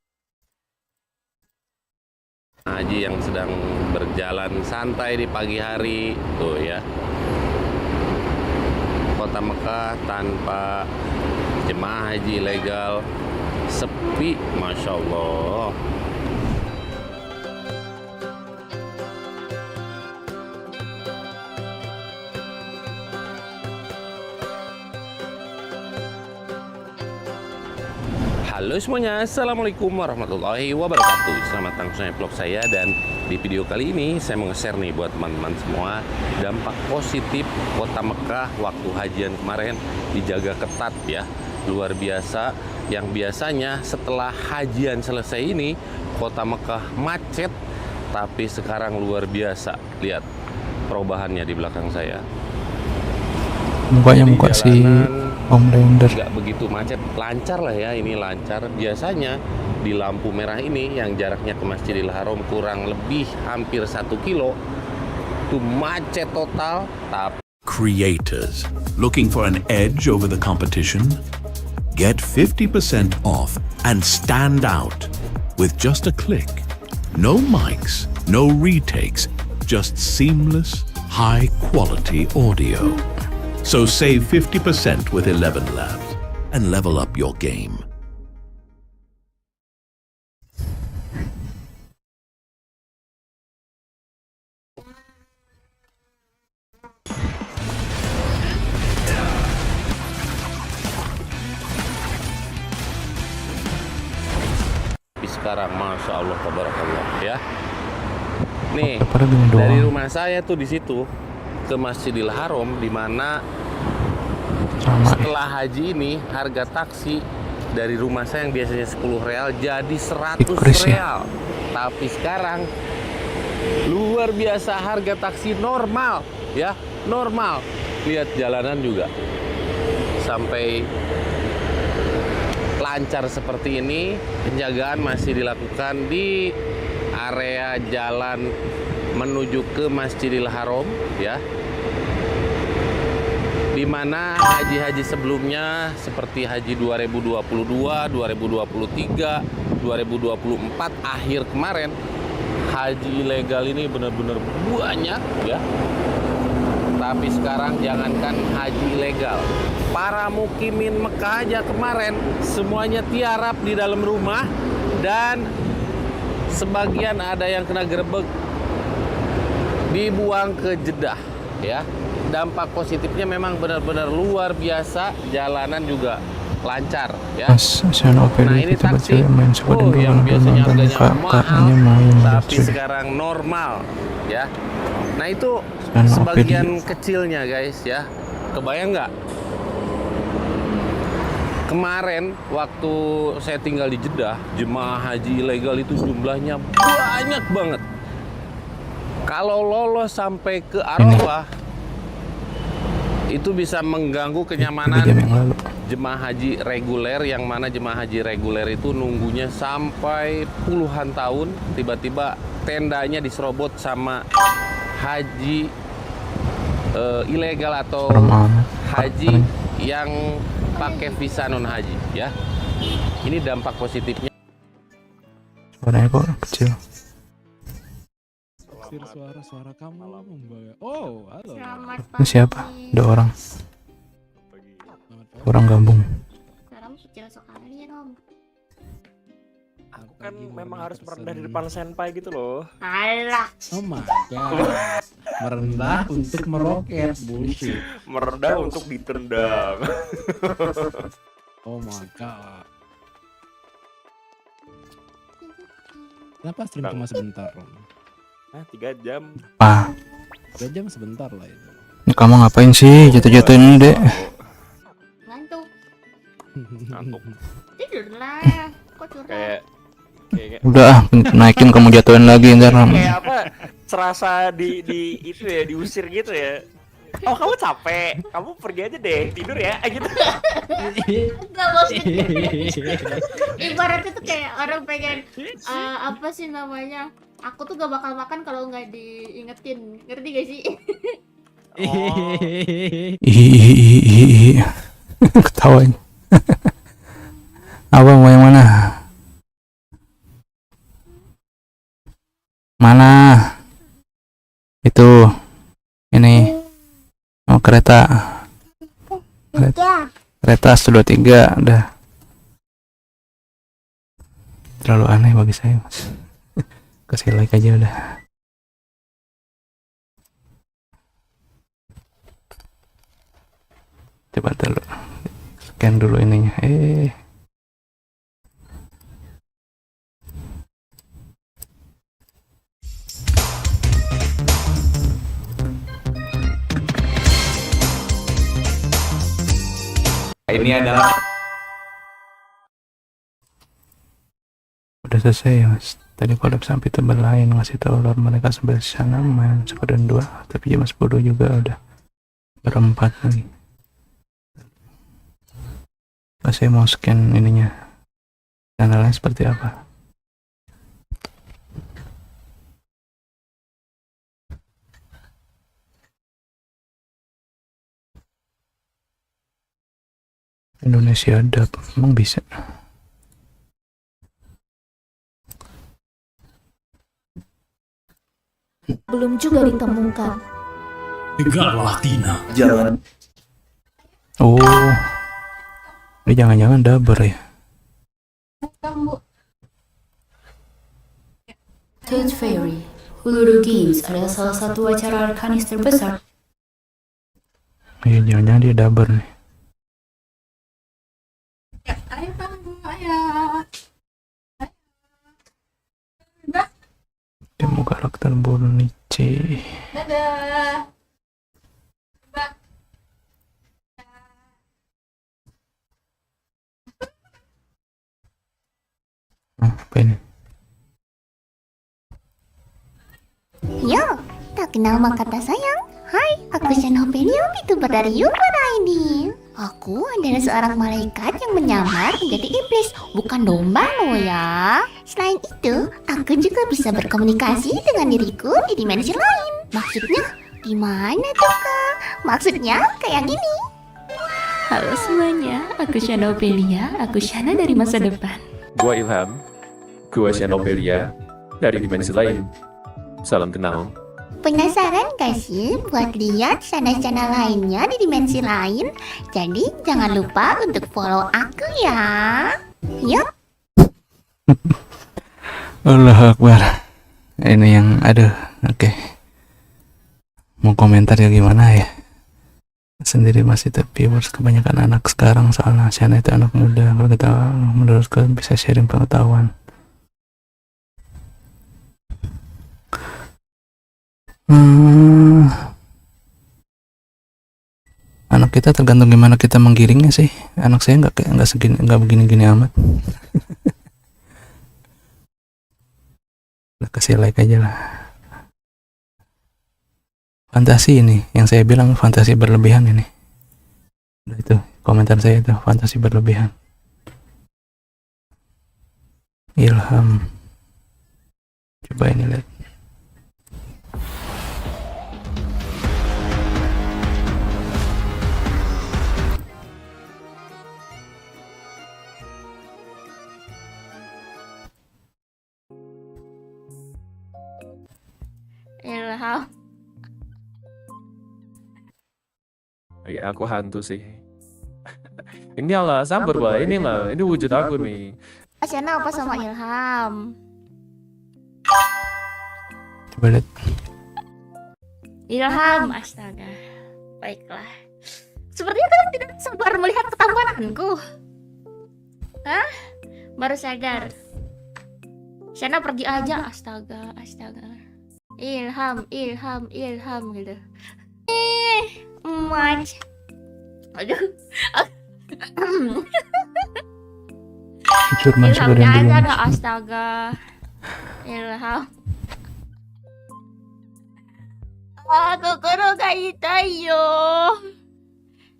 Haji yang sedang berjalan santai di pagi hari tuh ya. Kota Mekah tanpa jemaah haji ilegal, sepi, masya Allah. Halo semuanya, Assalamualaikum warahmatullahi wabarakatuh. Selamat datang di vlog saya, dan di video kali ini saya mau nge-share nih buat teman-teman semua dampak positif Kota Mekah waktu hajian kemarin dijaga ketat ya. Luar biasa, yang biasanya setelah hajian selesai ini Kota Mekah macet, tapi sekarang luar biasa. Lihat perubahannya di belakang saya. Mukanya muka si Om Render. Nggak begitu macet, lancar lah ya, ini lancar. Biasanya di lampu merah ini yang jaraknya ke Masjidil Haram kurang lebih hampir 1 kilo itu macet total. Tapi Creators looking for an edge over the competition? Get 50% off and stand out with just a click. No mics, no retakes, just seamless, high-quality audio. So save 50% with 11 Labs and level up your game. sekarang masya Allah tabarakallah ya. Nih dari dari rumah saya tuh di situ ke Masjidil Haram, di mana setelah haji ini harga taksi dari rumah saya yang biasanya 10 real jadi 100 real. Tapi sekarang luar biasa, harga taksi normal ya, normal. Lihat jalanan juga sampai lancar seperti ini. Penjagaan masih dilakukan di area jalan menuju ke Masjidil Haram ya, di mana haji-haji sebelumnya seperti haji 2022, 2023, 2024 akhir kemarin, haji ilegal ini benar-benar banyak ya. Tapi sekarang jangankan haji ilegal, para mukimin Mekah aja kemarin semuanya tiarap di dalam rumah, dan sebagian ada yang kena gerebek dibuang ke Jeddah ya. Dampak positifnya memang benar-benar luar biasa, jalanan juga lancar ya. Nah ini taksi yang biasanya harganya mahal tapi sekarang normal ya. Nah itu sebagian kecilnya guys ya. Kebayang nggak? Kemarin waktu saya tinggal di Jeddah, jemaah haji ilegal itu jumlahnya banyak banget. Kalau lolos sampai ke Arafah itu bisa mengganggu kenyamanan jemaah haji reguler, yang mana jemaah haji reguler itu nunggunya sampai puluhan tahun, tiba-tiba tendanya diserobot sama haji ilegal atau haji yang pakai visa non haji ya. Ini dampak positifnya. Suaranya kok kecil. Suara kamu membawa. Oh, halo. Ini siapa? Ada orang. Orang gabung. Suaramu kecil sekali, Rom. Aku kan memang harus merendah di depan senpai gitu loh. Alah. Oh my god. Merendah untuk meroket, bullshit. Merendah untuk ditendang. Oh my god. Kenapa stream cuma sebentar, Rom? 3 jam. 3 jam sebentar lah itu. Ini kamu ngapain sih jatuh-jatuh ini, Dek? Ngantuk. Ngantuk. Tidur lah. Kok curhat? Oke. Udah naikin kamu jatuhin lagi ntar. Kayak apa? Serasa di itu ya, diusir gitu ya. Oh, kamu capek, kamu pergi aja deh, tidur ya, gitu. Gak maksudnya. Ibaratnya tuh kayak orang pengen apa sih namanya? Aku tuh gak bakal makan kalau nggak diingetin, ngerti gak sih? Ih, ketawain. Abang mau yang mana? Mana? Itu. Ini. Oh, kereta. Kereta 123 udah. Terlalu aneh bagi saya, Mas. Kasih like aja udah. Coba dulu. Scan dulu ininya. Ini adalah udah selesai ya, Mas. Tadi collab sampai tempat lain ngasih tahu lor mereka sampai sana main sekudan 2, tapi jam 10 juga udah berempat lagi. Pas saya mau scan ininya, channelnya seperti apa. Indonesia dub, emang bisa? Belum juga ditemukan. Enggaklah Tina. Jangan. Oh, ini jangan-jangan dubber ya? Tooth Fairy, Hulu Games adalah salah satu acara arkanis terbesar. Iya, jangan-jangan dia dubber nih. Demo karakter Bornice. Dadah. Apa ini? Yo, tak kenal maka kata sayang. Hai, aku Xenopelia, VTuber dari I&II. Aku adalah seorang malaikat yang menyamar menjadi iblis, bukan domba loh ya. Selain itu, aku juga bisa berkomunikasi dengan diriku di dimensi lain. Maksudnya, gimana tuh Kak? Maksudnya kayak gini. Halo semuanya, aku Xenopelia, aku Shana dari masa depan. Gua Ilham, gua Xenopelia dari dimensi lain. Salam kenal. Penasaran gak sih buat lihat sana-sana lainnya di dimensi lain? Jadi jangan lupa untuk follow aku ya. Yuk. Allah Akbar. Ini yang aduh, oke. Mau komentar ya gimana ya? Sendiri masih viewers kebanyakan anak sekarang, soalnya Shana itu anak muda. Kalau kita menurutku bisa sharing pengetahuan. Anak kita tergantung gimana kita menggiringnya sih. Anak saya nggak begini-gini amat. Kasih like aja lah. Fantasi ini, yang saya bilang fantasi berlebihan ini. Udah itu komentar saya itu, fantasi berlebihan. Ilham. Coba ini lihat. Ilham. Ya, aku hantu sih. Ini lah sambar bah, inilah, ini wujud aku nih. Shana apa sama Ilham? Coba lihat. Ilham, astaga. Baiklah. Sepertinya kalian tidak sabar melihat ketampananku. Hah? Baru sadar. Shana pergi aja, astaga, astaga. Ilham gitu. Much. Aduh. Syukur yang Ilhamnya aja belum. ada astaga. Ilham. Kokoro ga itai yo.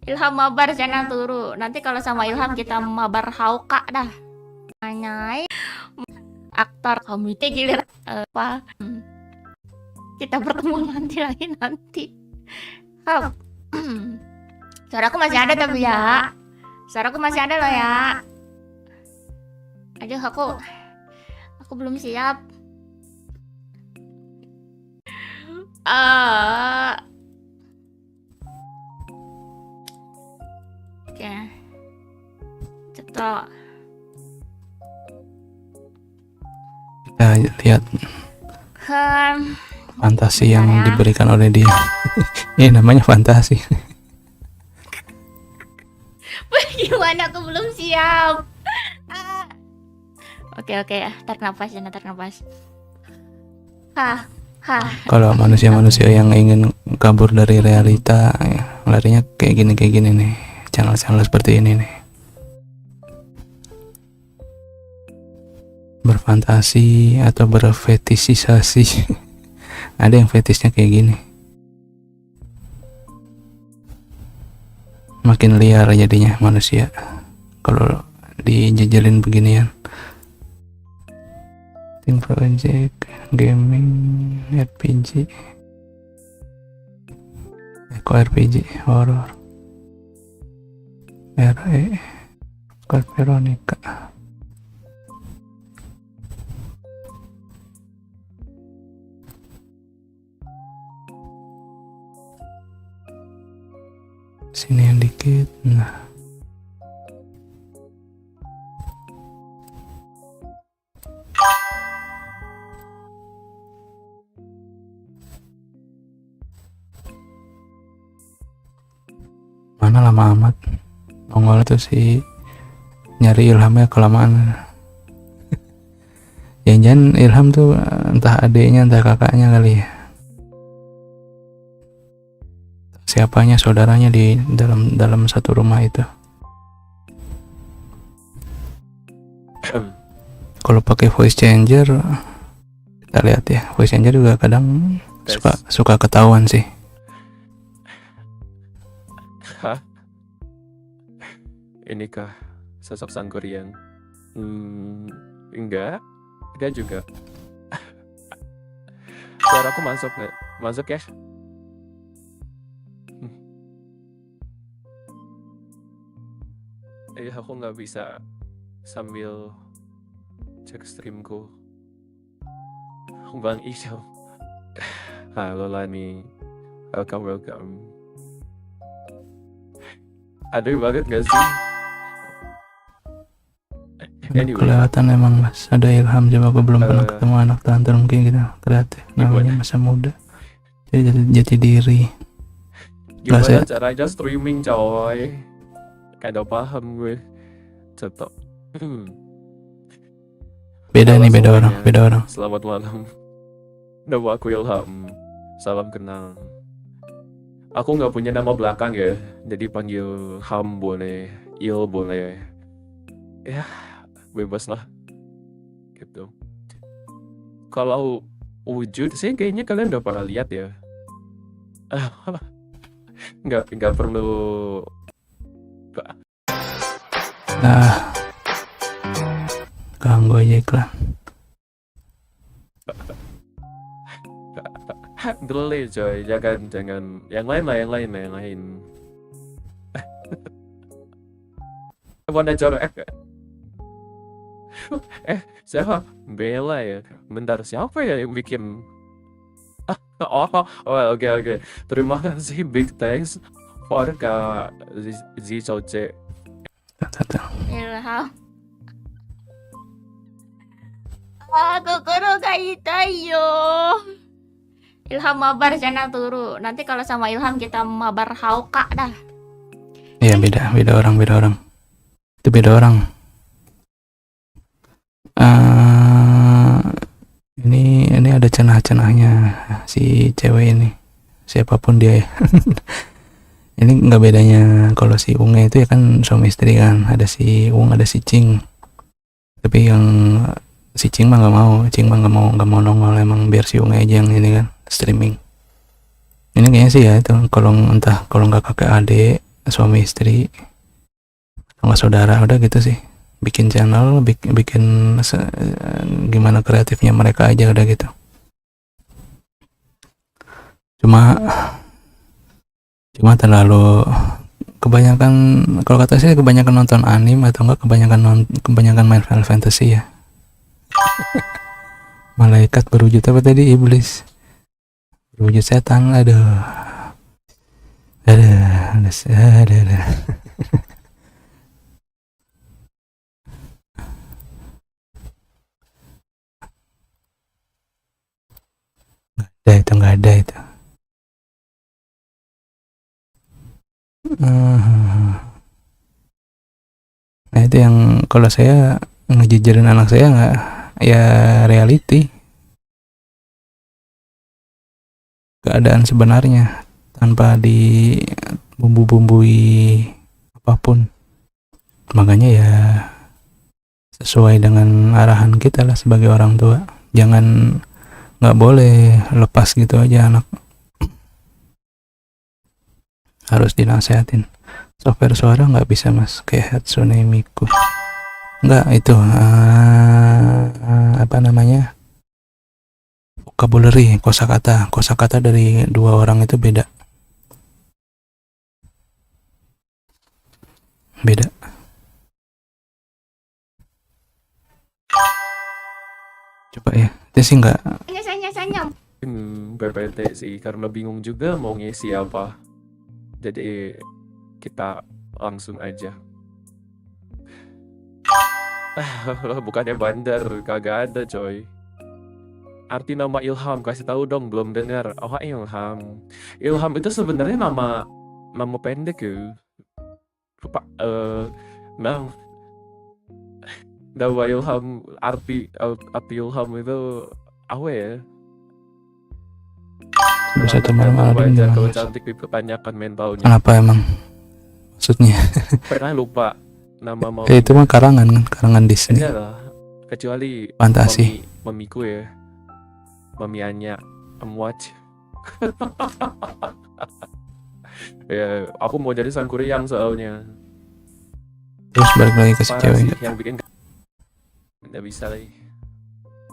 Ilham mabar jangan turu. Nanti kalau sama Ilham kita mabar hauka dah. Anyai. Aktor komite gilir apa? Kita bertemu nanti lagi nanti. Suaraku masih ada tapi ya. Suaraku masih ada loh ya. Aduh aku belum siap. Oke. Cetok. Kita lihat fantasi yang diberikan oleh dia. Ini namanya fantasi. Gimana aku belum siap. Oke, tarik nafas. Kalau manusia-manusia yang ingin kabur dari realita, ya, larinya kayak gini nih. Channel-channel seperti ini nih. Berfantasi atau berfetisisasi. Ada yang fetisnya kayak gini. Makin liar jadinya manusia kalau dijejelin beginian. Tim project, gaming, RPG, RPG, horror, RE, Code Veronica. Sini yang dikit. Nah, mana lama amat nongol tuh si nyari ilhamnya kelamaan. Jangan ilham tuh entah adiknya entah kakaknya kali ya, siapanya saudaranya di dalam satu rumah itu. Kalau pakai voice changer kita lihat ya, voice changer juga kadang suka ketahuan sih. Hah? Inikah sosok sang Korean? Enggak juga. Suaraku masuk ya. Aku nggak bisa sambil cek streamku. Bang Isyo. Halo Lani. Welcome. Aduh banget gak sih? Anyway. Kelihatan emang mas ada ilham, coba aku belum pernah ketemu anak tante mungkin gitu kreatif, namanya masa muda jadi jati diri. Gimana caranya streaming coy? Kayak paham gue. Cetok. Beda orang. Selamat malam. Nama aku Ilham. Salam kenal. Aku nggak punya nama belakang ya, jadi panggil Ham boleh, Il boleh. Ya, bebas lah. Gitu. Kalau wujud sih kayaknya kalian udah pernah lihat ya. Nggak perlu. Ganggu aja iklan. Delay coy, jangan yang lain. Wanna jorok siapa? Bella ya. Bentar, siapa ya yang bikin? Oke. Terima kasih, big thanks for Kak Zicoce. Ilham. Kokoro ga itai yo. Ilham mabar jangan turu. Nanti kalau sama Ilham kita mabar hauka dah. Iya beda orang. Itu beda orang. Ini ada cenah-cenahnya si cewek ini. Siapapun dia ya. Ini nggak bedanya kalau si Unge itu ya kan suami istri kan. Ada si Ung, ada si Cing. Tapi yang si Cing mah nggak mau nongol, emang biar si Unge aja yang ini kan streaming. Ini kayaknya sih ya itu, kalau nggak kakek adik, suami istri, nggak saudara, udah gitu sih. Bikin channel, bikin gimana kreatifnya mereka aja, udah gitu. Cuma terlalu kebanyakan, kalau kata saya kebanyakan nonton anime atau enggak kebanyakan main Final Fantasy ya. Malaikat berwujud apa tadi, iblis berwujud setan, aduh. Nggak ada itu. Nah itu yang kalau saya ngejejerin anak saya nggak, ya reality, keadaan sebenarnya tanpa di bumbu-bumbui apapun. Makanya ya sesuai dengan arahan kita lah sebagai orang tua, nggak boleh lepas gitu aja anak, harus dinasehatin. Software suara nggak bisa mas, kayak Hatsune Miku nggak, itu apa namanya, vocabulary, kosakata dari dua orang itu beda. Coba ya, itu sih nggak PPT sih, karena bingung juga mau ngisi apa. Jadi kita langsung aja. Bukannya bandar, kagak ada coy. Arti nama Ilham, kasih tahu dong, belum dengar. Oh, Ilham. Ilham itu sebenarnya nama pendek ya. Nama Ilham, arti Ilham itu apa ya? Satu malam belajar kalau cantik kebanyakan mentalnya. Kenapa emang? Maksudnya? Pernah lupa nama mau. Itu mah karangan Disney. Enggak lah, kecuali fantasi. Mamiku ya. Mamianya watch. Ya, aku mau jadi sang kuryang soalnya. Terus balik lagi ke si cewek yang bikin nggak bisa lagi.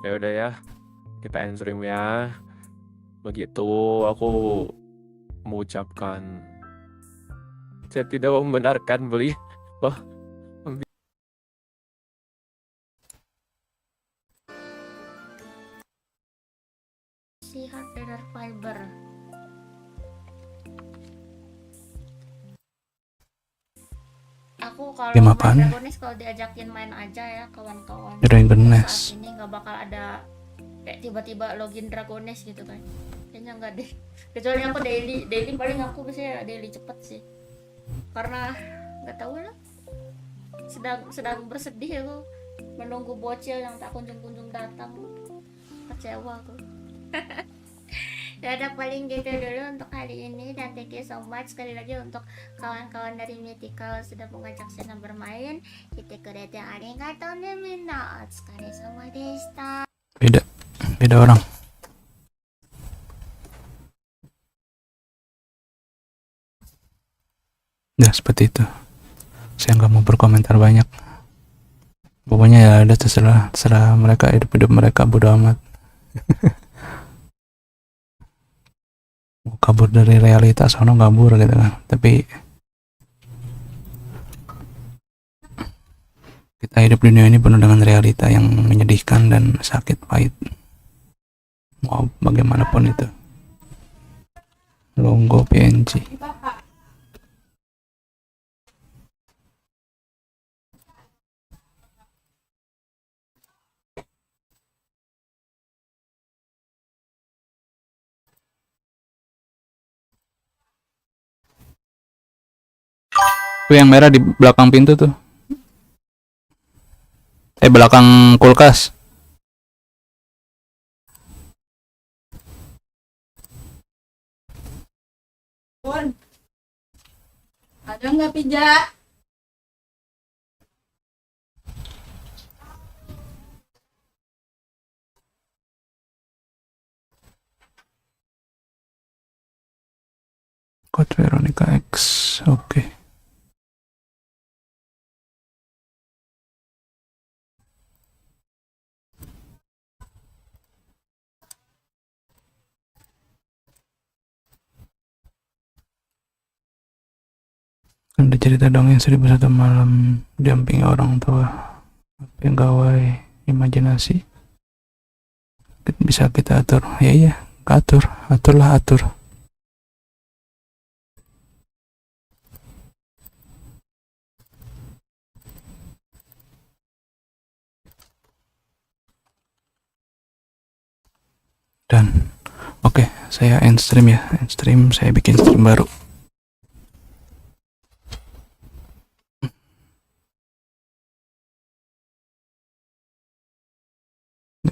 Ya udah ya, kita end stream ya. Begitu aku mengucapkan, saya tidak membenarkan beli. Sihat darah fiber. Aku kalau Game main apaan? Dragones, kalau diajakin main aja ya kawan-kawan. Dragones. Saat ini nggak bakal ada kayak tiba-tiba login Dragones gitu kan. Kayaknya nggak deh. Kecuali aku daily paling aku biasanya daily cepet sih. Karena nggak tahu lah. Sedang bersedih aku menunggu bocil yang tak kunjung-kunjung datang. Kecewa aku. Ya udah, paling gitu dulu untuk hari ini, dan thank you so much sekali lagi untuk kawan-kawan dari Mythical sudah mengajak saya bermain. Kita kurete arigatou ne minna, otsukare sama deshita. Beda orang. Ya seperti itu. Saya nggak mau berkomentar banyak. Pokoknya ya ada, terserah mereka, hidup mereka, bodo amat. Mau kabur dari realitas, sono kabur gitu kan. Tapi kita hidup di dunia ini penuh dengan realita yang menyedihkan dan sakit pahit. Mau bagaimanapun itu. Logo PNG. Tuh yang merah di belakang pintu tuh. Belakang kulkas. Ada nggak pija? Code Veronica X. Oke. Ada cerita dongeng 1001 malam didampingi orang tua, pegawai imajinasi. Bisa kita atur. Ya iya, aturlah. Dan oke, saya end stream ya. Saya bikin stream baru.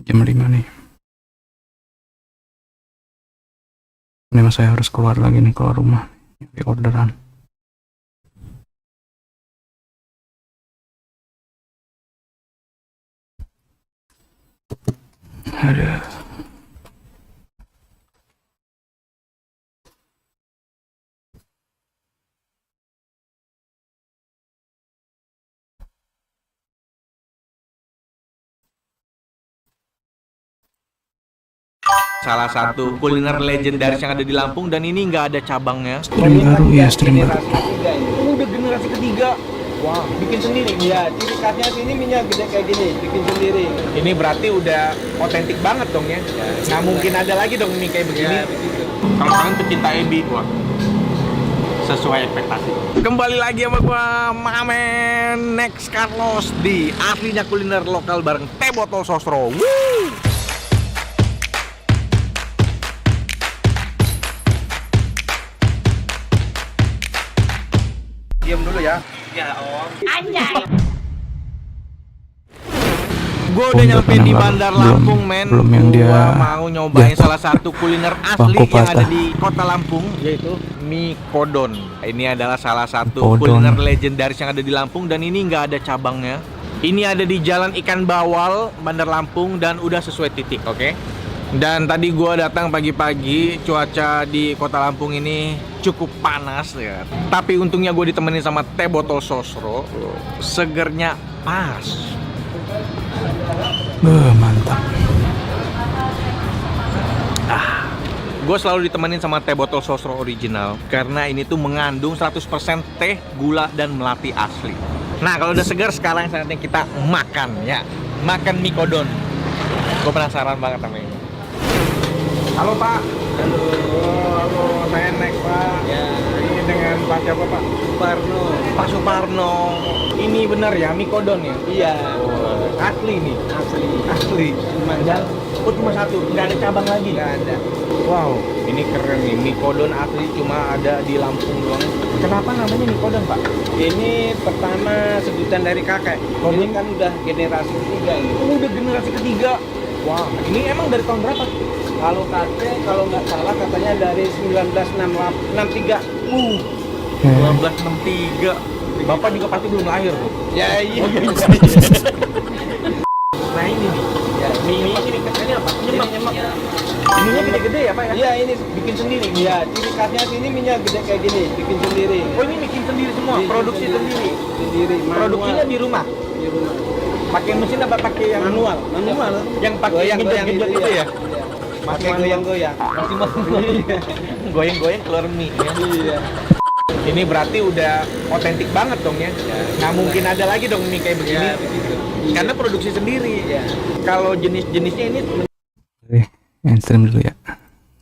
Jam 5 nih. Memang saya harus keluar lagi nih, keluar rumah. Di orderan. Ada. Salah satu kuliner legendaris yang ada di Lampung dan ini nggak ada cabangnya. Stream baru ya, stream baru. Udah generasi ketiga. Wah, bikin sendiri. Ya, ciri khasnya sini minyak gede kayak gini, bikin sendiri. Ini berarti udah otentik banget dong ya. Nggak mungkin ada lagi dong mie kayak begini. Ya, begitu. Kalau kalian pecinta ebi, wah, sesuai ekspektasi. Kembali lagi sama gua Mamen Next Carlos di aslinya kuliner lokal bareng teh botol sosro. Woo! Diam dulu ya. Ya om. Anjay. Gue udah nyampe di Bandar Lampung, men. Belum yang dia mau nyobain salah satu kuliner asli yang ada di kota Lampung, yaitu mie kodon. Ini adalah salah satu kuliner legendaris yang ada di Lampung dan ini nggak ada cabangnya. Ini ada di Jalan Ikan Bawal, Bandar Lampung dan udah sesuai titik, oke? Dan tadi gue datang pagi-pagi, cuaca di kota Lampung ini cukup panas ya. Tapi untungnya gue ditemenin sama teh botol sosro, segernya pas. Mantap. Gue selalu ditemenin sama teh botol sosro original karena ini tuh mengandung 100% teh, gula, dan melati asli. Nah kalau udah segar sekarang saatnya kita makan ya. Makan mie kodon. Gue penasaran banget sama ini. Halo Pak. Halo, saya Next Pak. Ya. Ini dengan Pak siapa Pak? Suparno. Pak Suparno. Ini bener ya mie kodon ya? Iya. Asli nih. Asli. Cuma satu, nggak ada cabang lagi? Nggak ada. Wow, ini keren nih. Mie kodon asli cuma ada di Lampung doang. Kenapa namanya mie kodon Pak? Ini pertama sebutan dari kakek. Ini kan udah generasi ketiga ini. Udah generasi ketiga. Wow, ini emang dari tahun berapa? Kalau kakek, kalau nggak salah katanya dari 1963. 1963. Bapak juga pasti belum lahir tuh. Ya iya. Nah ini nih. Ya, mie ini katanya apa? Nyemek. Ininya gede-gede ya Pak ya? Iya ini bikin sendiri. Ya, ciri khasnya sini minyak gede kayak gini, bikin sendiri. Oh ini bikin sendiri semua, produksi sendiri. Produksinya di rumah. Di rumah. Pakai mesin apa pakai yang manual? Yang pakai goyang-goyang itu ya? Pakai goyang-goyang. Masih goyang-goyang keluar mie ya. Iya. Ini berarti udah otentik banget dong ya. Nggak mungkin ada lagi dong mie kayak begini. Karena produksi sendiri. Kalau jenis-jenisnya ini Oke, stream dulu ya.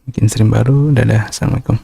Bikin stream baru. Dadah, assalamualaikum.